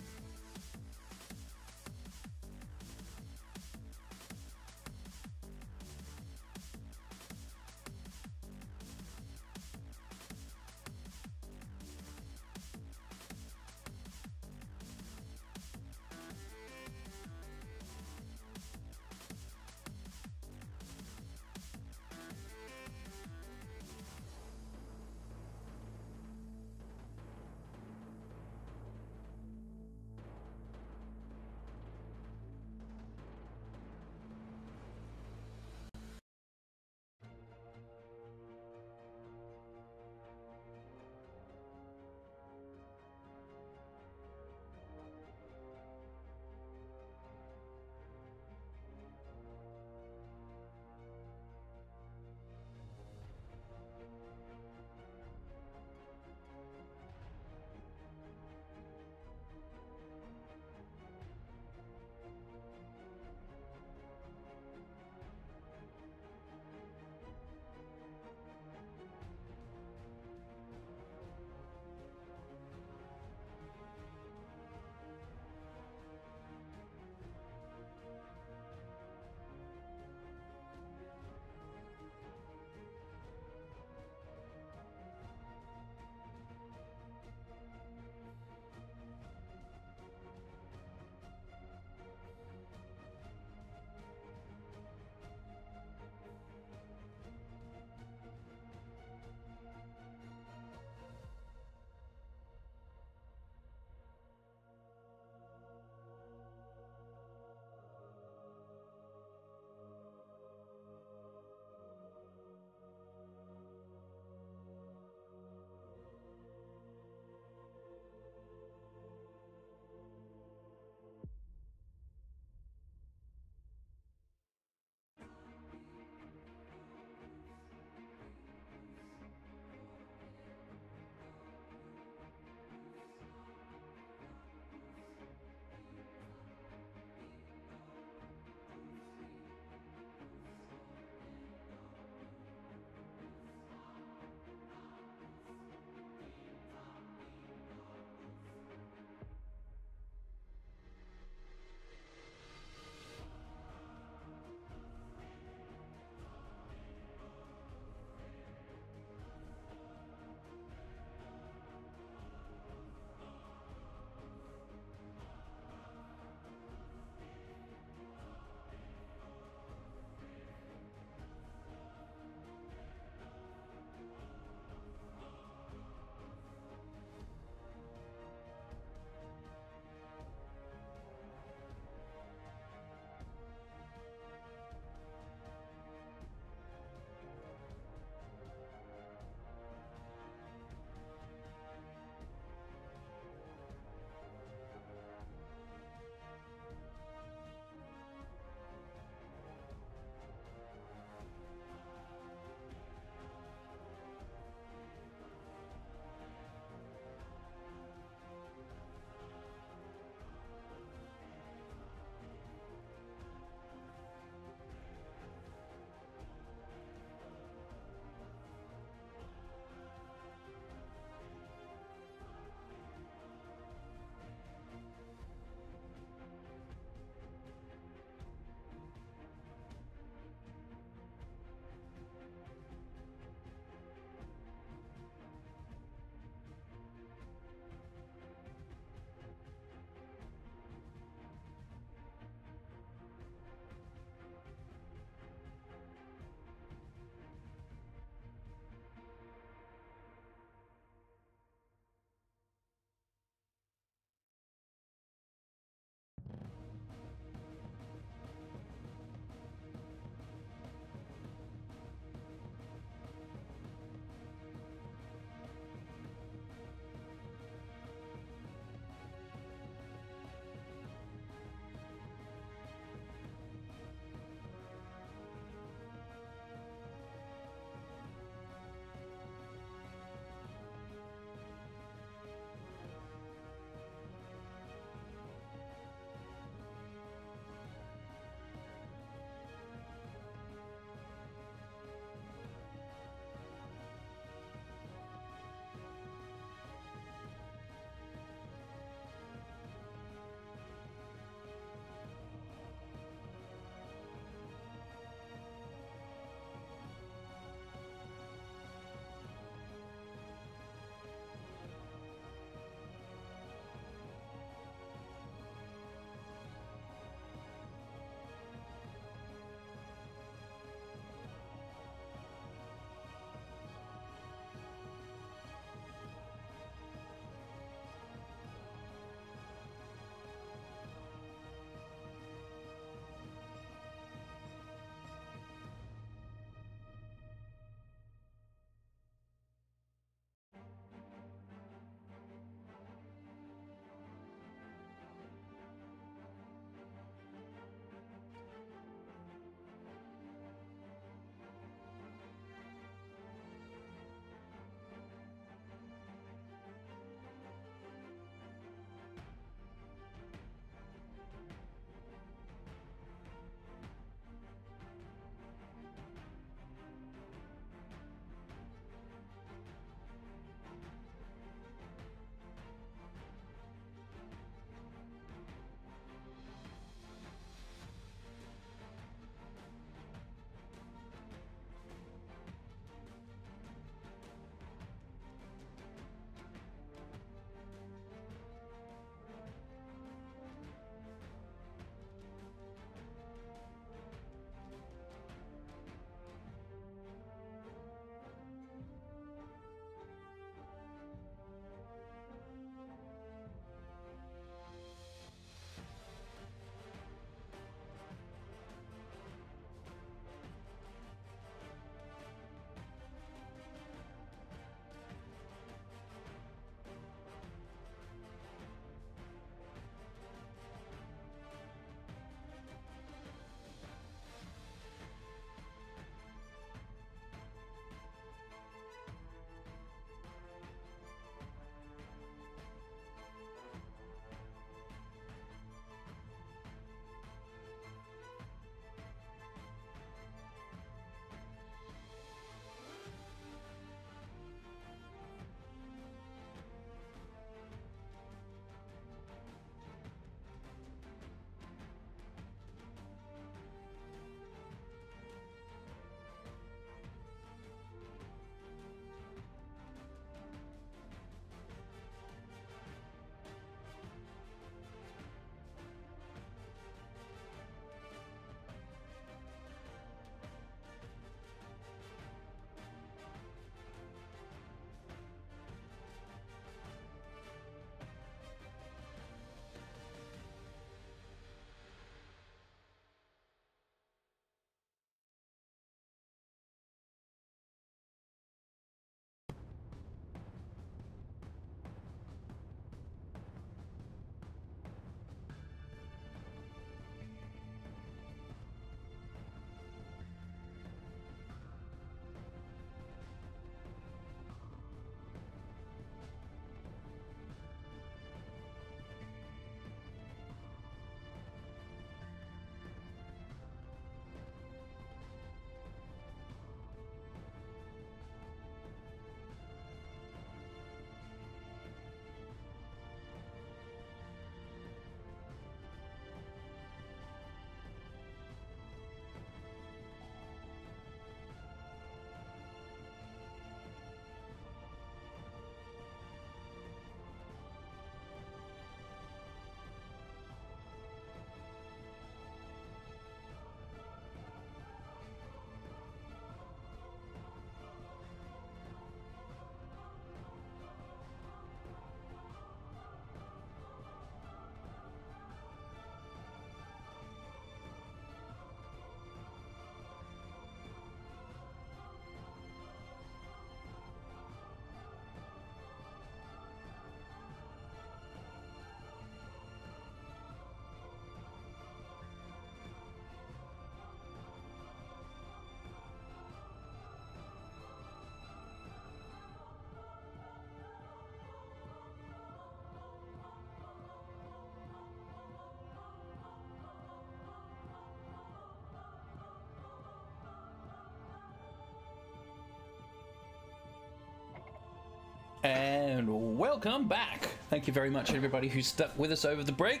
And welcome back. Thank you very much, everybody who stuck with us over the break.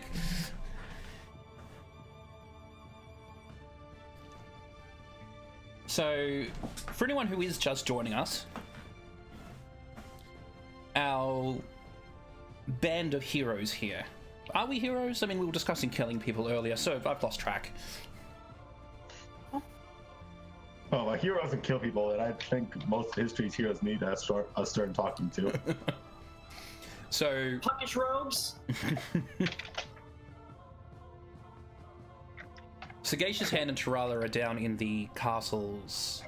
So, for anyone who is just joining us, our band of heroes here. Are we heroes? I mean, we were discussing killing people earlier, so I've lost track. Oh, a hero doesn't kill people, and I think most history's heroes need a stern talking to. So... Puckish rogues? Sagacious Hand and Tarala are down in the castle's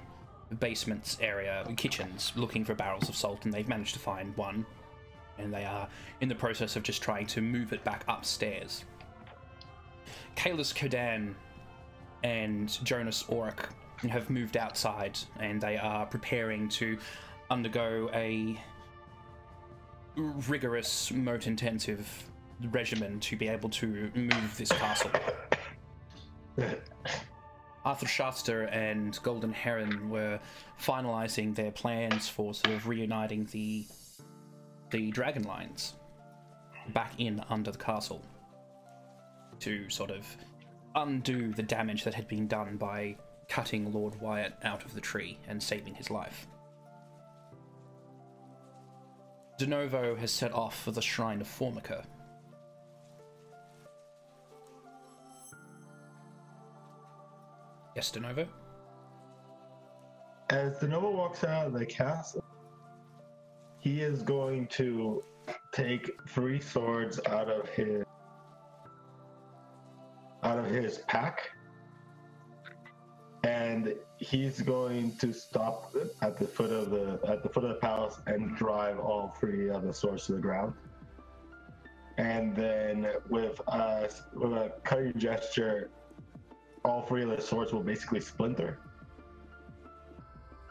basements area, kitchens, looking for barrels of salt, and they've managed to find one. And they are in the process of just trying to move it back upstairs. Kalis Kodan and Jonas Auric have moved outside, and they are preparing to undergo a rigorous, moat-intensive regimen to be able to move this castle. Arthur Shasta and Golden Heron were finalizing their plans for sort of reuniting the dragon lines back in under the castle to sort of undo the damage that had been done by cutting Lord Wyatt out of the tree and saving his life. De Novo has set off for the Shrine of Formica. Yes, De Novo? As De Novo walks out of the castle, he is going to take 3 swords out of his pack, and he's going to stop at the foot of the palace and drive all 3 of the swords to the ground. And then with a cutting gesture, all 3 of the swords will basically splinter,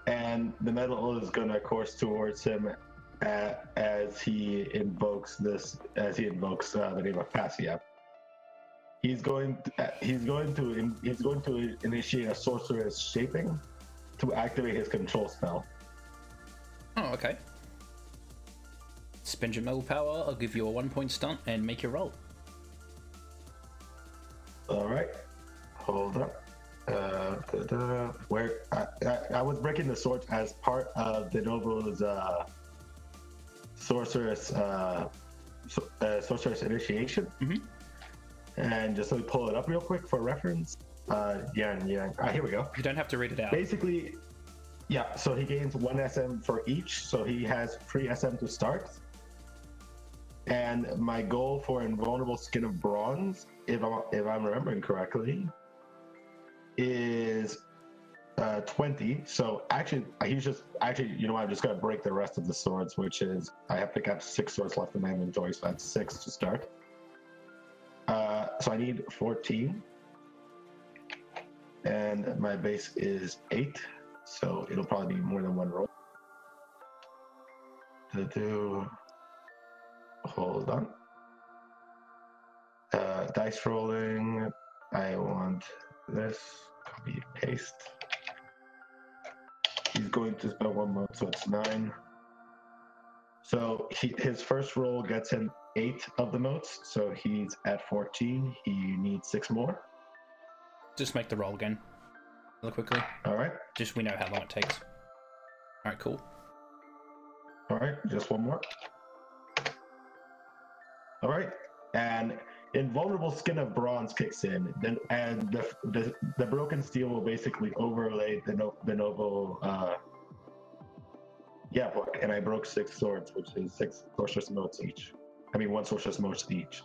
and the metal is going to course towards him as he invokes the name of Passia. He's going to initiate a sorcerer's shaping to activate his control spell. Oh, okay. Spend your metal power, I'll give you a 1-point stunt and make your roll. Alright. Hold up. Where I was breaking the swords as part of De Novo's sorceress initiation. Mm-hmm. And just let me pull it up real quick for reference. Yeah. Here we go. You don't have to read it out. Basically, yeah. So he gains 1 SM for each. So he has 3 SM to start. And my goal for Invulnerable Skin of Bronze, if I'm remembering correctly, is 20. So actually, I'm just gonna break the rest of the swords, which is I think I have 6 swords left in my inventory, so that's 6 to start. So I need 14, and my base is 8, so it'll probably be more than 1 roll. Hold on. Dice rolling. I want this. Copy, paste. He's going to spend 1 month, so it's 9. So his first roll gets him 8 of the motes, so he's at 14. He needs 6 more. Just make the roll again. Real quickly. Alright. Just we know how long it takes. Alright, cool. Alright, just 1 more. Alright. And Invulnerable Skin of Bronze kicks in, and the broken steel will basically overlay the Novo book, and I broke 6 swords, which is 6 sorceress motes each. 1 sorceress mote each.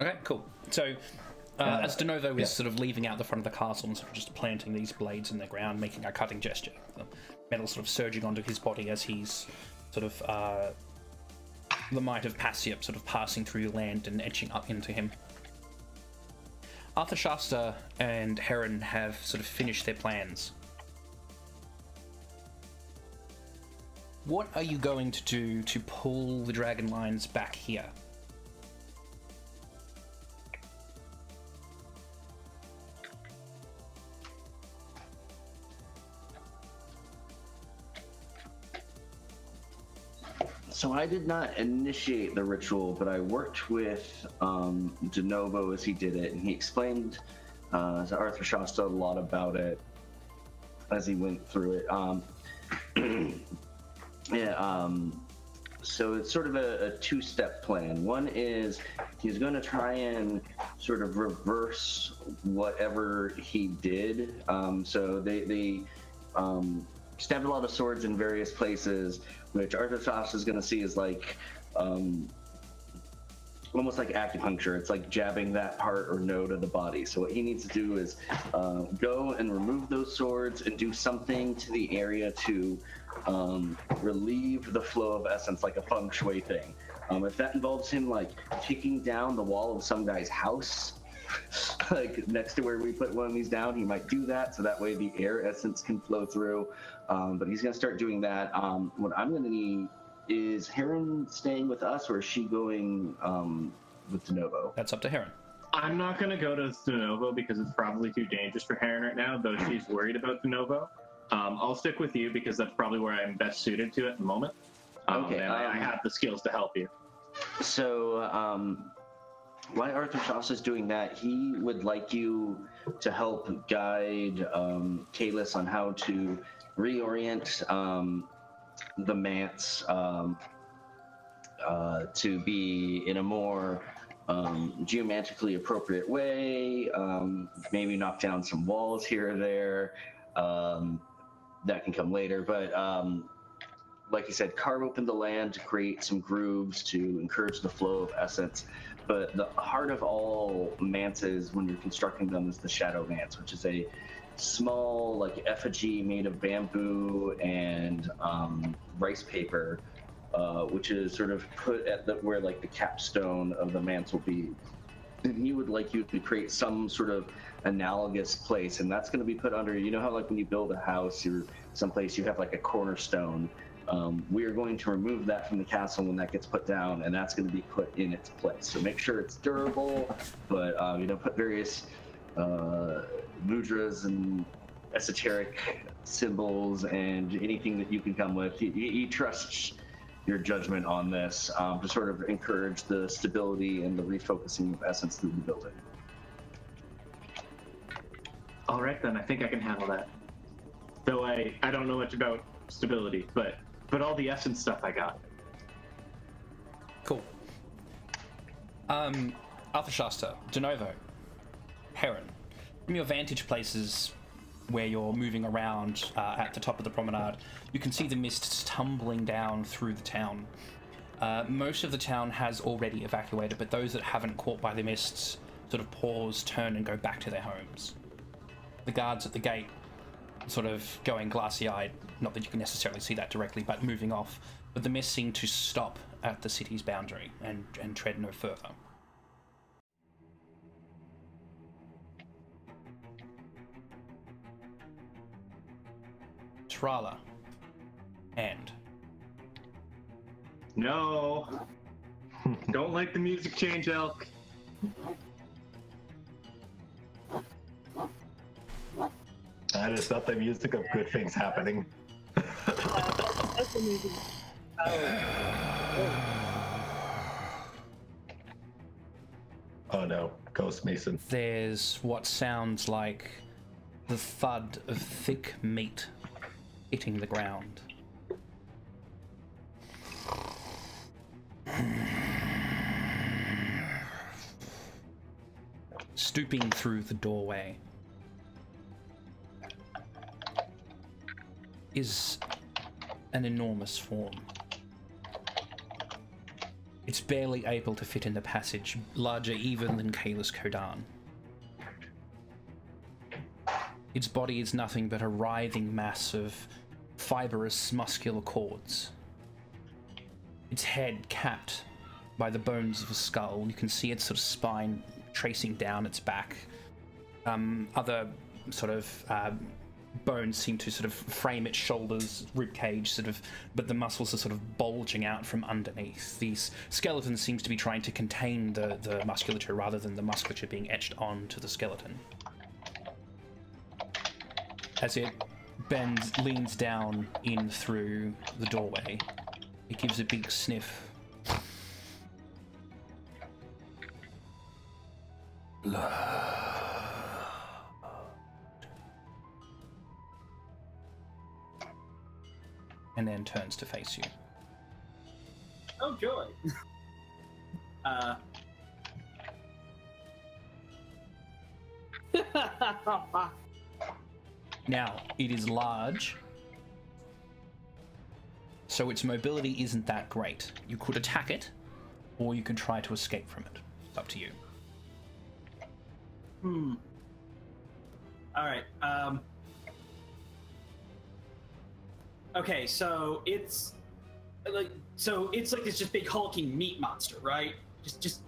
Okay, cool. So, as De Novo is sort of leaving out the front of the castle and sort of just planting these blades in the ground, making a cutting gesture, the metal sort of surging onto his body as he's sort of the might of Passiop sort of passing through the land and etching up into him. Arthur Shasta and Heron have sort of finished their plans. What are you going to do to pull the dragon lines back here? So I did not initiate the ritual, but I worked with De Novo as he did it, and he explained to Arthur Shasta a lot about it as he went through it. So it's sort of a two-step plan. One is he's going to try and sort of reverse whatever he did. So they stabbed a lot of swords in various places, which Arthur Shasta is going to see as like almost like acupuncture. It's like jabbing that part or node of the body. So what he needs to do is go and remove those swords and do something to the area to relieve the flow of essence, like a feng shui thing. If that involves him like kicking down the wall of some guy's house, like next to where we put one of these down, he might do that, so that way the air essence can flow through. But he's going to start doing that. What I'm going to need is Heron staying with us, or is she going with De Novo? That's up to Heron. I'm not going to go to De Novo because it's probably too dangerous for Heron right now, though she's worried about De Novo. I'll stick with you because that's probably where I'm best suited to at the moment. Okay. And I have the skills to help you. So, while Arthur Shasta is doing that, he would like you to help guide Kalis on how to reorient the manse to be in a more geomantically appropriate way, maybe knock down some walls here or there. That can come later, but like you said, carve open the land to create some grooves to encourage the flow of essence. But the heart of all manses when you're constructing them is the shadow manse, which is a small like effigy made of bamboo and rice paper, which is sort of put at where like the capstone of the manse will be. And he would like you to create some sort of analogous place, and that's going to be put under, you know how like when you build a house or someplace you have like a cornerstone. We are going to remove that from the castle when that gets put down, and that's going to be put in its place. So make sure it's durable, but put various mudras and esoteric symbols and anything that you can come with. He trusts your judgment on this to sort of encourage the stability and the refocusing of essence through the building. All right, then. I think I can handle that. Though I don't know much about stability, but all the essence stuff I got. Cool. Arthur Shasta, De Novo, Heron, from your vantage places where you're moving around at the top of the promenade, you can see the mists tumbling down through the town. Most of the town has already evacuated, but those that haven't caught by the mists sort of pause, turn, and go back to their homes. The guards at the gate sort of going glassy-eyed, not that you can necessarily see that directly, but moving off. But the mists seem to stop at the city's boundary and tread no further. Trala. And no. Don't like the music change, Elk. That is not the music of good things happening. That's the music. Oh no, Ghost Mason. there's what sounds like the thud of thick meat hitting the ground. Stooping through the doorway is an enormous form. It's barely able to fit in the passage, larger even than Kalis Kodan. Its body is nothing but a writhing mass of fibrous muscular cords. Its head capped by the bones of a skull. You can see its sort of spine tracing down its back. Other sort of bones seem to sort of frame its shoulders, rib cage, sort of, but the muscles are sort of bulging out from underneath. These skeleton seems to be trying to contain the musculature rather than the musculature being etched onto the skeleton. As it leans down in through the doorway, It gives a big sniff. And then turns to face you. Oh, joy. Now, it is large, so its mobility isn't that great. You could attack it, or you could try to escape from it. It's up to you. Alright, okay, so it's like this just big hulking meat monster, right? Just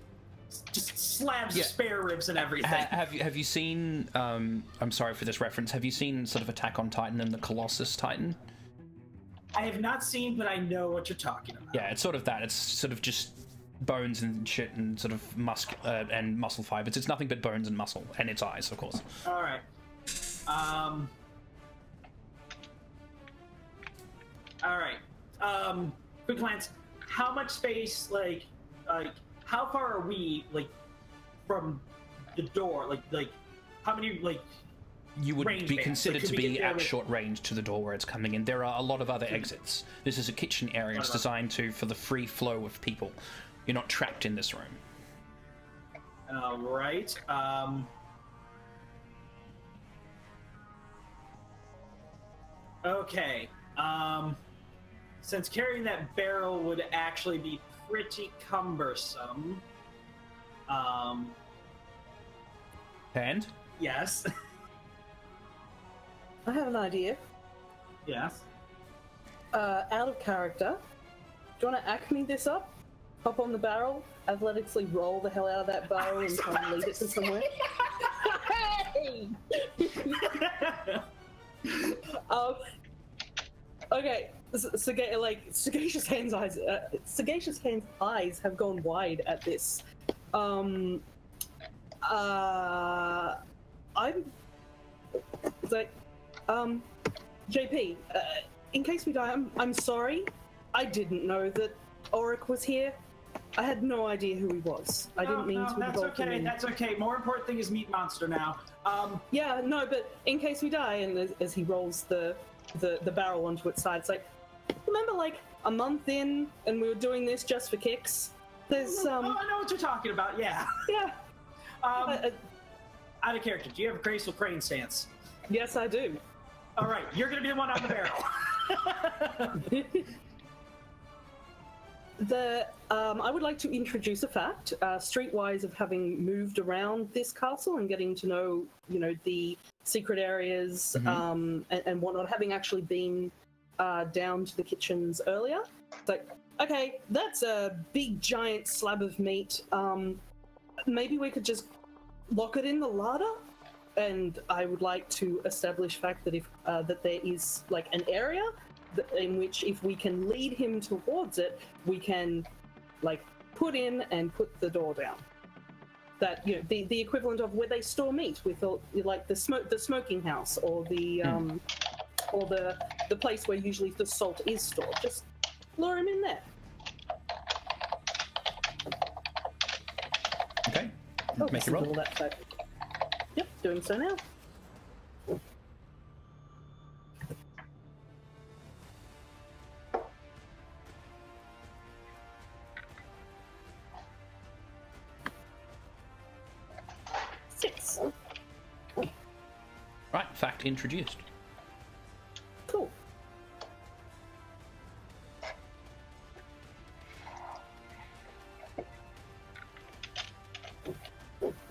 slabs of spare ribs and everything. Have you seen? I'm sorry for this reference. Have you seen sort of Attack on Titan and the Colossus Titan? I have not seen, but I know what you're talking about. Yeah, it's sort of that. It's sort of just bones and shit and sort of and muscle fibers. It's nothing but bones and muscle, and its eyes, of course. All right. All right. Quick glance. How much space, like, how far are we, like, from the door? Like, how many, like, you would be bands? considered Like, to be at with... short range to the door where it's coming in. There are a lot of other exits. This is a kitchen area. It's designed for the free flow of people. You're not trapped in this room. All right. Okay. Since carrying that barrel would actually be pretty cumbersome. And? Yes. I have an idea. Yes. Out of character. Do you want to acme this up? Hop on the barrel, athletically roll the hell out of that barrel and try and lead it to somewhere. Hey! Okay, Sagacious Hand's eyes have gone wide at this. I'm like, JP, in case we die, I'm sorry. I didn't know that Auric was here. I had no idea who he was. I didn't mean to involve him in... That's okay. More important thing is Meat Monster now. Yeah, no, but in case we die, and as he rolls the barrel onto its side, it's like, remember like a month in, and we were doing this just for kicks? There's Oh, I know what you're talking about. Yeah. Yeah. Out of character, do you have a graceful crane stance? Yes, I do. All right, you're gonna be the one on the barrel. I would like to introduce a fact, streetwise, of having moved around this castle and getting to know, the secret areas, and whatnot, having actually been down to the kitchens earlier. It's like, okay, that's a big giant slab of meat. Maybe we could just lock it in the larder? And I would like to establish fact that if that there is like an area in which if we can lead him towards it, we can like put in and put the door down. That the equivalent of where they store meat with like the smoking house or the place where usually the salt is stored. Just lure him in there. Okay. Oh, Make a roll. all that type. Yep, doing so now. Six. Right, fact introduced. Cool.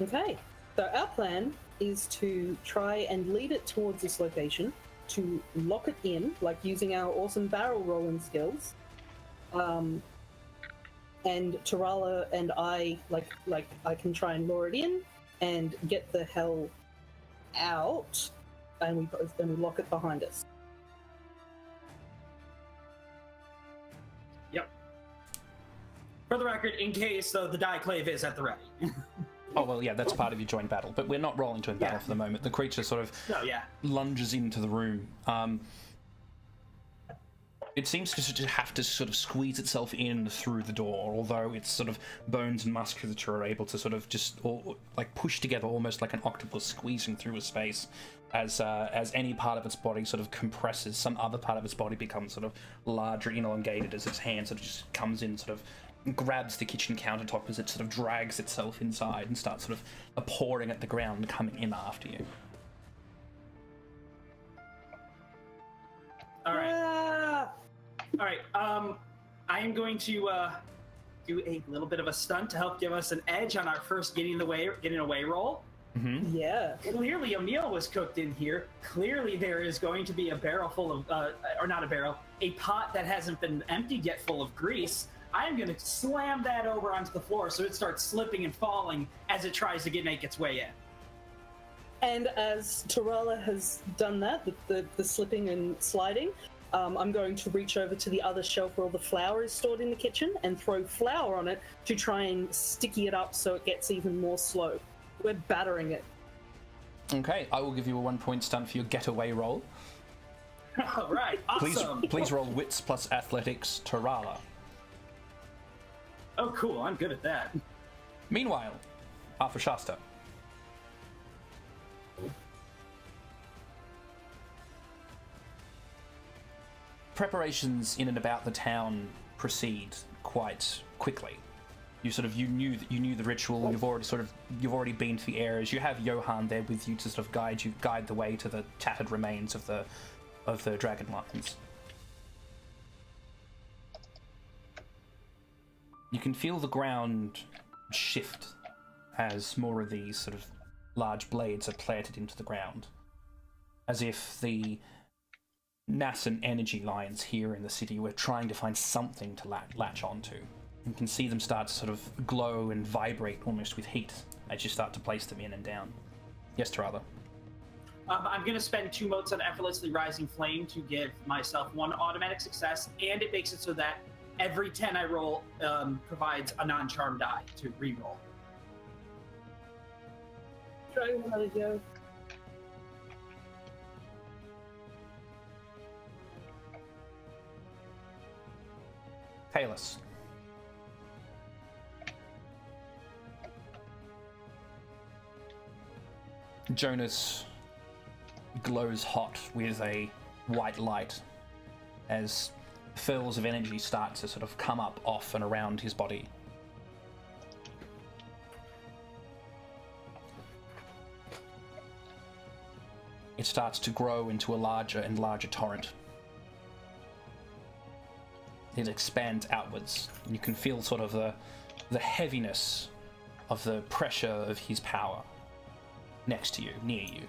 Okay, so our plan is to try and lead it towards this location, to lock it in, like using our awesome barrel rolling skills. And Tarala and I, like I can try and lure it in and get the hell out, and we lock it behind us. Yep. For the record, in case the diaclave is at the ready. Oh, well, yeah, that's part of your joint battle, but we're not rolling to battle for the moment. The creature sort of lunges into the room. It seems to have to sort of squeeze itself in through the door, although its sort of bones and musculature are able to sort of just like push together, almost like an octopus squeezing through a space. As any part of its body sort of compresses, some other part of its body becomes sort of larger, elongated, as its hand sort of just comes in, sort of grabs the kitchen countertop as it sort of drags itself inside and starts sort of pouring at the ground, coming in after you. All right. All right. I am going to do a little bit of a stunt to help give us an edge on our first getting away roll. Mm-hmm. Yeah. Clearly, a meal was cooked in here. Clearly, there is going to be a barrel full of, or not a barrel, a pot that hasn't been emptied yet, full of grease. I am going to slam that over onto the floor so it starts slipping and falling as it tries to make its way in. And as Tarala has done that, the slipping and sliding, I'm going to reach over to the other shelf where all the flour is stored in the kitchen and throw flour on it to try and sticky it up so it gets even more slow. We're battering it. Okay, I will give you a 1 point stunt for your getaway roll. All right, awesome. Please roll wits plus athletics, Tarala. Oh, cool. I'm good at that. Meanwhile, Arthur Shasta. Preparations in and about the town proceed quite quickly. You knew the ritual. You've already been to the areas. You have Johan there with you to sort of guide the way to the tattered remains of the dragon lions. You can feel the ground shift as more of these sort of large blades are planted into the ground, as if the nascent energy lines here in the city were trying to find something to latch onto. You can see them start to sort of glow and vibrate almost with heat as you start to place them in and down. Yes, Tarala. I'm going to spend 2 motes on Effortlessly Rising Flame to give myself 1 automatic success, and it makes it so that every 10 I roll provides a non-charm die to re-roll. Try another go. Kalis. Jonas glows hot with a white light as furls of energy start to sort of come up off and around his body. It starts to grow into a larger and larger torrent. It expands outwards. You can feel sort of the heaviness of the pressure of his power next to you, near you.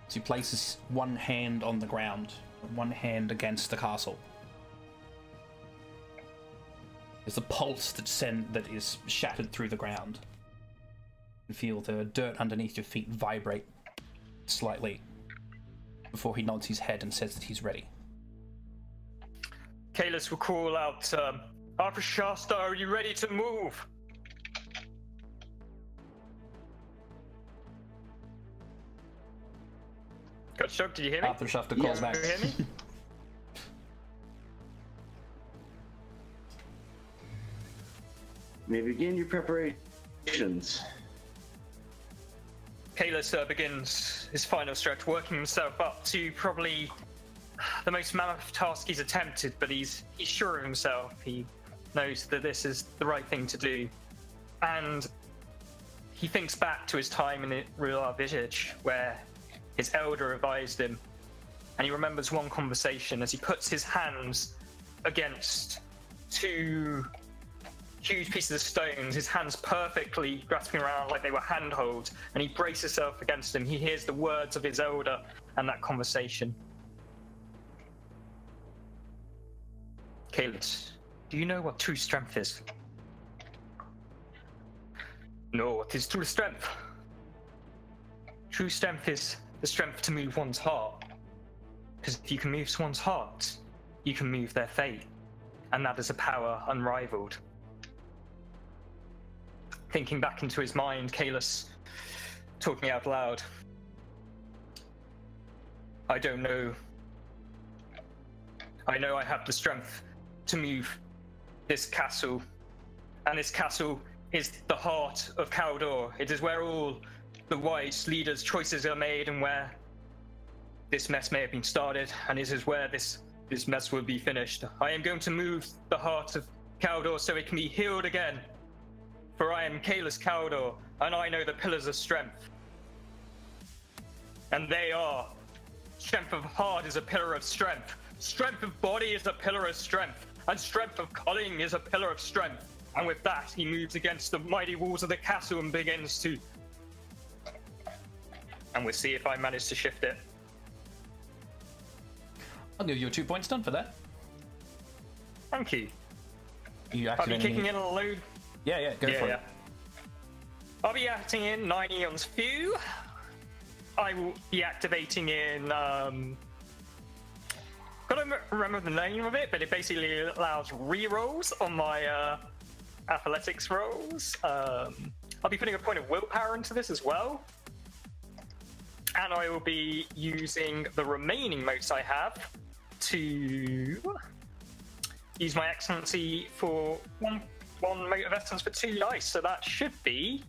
So he places one hand on the ground, one hand against the castle. There's a pulse that is shattered through the ground. You can feel the dirt underneath your feet vibrate slightly before he nods his head and says that he's ready. Kalis will call out, Arthur Shasta, are you ready to move? Gotcha, did you hear me? Arthur Shasta calls back. Can you hear me? May begin your preparations. Kalis begins his final stretch, working himself up to probably the most mammoth task he's attempted, but he's sure of himself. He knows that this is the right thing to do. And he thinks back to his time in Real Visage, where his elder advised him. And he remembers one conversation as he puts his hands against 2 huge pieces of stones, his hands perfectly grasping around like they were handholds, and he braces himself against them. He hears the words of his elder and that conversation. Kalis, do you know what true strength is? No, what is true strength? True strength is the strength to move one's heart. Because if you can move someone's heart, you can move their fate. And that is a power unrivaled. Thinking back into his mind, Kalis talking out loud. I don't know I know I have the strength to move this castle. And this castle is the heart of Caldor. It is where all the wise leaders' choices are made and where this mess may have been started, and this is where this mess will be finished. I am going to move the heart of Caldor so it can be healed again. For I am Kalis Caldor, and I know the pillars of strength. And they are. Strength of heart is a pillar of strength. Strength of body is a pillar of strength. And strength of cunning is a pillar of strength. And with that, he moves against the mighty walls of the castle and begins to... And we'll see if I manage to shift it. I'll give you 2 points done for that. Thank you. I'll be kicking in a load. Yeah, go for it. I'll be acting in 9 Eon's Few. I will be activating in. Gotta remember the name of it, but it basically allows rerolls on my athletics rolls. I'll be putting a point of willpower into this as well. And I will be using the remaining motes I have to use my excellency for one mote of essence for 2 dice. So that should be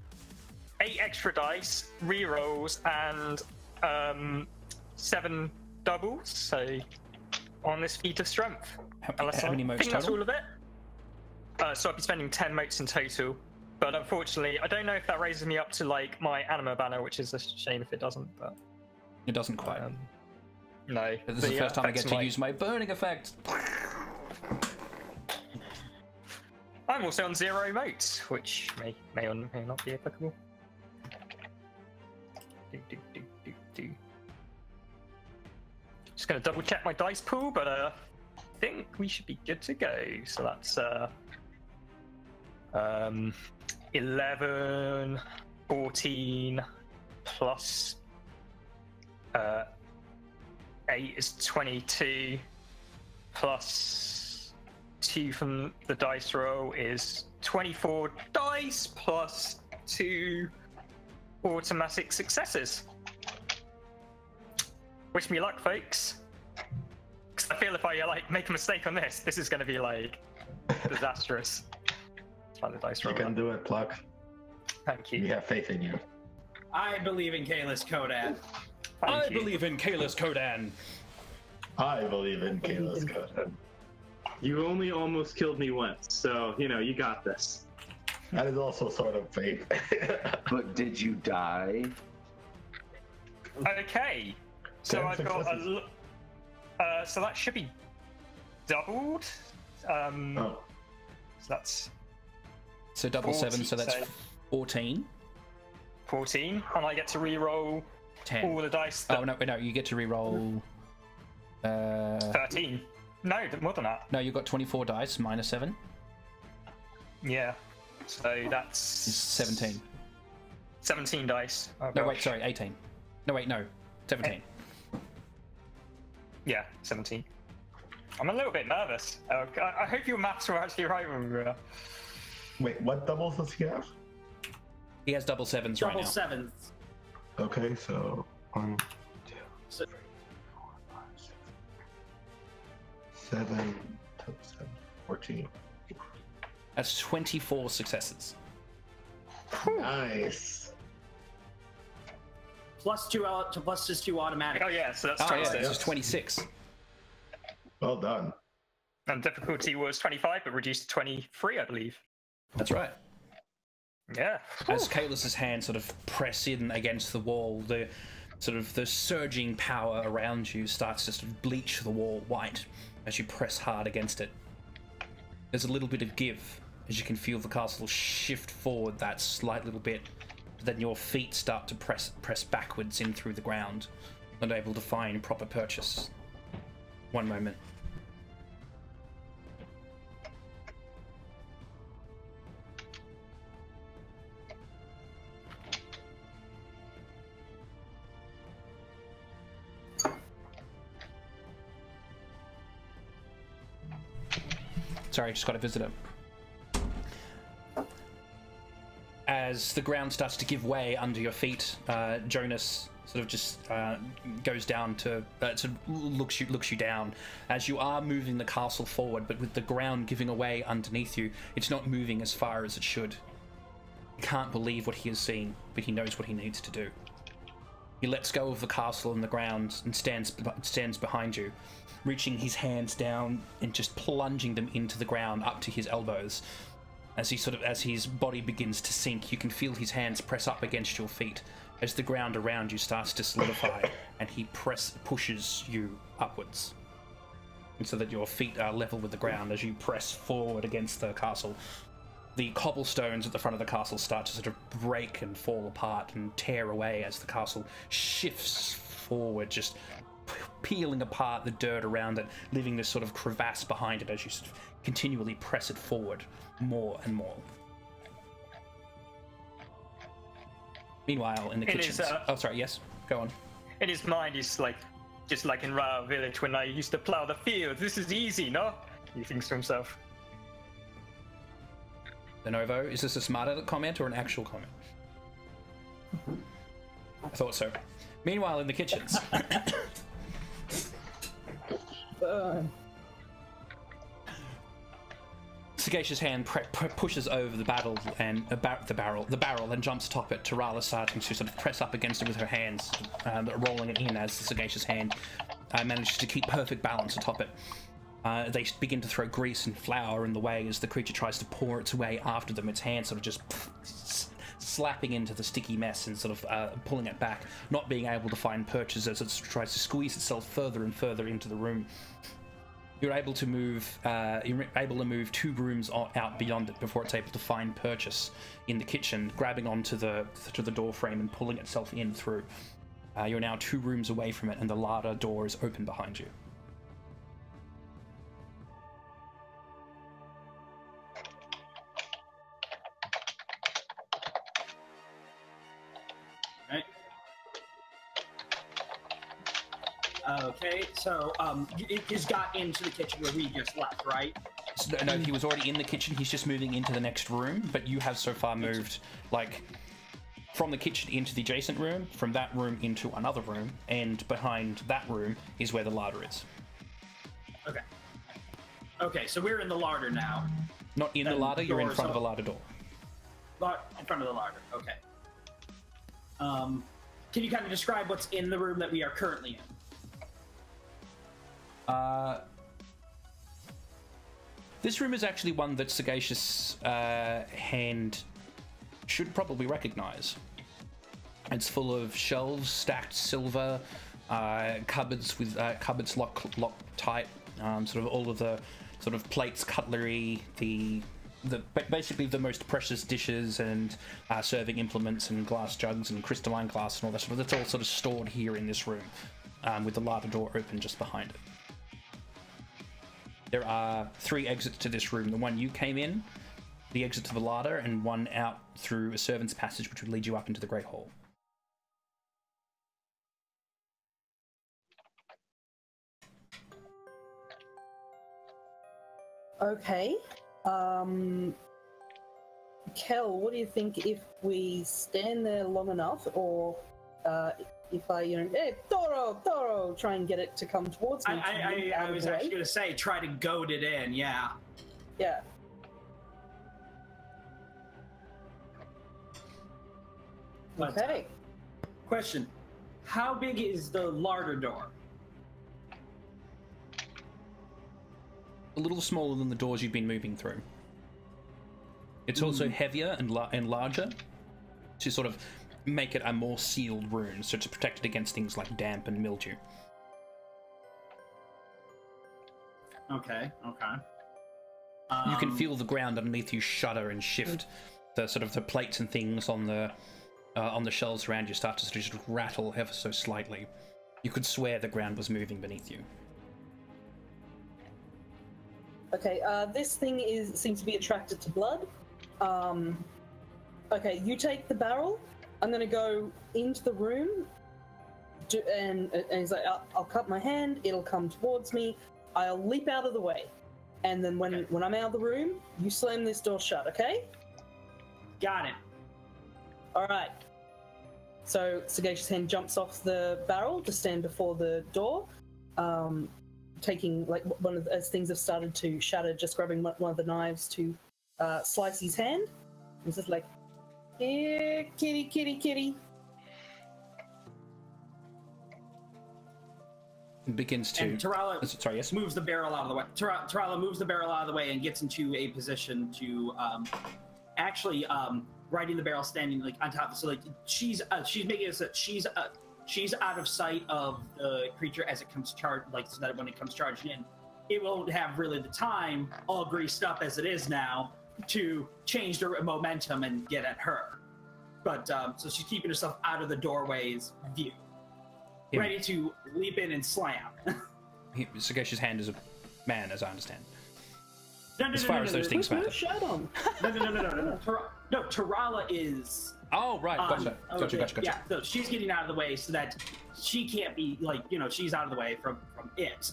8 extra dice, rerolls, and 7 doubles. So on this feat of strength. How many motes total? That's all of it. So I'll be spending 10 motes in total. But unfortunately, I don't know if that raises me up to like my anima banner, which is a shame if it doesn't. But it doesn't quite. No. This is the first time I get to use my burning effect. I'm also on 0 motes, which may or may not be applicable. Just going to double check my dice pool, but I think we should be good to go. So that's 11, 14 plus 8 is 22 plus 2 from the dice roll is 24 dice plus 2 automatic successes. Wish me luck, folks. Because I feel if I make a mistake on this, this is going to be like disastrous. Try the dice roll. You can do it, Pluck. Thank you. We have faith in you. I believe in Kalis Kodan. I believe in Kalis Kodan. I believe in Kalis Kodan. You only almost killed me once, so, you got this. That is also sort of faith. But did you die? Okay. So I've got so that should be doubled. So that's... So double 40, 7, so that's 14. 14, and I get to re-roll 10. all the dice. Oh, no, you get to re-roll... 13. No, more than that. No, you've got 24 dice, minus 7. Yeah. So that's... 17. 17 dice. Oh, no, gosh. wait, sorry, 18. No, wait, no. 17. Yeah, 17. I'm a little bit nervous. I hope your maths were actually right when we were... Wait, what doubles does he have? He has double 7s right now. Double 7s. Okay, so 1, 2, So- 3, 4, 5, 6, 7, 7, 14. That's 24 successes. Nice. Plus 2 plus just 2 automatic. Oh yeah, so that's Oh, 26. yeah, this is 26. Well done. And difficulty was 25, but reduced to 23, I believe. That's right. Yeah. As Kalis's hands sort of press in against the wall, the surging power around you starts to sort of bleach the wall white as you press hard against it. There's a little bit of give as you can feel the castle shift forward that slight little bit. Then your feet start to press backwards in through the ground, unable to find proper purchase. One moment. Sorry, just got a visitor. As the ground starts to give way under your feet, Jonas, sort of just goes down to sort of looks you down as you are moving the castle forward, but with the ground giving away underneath you, it's not moving as far as it should. He can't believe what he has seen, but he knows what he needs to do. He lets go of the castle and the ground and stands behind you, reaching his hands down and just plunging them into the ground up to his elbows. As his body begins to sink, you can feel his hands press up against your feet as the ground around you starts to solidify, and he pushes you upwards, and so that your feet are level with the ground as you press forward against the castle. The cobblestones at the front of the castle start to sort of break and fall apart and tear away as the castle shifts forward, just peeling apart the dirt around it, leaving this sort of crevasse behind it as you sort of continually press it forward more and more. Meanwhile, in the kitchen... oh, sorry, yes? Go on. In his mind, he's like, just like in Rao Village when I used to plow the field. This is easy, no? He thinks to himself. Lenovo, is this a smart aleck comment or an actual comment? I thought so. Meanwhile, in the kitchens... Sagacious hand pushes over the barrel and jumps atop it. Tarala starting to sort of press up against it with her hands, rolling it in as the Sagacious hand manages to keep perfect balance atop it. They begin to throw grease and flour in the way as the creature tries to pour its way after them, its hand sort of just slapping into the sticky mess and sort of pulling it back, not being able to find purchase as it tries to squeeze itself further and further into the room. You're able to move 2 rooms out beyond it before it's able to find purchase in the kitchen, grabbing onto the door frame and pulling itself in through. You're now 2 rooms away from it, and the larder door is open behind you. Okay, so it just got into the kitchen where we just left, right? No, he was already in the kitchen. He's just moving into the next room, but you have so far moved, like, from the kitchen into the adjacent room, from that room into another room, and behind that room is where the larder is. Okay. Okay, so we're in the larder now. Not in the larder, you're in front of the larder door. In front of the larder, okay. Can you kind of describe what's in the room that we are currently in? This room is actually one that Sagacious hand should probably recognize. It's full of shelves, stacked silver, cupboards with cupboards locked tight, sort of all of the sort of plates, cutlery, basically the most precious dishes and serving implements and glass jugs and crystalline glass and all that sort of. That's all sort of stored here in this room, with the larder door open just behind it. There are 3 exits to this room. The one you came in, the exit to the larder, and one out through a servant's passage, which would lead you up into the Great Hall. Okay. Kel, what do you think if we stand there long enough, or if I, hey, Toro, try and get it to come towards me? I was actually going to say, try to goad it in, yeah. Yeah. Okay. Question. How big is the larder door? A little smaller than the doors you've been moving through. It's also heavier and larger to sort of make it a more sealed room, so to protect it against things like damp and mildew. Okay. You can feel the ground underneath you shudder and shift. The sort of the plates and things on the shelves around you start to sort of rattle ever so slightly. You could swear the ground was moving beneath you. Okay, this thing seems to be attracted to blood. Okay, you take the barrel. I'm gonna go into the room, and he's like, I'll cut my hand. It'll come towards me. I'll leap out of the way, and then when I'm out of the room, you slam this door shut. Okay? Got it. All right. So Sagacious Hand jumps off the barrel to stand before the door, taking like as things have started to shatter, just grabbing one of the knives to slice his hand. He's just like, "Here, kitty, kitty, kitty." Begins to. And Tarala sorry, yes. moves the barrel out of the way. Tarala moves the barrel out of the way and gets into a position to actually riding the barrel, standing like on top. So like she's making it so that she's out of sight of the creature as it comes charged, like so that when it comes charging in, it won't have really the time, all greased up as it is now, to change the momentum and get at her. But so she's keeping herself out of the doorway's view. Ready to leap in and slam. Sagacious Hand is a man, as I understand. No, as far as those things matter. No, Tarala is. Oh, right. Gotcha. Yeah, so she's getting out of the way so that she can't be, like, she's out of the way from it.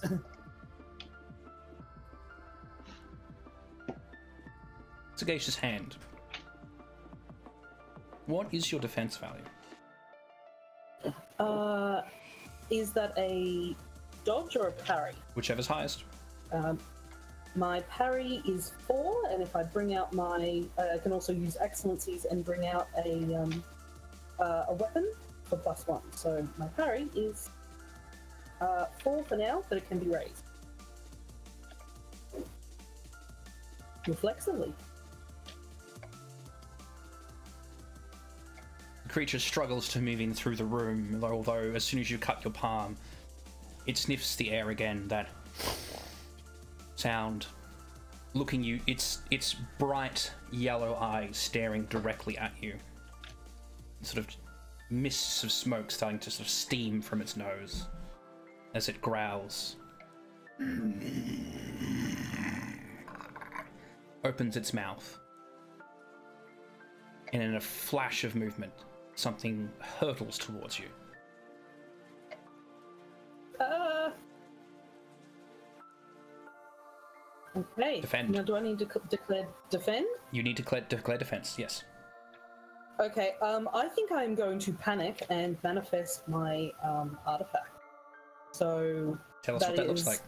Sagacious Hand. What is your defense value? Is that a dodge or a parry? Whichever's highest. My parry is 4, and if I bring out my, I can also use excellencies and bring out a weapon for +1. So my parry is 4 for now, but it can be raised reflexively. The creature struggles to move in through the room, although as soon as you cut your palm, it sniffs the air again. That sound, looking you, its bright yellow eyes staring directly at you. Sort of mists of smoke starting to sort of steam from its nose as it growls. Opens its mouth, and in a flash of movement, something hurtles towards you. Okay. Defend. Now, do I need to declare defend? You need to declare defense, yes. Okay, I think I'm going to panic and manifest my artifact. So tell us what that looks like.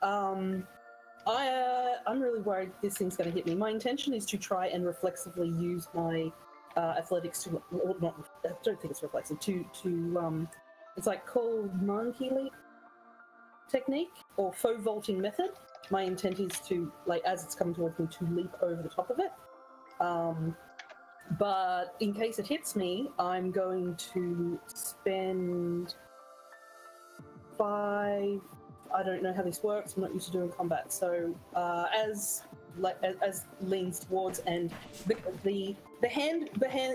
I'm really worried this thing's going to hit me. My intention is to try and reflexively use my athletics to, or not, I don't think it's reflexive, to it's like called monkey leap technique or faux vaulting method. My intent is to, like, as it's coming towards me, to leap over the top of it. But in case it hits me, I'm going to spend 5. I don't know how this works. I'm not used to doing combat. So as leans towards, and the hand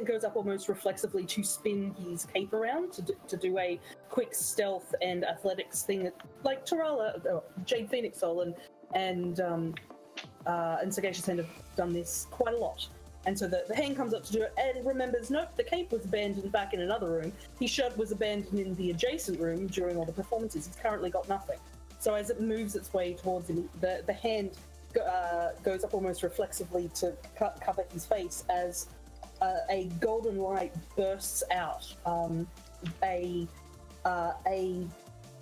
goes up almost reflexively to spin his cape around to do a quick stealth and athletics thing, like Tarala, Jade Phoenix Soul, and Sagacious Hand have done this quite a lot. And so the hand comes up to do it and remembers, nope, the cape was abandoned back in another room. His shirt was abandoned in the adjacent room during all the performances. He's currently got nothing. So as it moves its way towards him, the hand goes up almost reflexively to cover his face as a golden light bursts out. A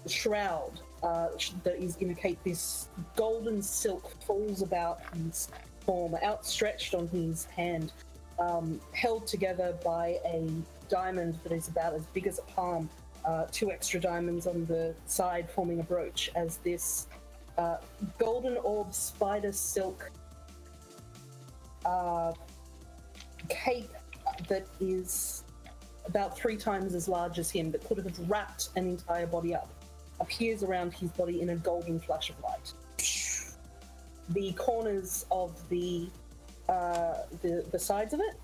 shroud that is going to cape this golden silk falls about his form, outstretched on his hand, held together by a diamond that is about as big as a palm, 2 extra diamonds on the side forming a brooch, as this golden orb spider silk cape that is about 3 times as large as him, that could have wrapped an entire body up, appears around his body in a golden flash of light. The corners of the sides of it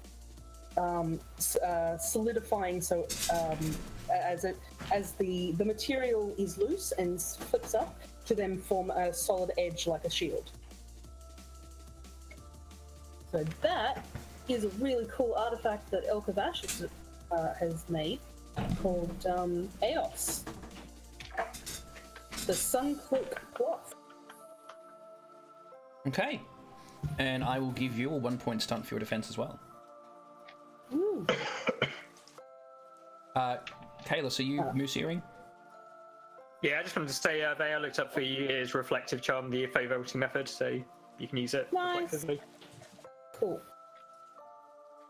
solidifying, so as the material is loose and flips up to then form a solid edge like a shield. So that is a really cool artifact that Elkavash has made called Eos, the Sun Cloak Cloth. Okay, and I will give you a 1-point stunt for your defense as well. Ooh. Kalis, are you moose earring? Yeah, I just wanted to say, Vaya looked up for you is reflective charm, the fey voting method, so you can use it Nice. reflectively. Cool.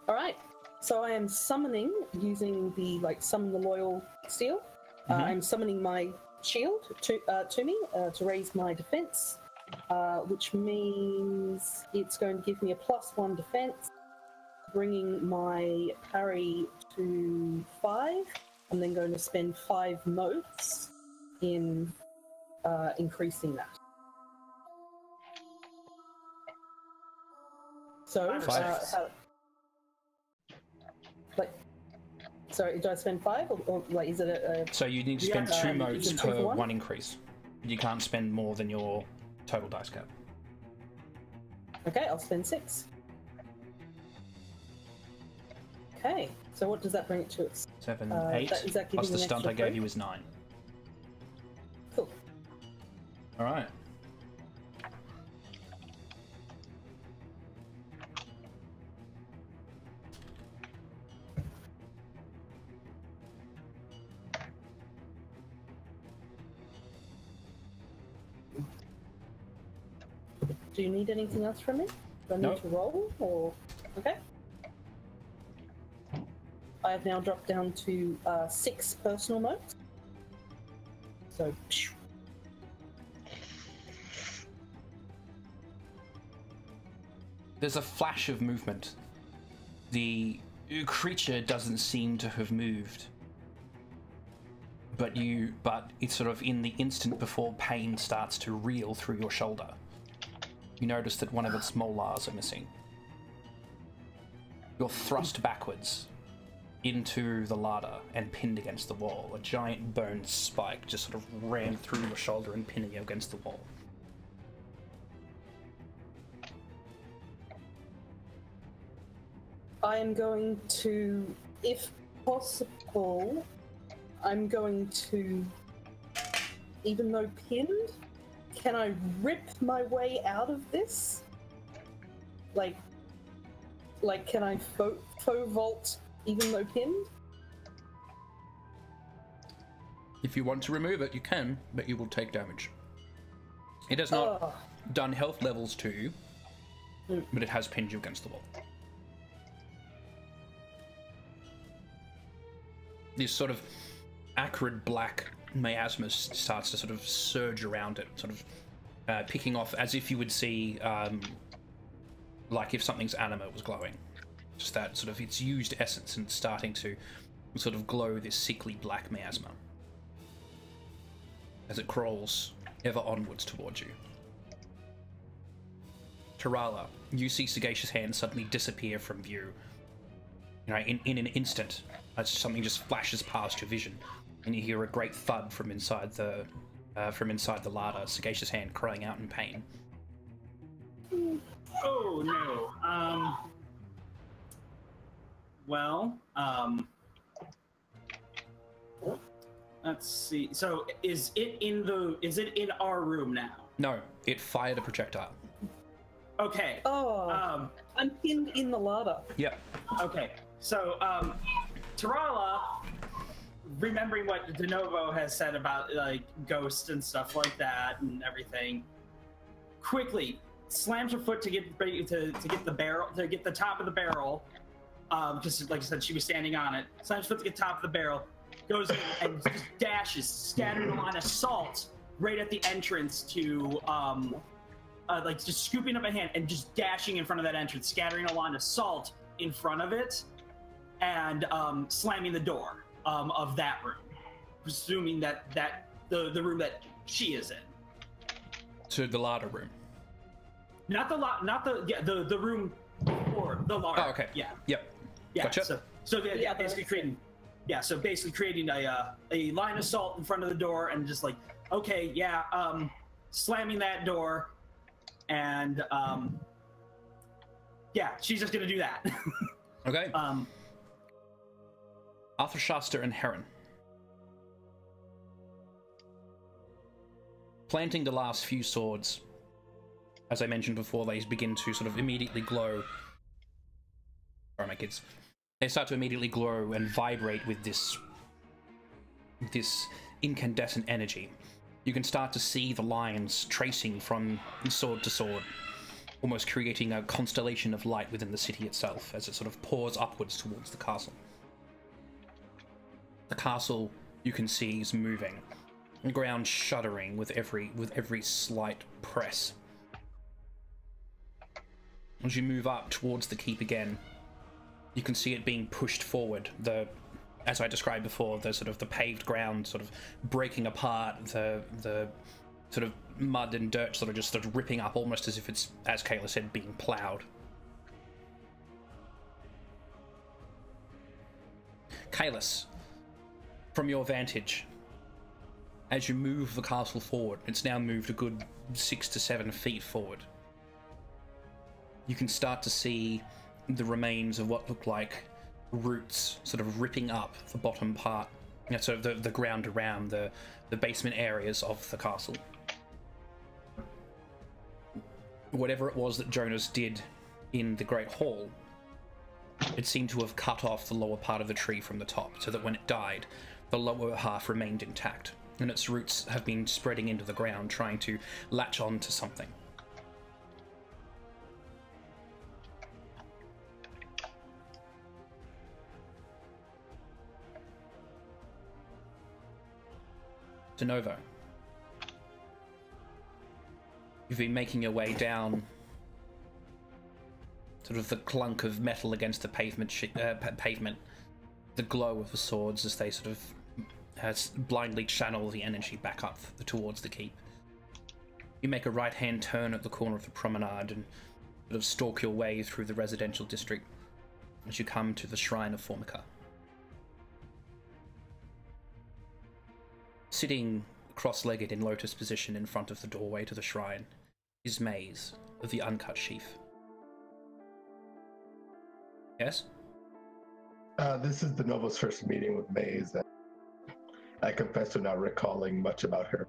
Alright, so I am summoning using the, summon the loyal steel. I'm summoning my shield to me to raise my defense, which means it's going to give me a +1 defense, bringing my parry to 5. I'm then going to spend 5 motes in increasing that. So, sorry, do I spend 5 or is it a? So you need to spend 2 motes per 1 increase. You can't spend more than your total dice cap. Okay, I'll spend 6. Okay, so what does that bring it to? 7, 8, is that plus giving the an stunt extra I gave 3? you is 9. Cool. Alright. Do you need anything else from me? Do I need to roll or? Okay. I have now dropped down to 6 personal motes. So. There's a flash of movement. The creature doesn't seem to have moved. But it's sort of in the instant before pain starts to reel through your shoulder. You notice that one of its molars are missing. You're thrust backwards into the larder and pinned against the wall. A giant bone spike just sort of ran through your shoulder and pinning you against the wall. I am going to, if possible, I'm going to, even though pinned, can I rip my way out of this? Like can I faux vault even though pinned? If you want to remove it, you can, but you will take damage. It has not done health levels to you, but it has pinned you against the wall. This sort of acrid black miasma starts to sort of surge around it, sort of picking off as if you would see, like if something's anima was glowing. Just that sort of its used essence and starting to sort of glow this sickly black miasma as it crawls ever onwards towards you. Tarala, you see Sagacious Hand suddenly disappear from view. You know, in an instant, as something just flashes past your vision, and you hear a great thud from inside the larder. Sagacious Hand crying out in pain. Oh no. Let's see. So is it in our room now? No, it fired a projectile. Okay. I'm pinned in the larder. Yep. Okay. So Tarala, remembering what De Novo has said about like ghosts and stuff like that and everything, quickly slams her foot to get the barrel, to get the top of the barrel. Just like I said, she was standing on it. Slams her foot to get the top of the barrel, goes in and just dashes, scattering a line of salt right at the entrance to like just scooping up a hand and just dashing in front of that entrance, scattering a line of salt in front of it, and slamming the door of that room, presuming that the room that she is in. To the larder room. Not the room before the larder. Oh, okay. Yeah. Yep. Yeah. Gotcha. So basically creating. Yeah. So basically creating a line of salt in front of the door and just like, okay, yeah, slamming that door, and yeah, she's just gonna do that. Okay. Arthur Shasta and Heron. Planting the last few swords, as I mentioned before, they begin to sort of immediately glow. Sorry, my kids. They start to immediately glow and vibrate with this this incandescent energy, you can start to see the lines tracing from sword to sword, almost creating a constellation of light within the city itself as it sort of pours upwards towards the castle. The castle, you can see, is moving, the ground shuddering with every slight press. As you move up towards the keep again, you can see it being pushed forward. As I described before, the sort of the paved ground sort of breaking apart, the sort of mud and dirt sort of ripping up, almost as if it's, as Kayla said, being ploughed. Kalis, from your vantage, as you move the castle forward, it's now moved a good 6 to 7 feet forward. You can start to see the remains of what look like roots sort of ripping up the bottom part, sort of the ground around the basement areas of the castle. Whatever it was that Jonas did in the Great Hall, it seemed to have cut off the lower part of the tree from the top, so that when it died, the lower half remained intact, and its roots have been spreading into the ground, trying to latch on to something. De Novo, you've been making your way down, sort of the clunk of metal against the pavement, the glow of the swords as they sort of blindly channel the energy back up towards the keep. You make a right-hand turn at the corner of the promenade and sort of stalk your way through the residential district as you come to the Shrine of Formica. Sitting cross-legged in lotus position in front of the doorway to the shrine is Maze of the Uncut Sheaf. Yes? This is De Novo's first meeting with Maze. I confess to not recalling much about her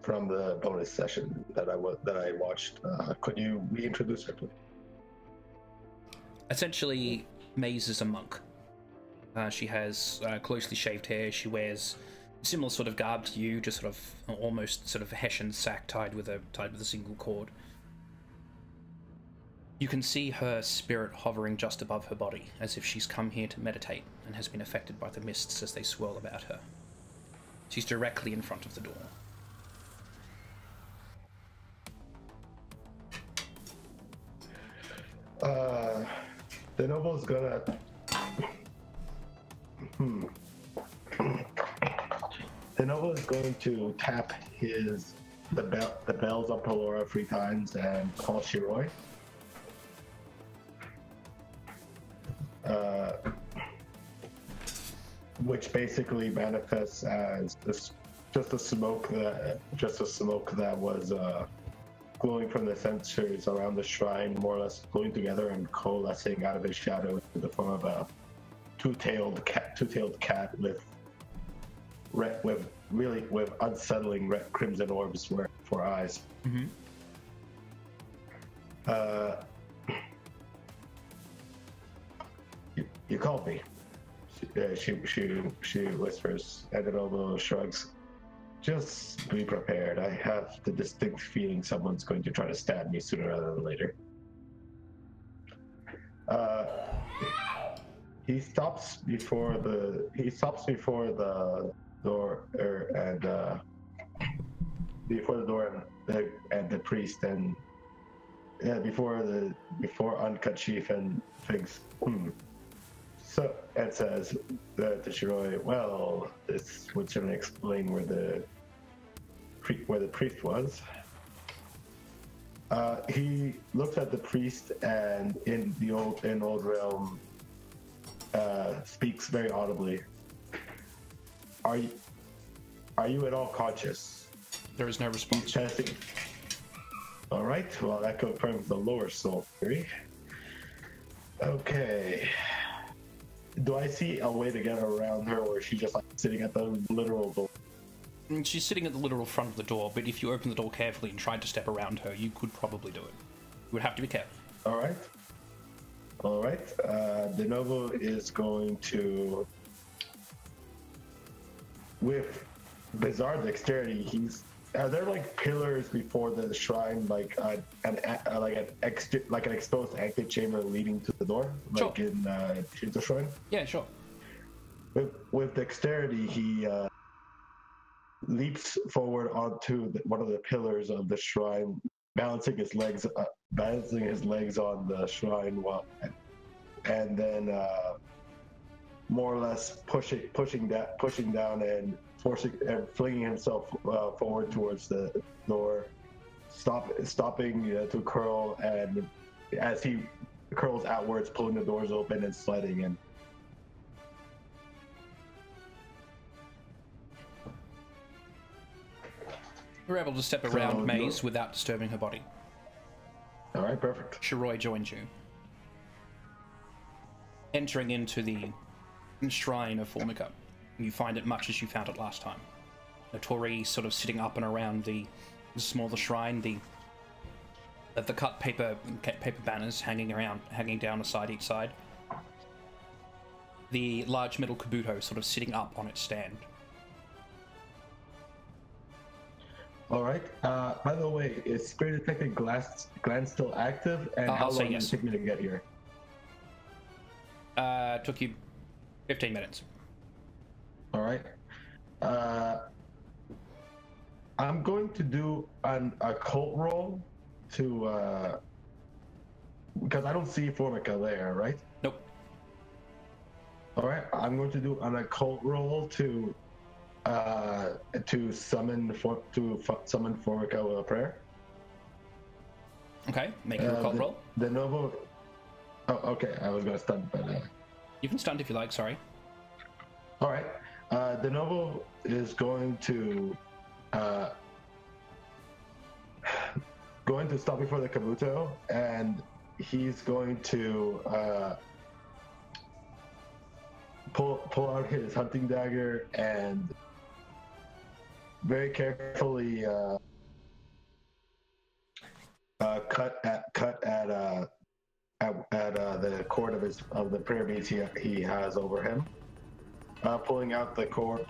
from the bonus session that I watched. Could you reintroduce her, please? Essentially, Maze is a monk. She has closely shaved hair. She wears a similar sort of garb to you, just sort of almost sort of a hessian sack tied with a single cord. You can see her spirit hovering just above her body, as if she's come here to meditate and has been affected by the mists as they swirl about her. She's directly in front of the door. De Novo's gonna... De Novo is going to tap the bells of Pelora 3 times and call Shiroi. Which basically manifests as just a smoke that was glowing from the sensors around the shrine, more or less gluing together and coalescing out of its shadow in the form of a two-tailed cat with unsettling red crimson orbs for eyes. Mm-hmm. You called me. She whispers, and De Novo shrugs. Just be prepared. I have the distinct feeling someone's going to try to stab me sooner rather than later. He stops before the door and the priest and before Uncut Chief and thinks, So, and says to Shiroi, well, this would certainly explain where the priest was. He looks at the priest and in old realm speaks very audibly. Are you at all conscious? There is no response. Testing. All right. Well, that confirms the lower soul theory. Okay. Do I see a way to get around her, or is she just like sitting at the literal door? She's sitting at the literal front of the door, but if you open the door carefully and tried to step around her, you could probably do it. You would have to be careful. All right. De Novo is going to with bizarre dexterity, are there like pillars before the shrine, like an exposed active chamber leading to the door, like Sure. in the shrine? Yeah, sure. With dexterity, he leaps forward onto one of the pillars of the shrine, balancing his legs on the shrine, and then more or less pushing down and flinging himself forward towards the door, stopping to curl, and as he curls outwards, pulling the doors open and sliding in. You're able to step around Maze without disturbing her body. All right, perfect. Shiroi joins you. Entering into the shrine of Formica, you find it much as you found it last time. Notori sort of sitting up and around the smaller shrine, the cut paper banners hanging down aside each side. The large metal kabuto sort of sitting up on its stand. All right. By the way, is Spirit Detected Glance still active? And how long did it take me to get here? Took you 15 minutes. All right. I'm going to do an occult roll to because I don't see Formica there, right? Nope. All right. I'm going to do an occult roll to summon Formica with a prayer. Okay, make your occult roll. De novo. Oh, okay. I was gonna stunt, but you can stunt if you like. Sorry. All right. De novo is going to stop before the kabuto, and he's going to pull out his hunting dagger and very carefully cut at the cord of the prayer beads he has over him, pulling out the cord,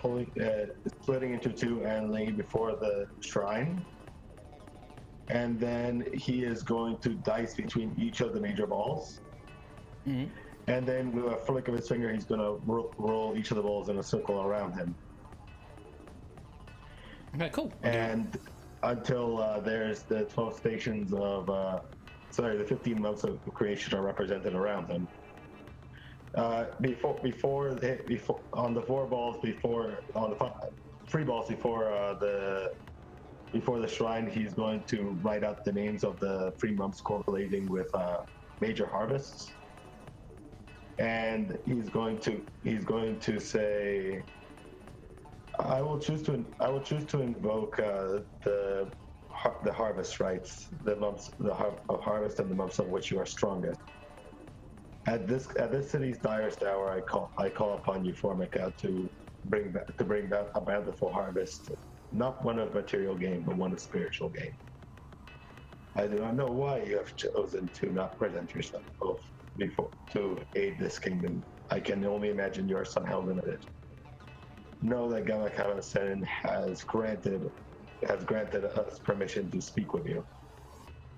splitting into two and laying it before the shrine. And then he is going to dice between each of the major balls. Mm-hmm. And then with a flick of his finger, he's going to roll each of the balls in a circle around him. Okay, cool. And until there's the 12 stations of, the 15 months of creation are represented around him. Before on the 4 balls on the 3 balls before the shrine, he's going to write out the names of the 3 months correlating with major harvests, and he's going to say, I will choose to invoke the harvest rites, the months of harvest and the months of which you are strongest. At this city's direst hour, I call upon you, Formica, to bring about a bountiful harvest, not one of material gain, but one of spiritual gain. I do not know why you have chosen to not present yourself before to aid this kingdom. I can only imagine you are somehow limited. Know that Gamakama Sen has granted us permission to speak with you.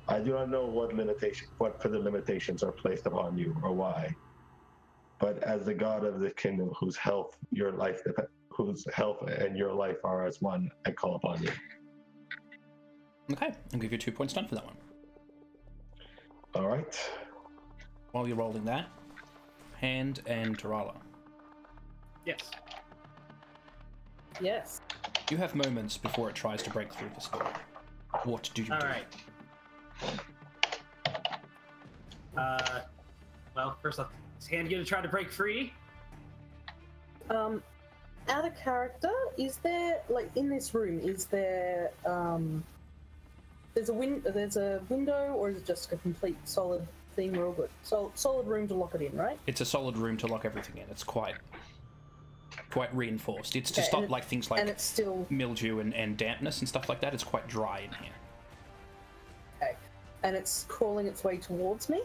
I do not know what further limitations are placed upon you or why, but as the god of the kingdom, whose health and your life are as one, I call upon you. Okay, I'll give you 2 points done for that one. All right. While you're rolling that, Hand and Tarala. Yes. Yes. You have moments before it tries to break through this door. What do you do? All right. Well, first off, is Hand gonna try to break free? Out of character, is there, like, in this room, is there there's a window, or is it just a complete solid thing? We're all good. Solid room to lock it in, right? It's a solid room to lock everything in. It's quite reinforced. It's to stop like things like, and it's still mildew and dampness and stuff like that. It's quite dry in here. Okay. And it's crawling its way towards me?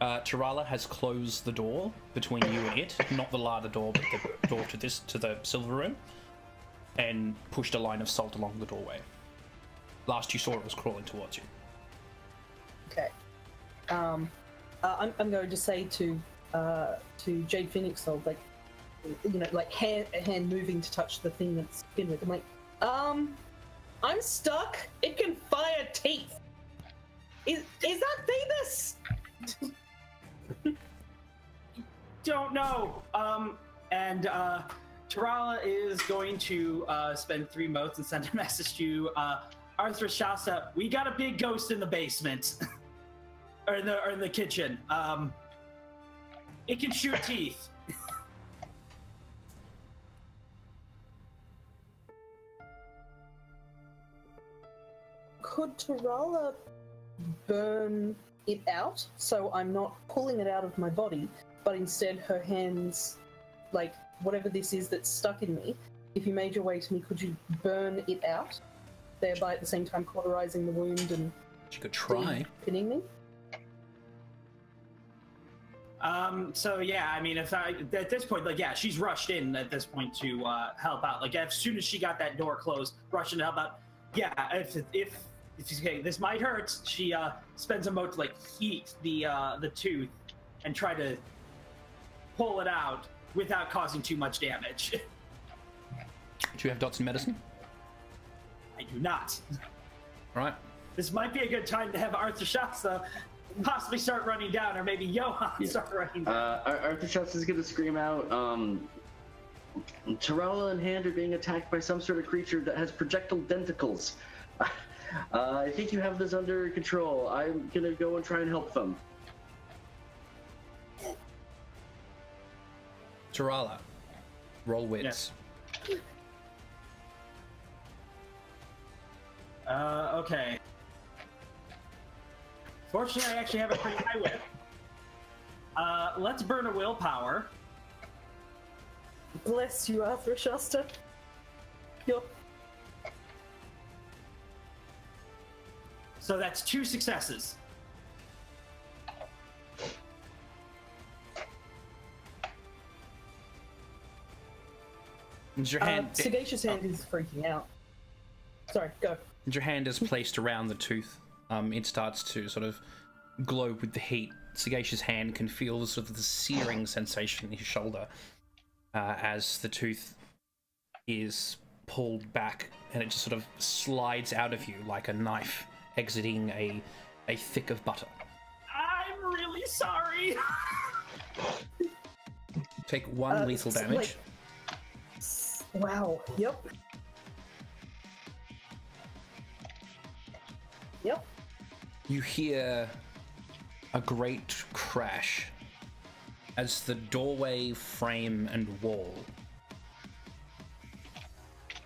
Tarala has closed the door between you and it, not the larder door, but the door to the silver room. and pushed a line of salt along the doorway. Last you saw it was crawling towards you. Okay. I'm going to say to Jade Phoenix, like, you know, like a hand moving to touch the thing that's been with. I'm like, I'm stuck. It can fire teeth. Is that famous? Don't know. And Tarala is going to spend 3 motes and send a message to Arthur Shasta. We got a big ghost in the basement, or in the kitchen. It can shoot teeth. Could Tarala burn it out so I'm not pulling it out of my body, but instead her hands, like whatever this is that's stuck in me, if you made your way to me, could you burn it out, thereby at the same time cauterizing the wound and You could try. pinning me? So yeah, I mean, if at this point, like, yeah, she's rushed in at this point to help out. Like, as soon as she got that door closed, rushing to help out. Yeah, if okay, this might hurt. She spends a moment to like heat the tooth and try to pull it out without causing too much damage. Do you have dots in medicine? I do not. All right. This might be a good time to have Arthur Shasta possibly start running down, or maybe Johan start running down. Arthur Shasta is going to scream out, Tarala and Hand are being attacked by some sort of creature that has projectile tentacles. I think you have this under control. I'm going to go and try and help them. Tarala, roll wits. Okay. Fortunately, I actually have a pretty high wit. Let's burn a willpower. Bless you, Arthur Shasta. So that's 2 successes. And your hand, Sagacious Hand is freaking out. Sorry, go. and your hand is placed around the tooth. It starts to sort of glow with the heat. Sagacious Hand can feel sort of the searing sensation in his shoulder as the tooth is pulled back, and it just sort of slides out of you like a knife exiting a thick of butter. I'm really sorry. Take 1 lethal damage. Wow. Yep. Yep. You hear a great crash as the doorway, frame, and wall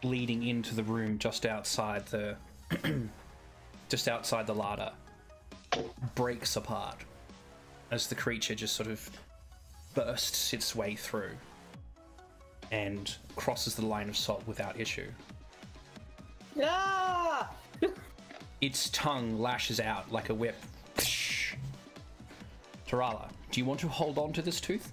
leading into the room just outside the larder breaks apart as the creature just sort of bursts its way through and crosses the line of salt without issue. Ah! Its tongue lashes out like a whip. Tarala, do you want to hold on to this tooth?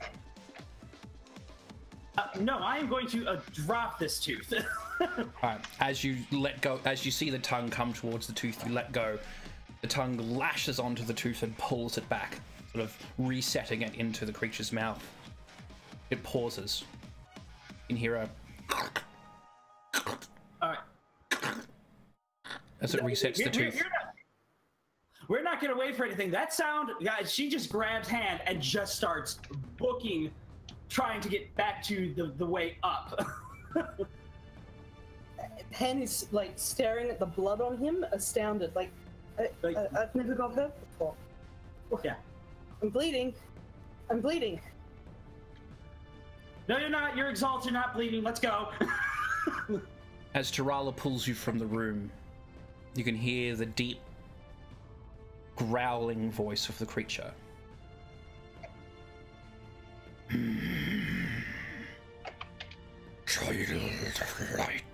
No, I am going to drop this tooth. Alright, as you let go, as you see the tongue come towards the tooth, you let go. The tongue lashes onto the tooth and pulls it back, sort of resetting it into the creature's mouth. It pauses. You can hear a Alright. as it resets the tooth. We're not going to wait for anything. That sound, guys, she just grabs Hand and just starts booking, trying to get back to the way up. Hand is like staring at the blood on him, astounded. Like, I've never got hurt before. Yeah. I'm bleeding. I'm bleeding. No, you're not. You're exalted. You're not bleeding. Let's go. As Tarala pulls you from the room, you can hear the deep, growling voice of the creature. Child of light.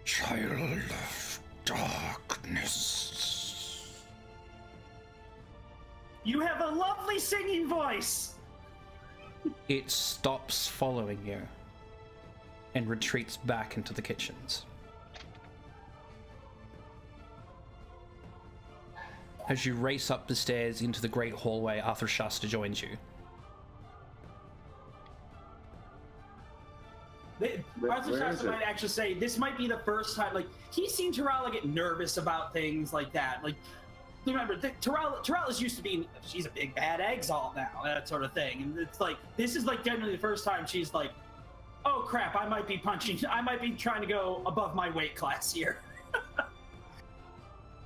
Child of darkness. You have a lovely singing voice. It stops following you and retreats back into the kitchens. As you race up the stairs into the great hallway, Arthur Shasta joins you. Arthur Shasta might actually say this might be the first time, like, he's seen Tarala get nervous about things like that. Like, remember, Tarala's used to being, she's a big bad Exalt now, that sort of thing. And it's like, this is like generally the first time she's like, oh crap, I might be trying to go above my weight class here.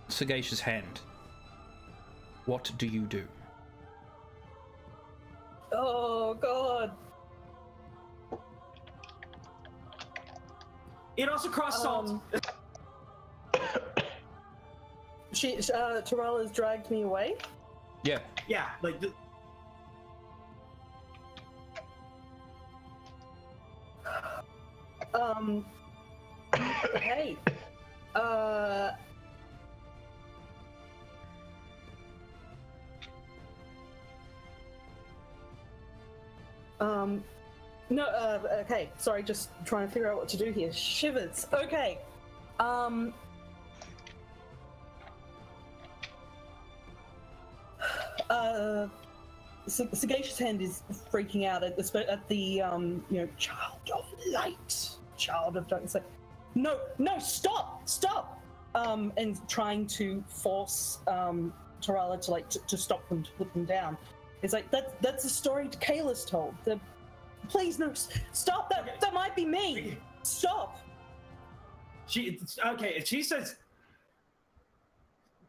Sagacious Hand, what do you do? Oh god. It also crossed salt. Tarala's dragged me away? Yeah. Yeah, like Hey. No, okay, sorry, just trying to figure out what to do here. Shivers. Okay. Sagacious Hand is freaking out at the child of light, child of darkness. Like, no, stop! And trying to force Tarala to stop them, to put them down. It's like that's a story Kayla's told. Please no, stop that! Okay. That might be me. Stop. She says.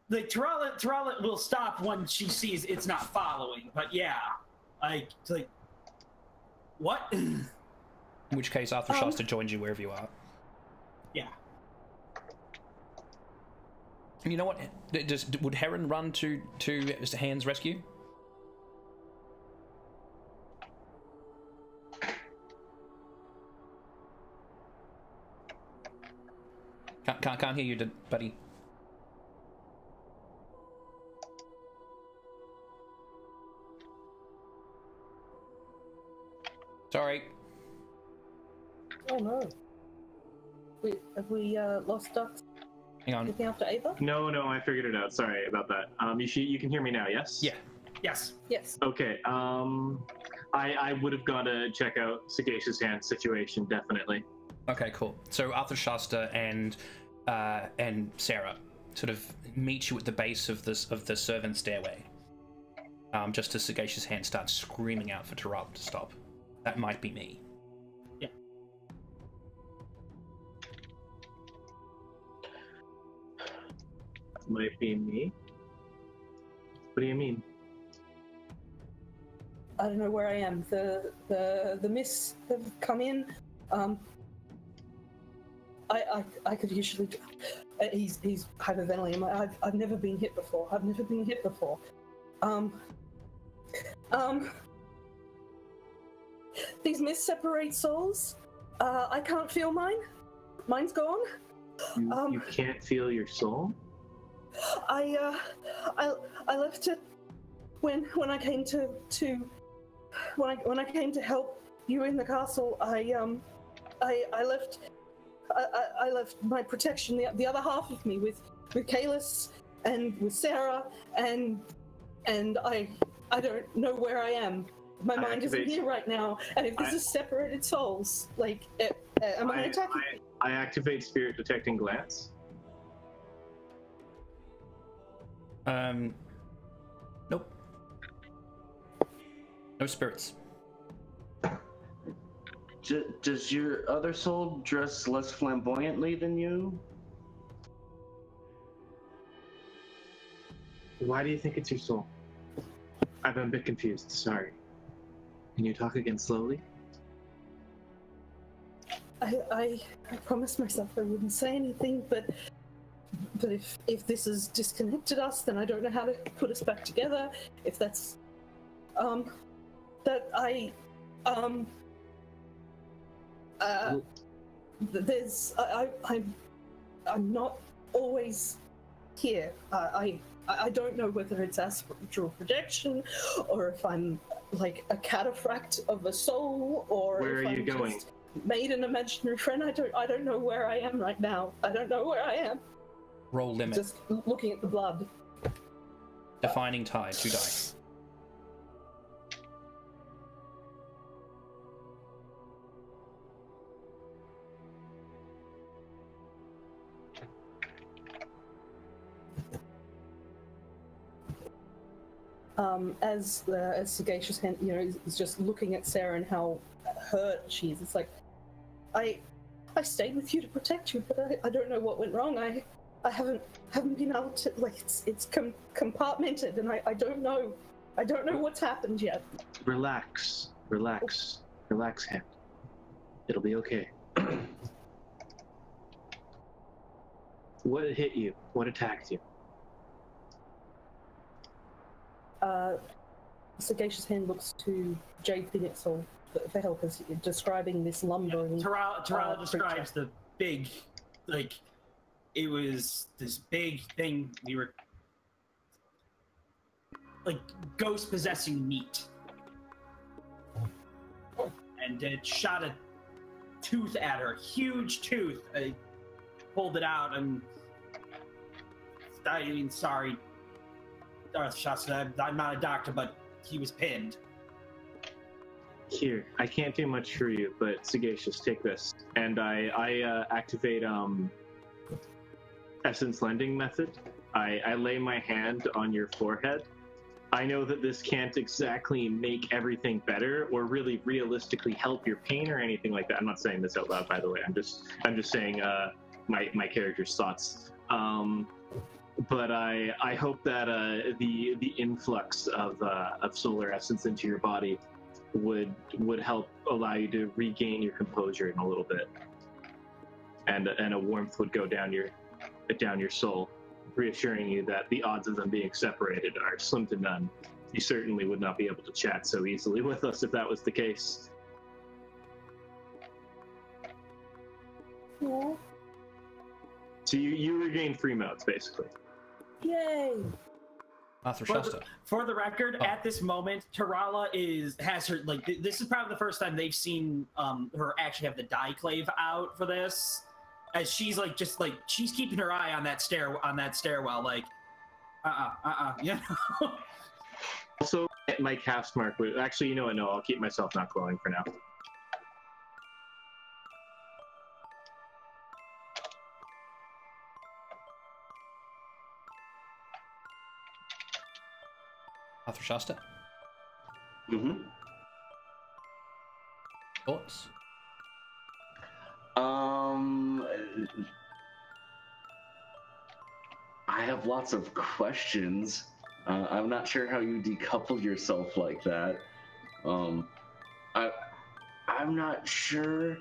Like, Tarala will stop when she sees it's not following, but yeah, like what? In which case, Arthur Shasta joins you wherever you are. Yeah. You know what? Would Heron run to Hand's rescue? Can't hear you, buddy. Sorry. Oh no. Have we lost ducks? Hang on. Looking after Ava? No, I figured it out. Sorry about that. You can hear me now, yes? Yeah. Yes. Okay. I would have gone to check out Sagacious Hand's situation, definitely. Okay, cool. So Arthur Shasta and Sarah sort of meet you at the base of the servant stairway. Just as Sagacious Hand starts screaming out for Tarala to stop. That might be me. Yeah. Might be me? What do you mean? I don't know where I am. The mists have come in. I could usually. He's hyperventilating. I've never been hit before. These mists separate souls. I can't feel mine. Mine's gone. You can't feel your soul? I left it when I came to when I came to help you in the castle. I left my protection, the other half of me, with Kalis and with Sarah, and I don't know where I am. My mind isn't here right now, and if this is separated souls, like, am I attacking? I activate Spirit Detecting Glance. Nope. No spirits. Does your other soul dress less flamboyantly than you? Why do you think it's your soul? I'm a bit confused, sorry. Can you talk again slowly? I promised myself I wouldn't say anything, but if this has disconnected us, then I don't know how to put us back together. If that's I'm not always here. I don't know whether it's astral projection, or if I'm like a cataphract of a soul, or where if are you I'm going? just made an imaginary friend. I don't know where I am right now. I don't know where I am. Roll limit. Just looking at the blood. Defining tie, 2 die. As Sagacious Hand, is just looking at Sarah and how hurt she is. It's like, I stayed with you to protect you, but I don't know what went wrong. I haven't been able to, like, it's compartmented, and I don't know what's happened yet. Relax, Hand. It'll be okay. What hit you? What attacked you? Sagacious Hand looks to Jade Phoenix for help as describing this lumbering. Terrell describes the big, like, it was this big thing. We were like ghost possessing meat, and it shot a tooth at her, huge tooth. I pulled it out, and I mean, sorry, Shasta, I'm not a doctor, but he was pinned. Here, I can't do much for you, but Sagacious, take this. And I activate Essence Lending Method. I lay my hand on your forehead. I know that this can't exactly make everything better or really realistically help your pain or anything like that. I'm not saying this out loud, by the way. I'm just saying my character's thoughts. But I hope that the influx of solar essence into your body would help allow you to regain your composure in a little bit, and a warmth would go down your soul, reassuring you that the odds of them being separated are slim to none. You certainly would not be able to chat so easily with us if that was the case. Yeah. So you regain 3 modes, basically. Yay! For the record, at this moment, Tarala has her, like, this is probably the first time they've seen her actually have the dieclave out for this, as she's like she's keeping her eye on that stairwell, like, you know. Also, my cast mark would actually, you know what? No, I'll keep myself not glowing for now. Arthur Shasta. Mm-hmm. Thoughts? I have lots of questions. I'm not sure how you decouple yourself like that. I'm not sure.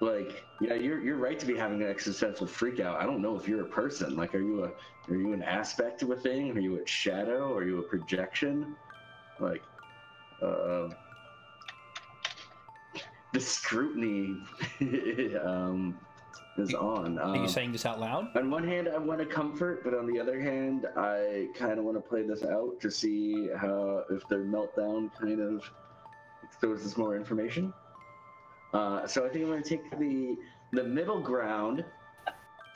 Like, yeah, you're right to be having an existential freak out. I don't know if you're a person. Like, are you an aspect of a thing? Are you a shadow? Are you a projection? Like, the scrutiny is on. Are you saying this out loud? On one hand, I want to comfort, but on the other hand, I kind of want to play this out to see if their meltdown kind of exposes more information. So I think I'm going to take the middle ground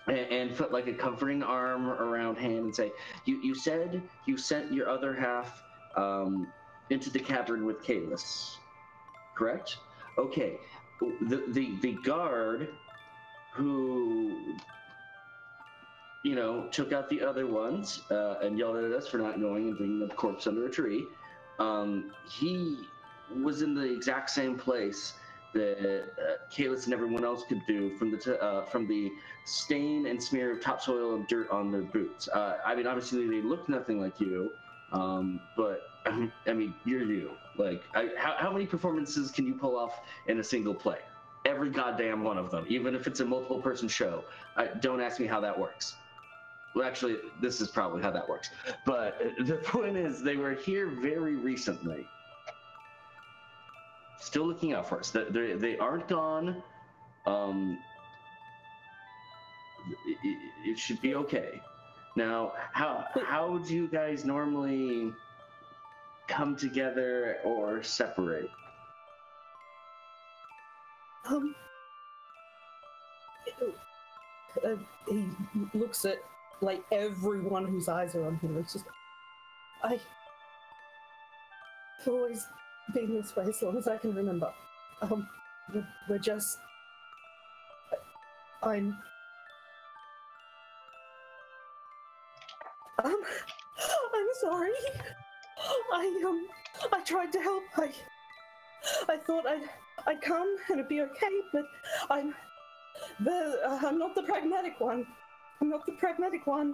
and put like a comforting arm around Hand and say, you said you sent your other half into the cavern with Kalis, correct? Okay. The guard who, took out the other ones and yelled at us for not going and bringing the corpse under a tree, he was in the exact same place that Kalis and everyone else could do from the stain and smear of topsoil and dirt on their boots. I mean, obviously they look nothing like you, but I mean, you're you. Like, how many performances can you pull off in a single play? Every goddamn one of them, even if it's a multiple-person show. Don't ask me how that works. Well, actually, this is probably how that works. But the point is, they were here very recently. Still looking out for us. They aren't gone. It should be okay. Now, how do you guys normally come together or separate? He looks at like everyone whose eyes are on him. It's just, I've always been this way as long as I can remember. We're just, I'm sorry. I tried to help. I thought I'd come and it'd be okay, but I'm not the pragmatic one. I'm not the pragmatic one.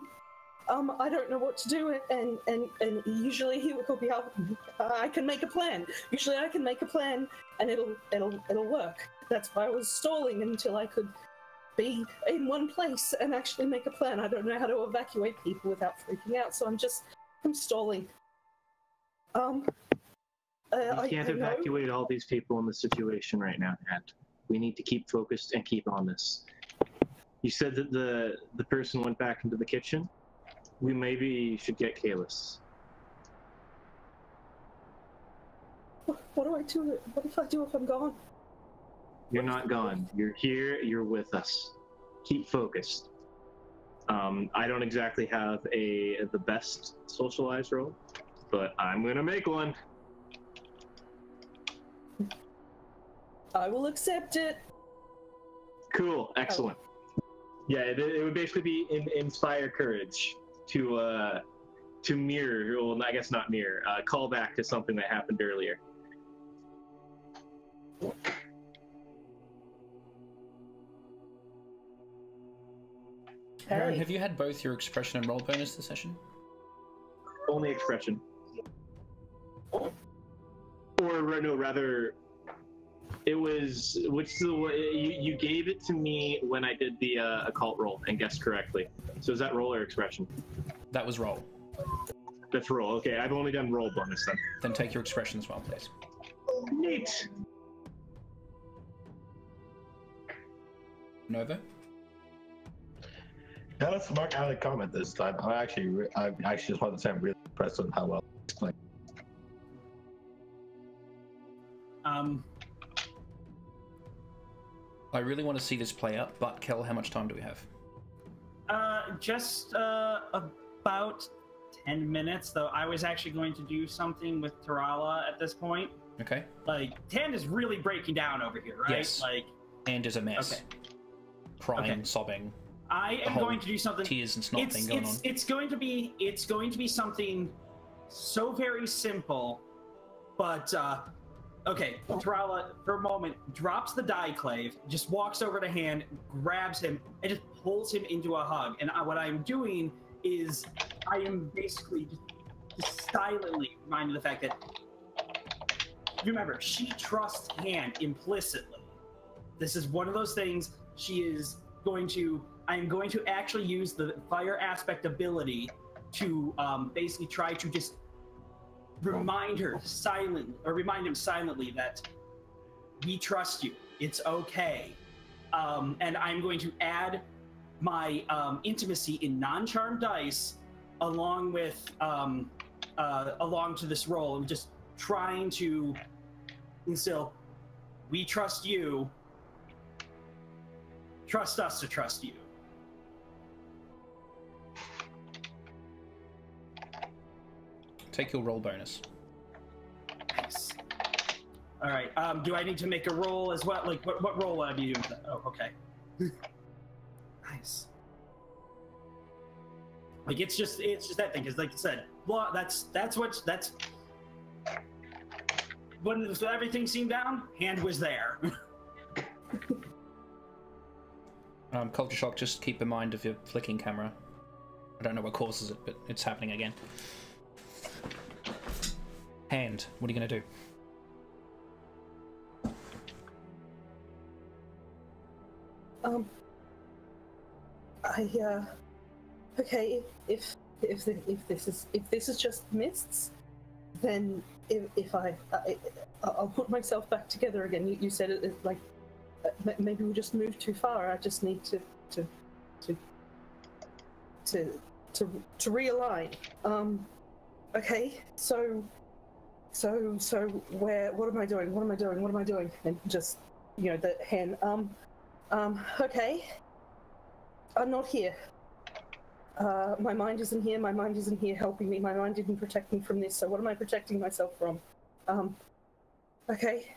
I don't know what to do, and usually he'll be able. I can make a plan. Usually I can make a plan, and it'll work. That's why I was stalling until I could be in one place and actually make a plan. I don't know how to evacuate people without freaking out, so I'm stalling. We can't evacuate all these people in the situation right now, and we need to keep focused and keep on this. You said that the person went back into the kitchen. We maybe should get Kalis. What do I do? What if I do if I'm gone? You're not gone. You're here. You're with us. Keep focused. I don't exactly have the best socialized role, but I'm gonna make one. I will accept it. Cool. Excellent. Yeah, it would basically be inspire courage to mirror. Well, I guess not mirror. Call back to something that happened earlier. Aaron, have you had both your expression and roll bonus this session? Only expression. Or no, rather, it was you gave it to me when I did the occult roll and guessed correctly. So is that roll or expression? That was roll. That's roll. Okay, I've only done roll bonus then. Then take your expression as well, please. Neat. Nova? Yeah, that's a smart aleck comment this time. I actually just want to say I'm really impressed with how well it's played. I really want to see this play out, but Kel, how much time do we have? Just about 10 minutes, though I was actually going to do something with Tarala at this point. Okay. Like, Tand is really breaking down over here, right? Yes. Like, and is a mess. Okay. Crying, sobbing. I am going to do something. Tears and snot thing going on. It's going to be something so very simple, but okay. Tarala, for a moment, drops the diclave, just walks over to Hand, grabs him, and just pulls him into a hug. And what I'm doing is I am basically just silently reminding the fact that, remember, she trusts Hand implicitly. This is one of those things I am going to actually use the fire aspect ability to basically try to just remind him silently that we trust you. It's okay. And I'm going to add my intimacy in non-charmed dice along with along to this role. I'm just trying to instill, we trust you. Trust us to trust you. Take your roll bonus. Nice. All right. Do I need to make a roll as well? Like, what roll would I be doing? Oh, okay. Nice. Like, it's just that thing. Because, like I said, well, that's when everything seemed down. Hand was there. Culture shock. Just keep in mind of your flicking camera. I don't know what causes it, but it's happening again. Hand, what are you going to do? Okay, if this is just mists, then I'll put myself back together again. You said it like maybe we just moved too far. I just need to realign. Okay, so what am I doing? And just, the hand, Okay. I'm not here. My mind isn't here. My mind isn't here helping me. My mind didn't protect me from this. So what am I protecting myself from? Okay.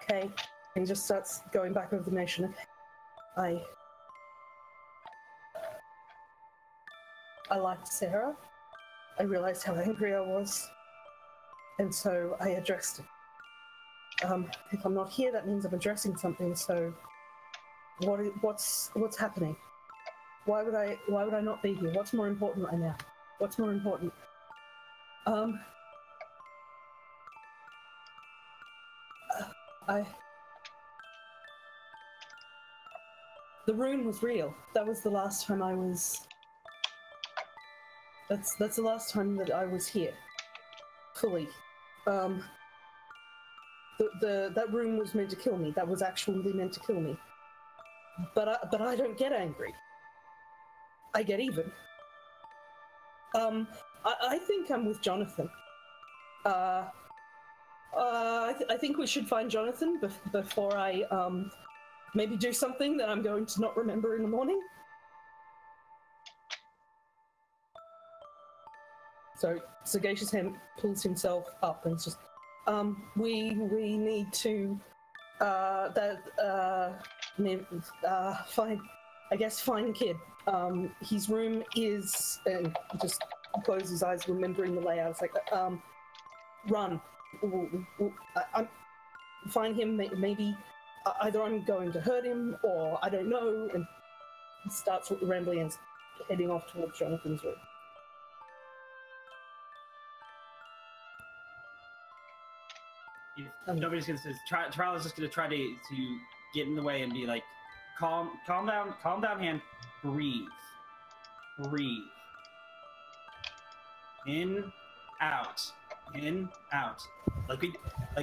Okay. And he just starts going back over the nation. I liked Sarah. I realized how angry I was. And so I addressed it. If I'm not here, that means I'm addressing something, so what's happening? Why would I not be here? What's more important right now? What's more important? The rune was real. That was the last time I was... That's the last time that I was here. Fully. That rune was meant to kill me. That was actually meant to kill me. But I don't get angry. I get even. I think I'm with Jonathan. I think we should find Jonathan before I maybe do something that I'm going to not remember in the morning. So Sagacious Hand pulls himself up and it's just, we need to find kid. His room is, and just closes his eyes, remembering the layout. It's like, run. Find him. Maybe either I'm going to hurt him, or I don't know. And he starts rambling and heading off towards Jonathan's room. Nobody's gonna say. Trial is just gonna try to get in the way and be like, calm down, hand, breathe. In, out, like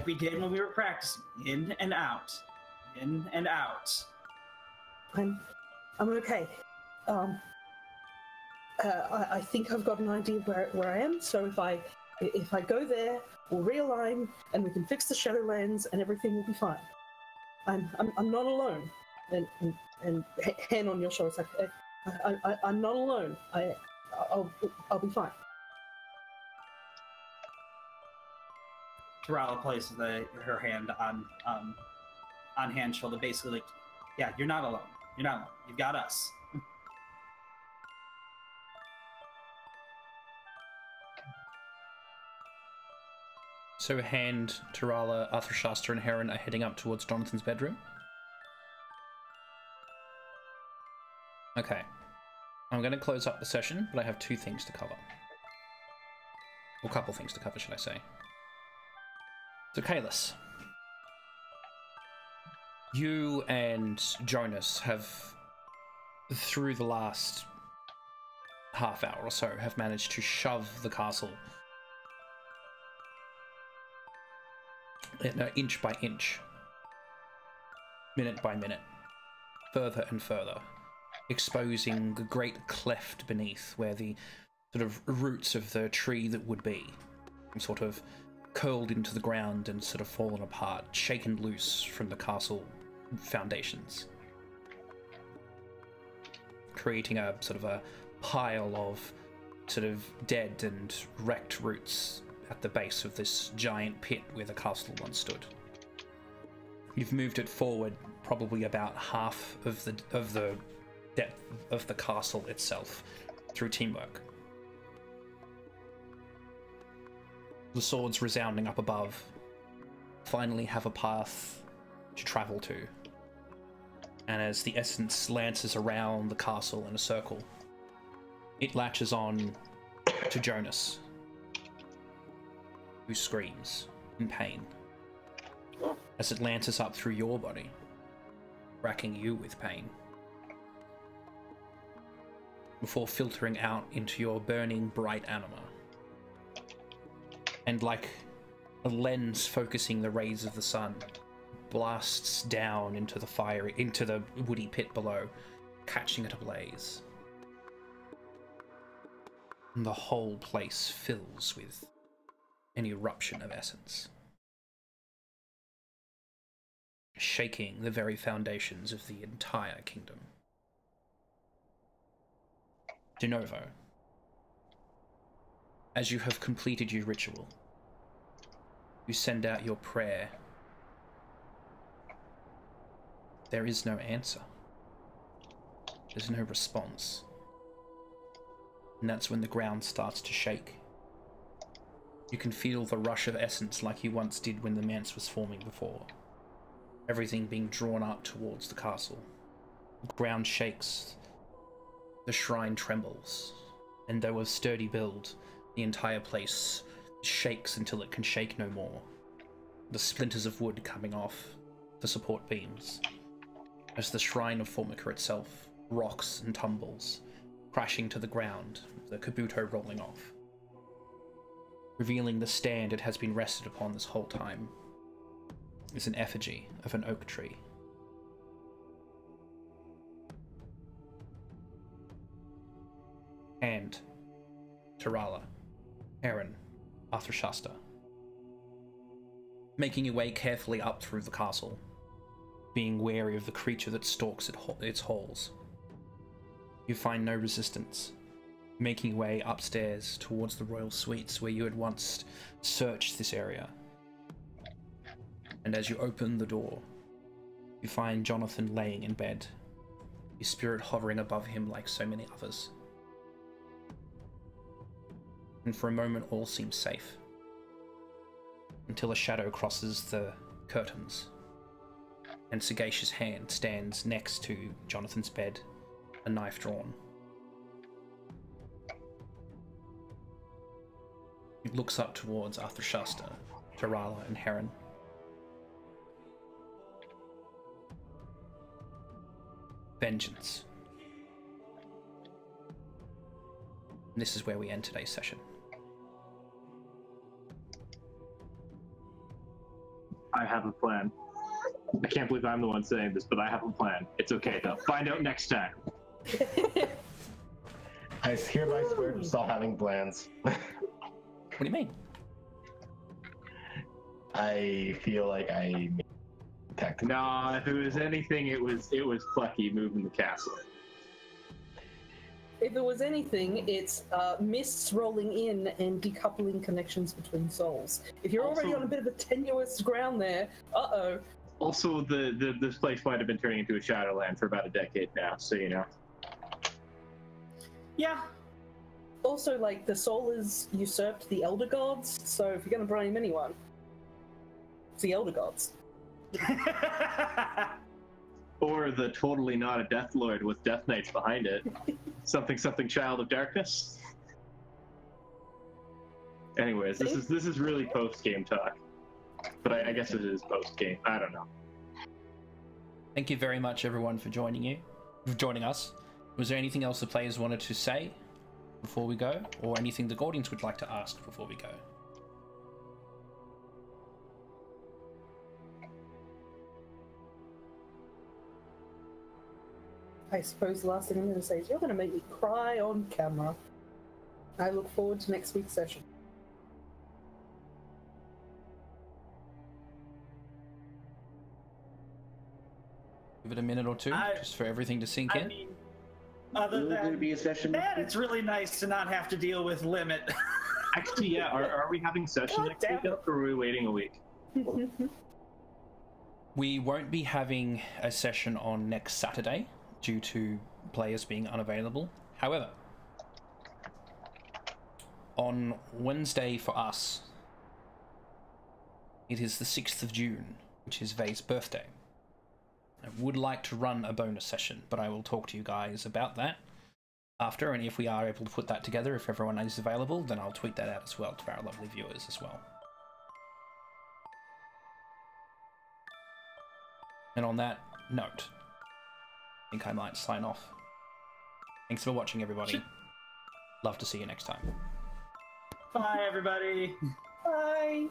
we did when we were practicing. In and out. I'm okay. I think I've got an idea where I am. So if I go there, we'll realign and we can fix the Shadowlands and everything will be fine. I'm not alone. And hand on your shoulder, it's like, I'm not alone. I'll be fine. Tarala places her hand on Hand's shoulder, basically like, yeah, you're not alone. You've got us. So Hand, Tarala, Arthashastra, and Heron are heading up towards Jonathan's bedroom. Okay. I'm going to close up the session, but I have two things to cover. Or a couple things to cover, should I say. So, Kalis, you and Jonas have, through the last half hour or so, have managed to shove the castle inch by inch, minute by minute, further and further, exposing the great cleft beneath where the sort of roots of the tree that would be sort of curled into the ground and sort of fallen apart, shaken loose from the castle foundations, creating a sort of a pile of sort of dead and wrecked roots at the base of this giant pit where the castle once stood. You've moved it forward probably about half of the depth of the castle itself through teamwork. The swords resounding up above finally have a path to travel to, and as the essence lances around the castle in a circle, it latches on to Jonas, who screams in pain as it lances up through your body, racking you with pain, before filtering out into your burning bright anima. And like a lens focusing the rays of the sun, blasts down into the woody pit below, catching it ablaze. And the whole place fills with an eruption of essence. shaking the very foundations of the entire kingdom. De novo, as you have completed your ritual, you send out your prayer. There is no answer. There's no response. And that's when the ground starts to shake. You can feel the rush of essence like you once did when the manse was forming before. Everything being drawn up towards the castle. The ground shakes. The shrine trembles. And though of sturdy build, the entire place shakes until it can shake no more. The splinters of wood coming off the support beams. As the shrine of Formica itself rocks and tumbles, crashing to the ground, the kabuto rolling off, revealing the stand it has been rested upon this whole time is an effigy of an oak tree. And Tarala, Aaron, Arthashasta, making your way carefully up through the castle, being wary of the creature that stalks its halls. You find no resistance, making your way upstairs towards the royal suites where you had once searched this area. And as you open the door, you find Jonathan laying in bed, his spirit hovering above him like so many others. And for a moment all seems safe, until a shadow crosses the curtains, and Sagacious hand stands next to Jonathan's bed, a knife drawn. It looks up towards Arthashasta, Tarala, and Heron. Vengeance. And this is where we end today's session. I have a plan. I can't believe I'm the one saying this, but I have a plan. It's okay though. Find out next time. I hereby swear to stop having plans. What do you mean? I feel like I tactically. No, if it was anything, it was Plucky moving the castle. If there was anything, it's mists rolling in and decoupling connections between souls. If you're already Also- on a bit of a tenuous ground there, uh-oh. Also, this place might have been turning into a Shadowland for about a decade now, so you know. Yeah. Also, like, the soul is usurped the Elder Gods, so if you're gonna blame anyone, it's the Elder Gods. Or the totally not a Death Lord with Death Knights behind it. Something Child of Darkness. Anyways, this is really post-game talk. But I guess it is post-game. I don't know. Thank you very much, everyone, for joining us. Was there anything else the players wanted to say before we go, or anything the audience would like to ask before we go? I suppose the last thing I'm going to say is you're going to make me cry on camera. I look forward to next week's session. Give it a minute or two, just for everything to sink in. I mean, other Will there than be a session? that, it's really nice to not have to deal with Limit. Actually, yeah, are we having session God next damn week, it. or are we waiting a week? We won't be having a session on next Saturday due to players being unavailable. However, on Wednesday for us, it is the 6th of June, which is Vay's birthday. I would like to run a bonus session, but I will talk to you guys about that after, and if we are able to put that together, if everyone is available, then I'll tweet that out as well to our lovely viewers as well. And on that note, I think I might sign off. Thanks for watching, everybody. Love to see you next time. Bye, everybody. Bye.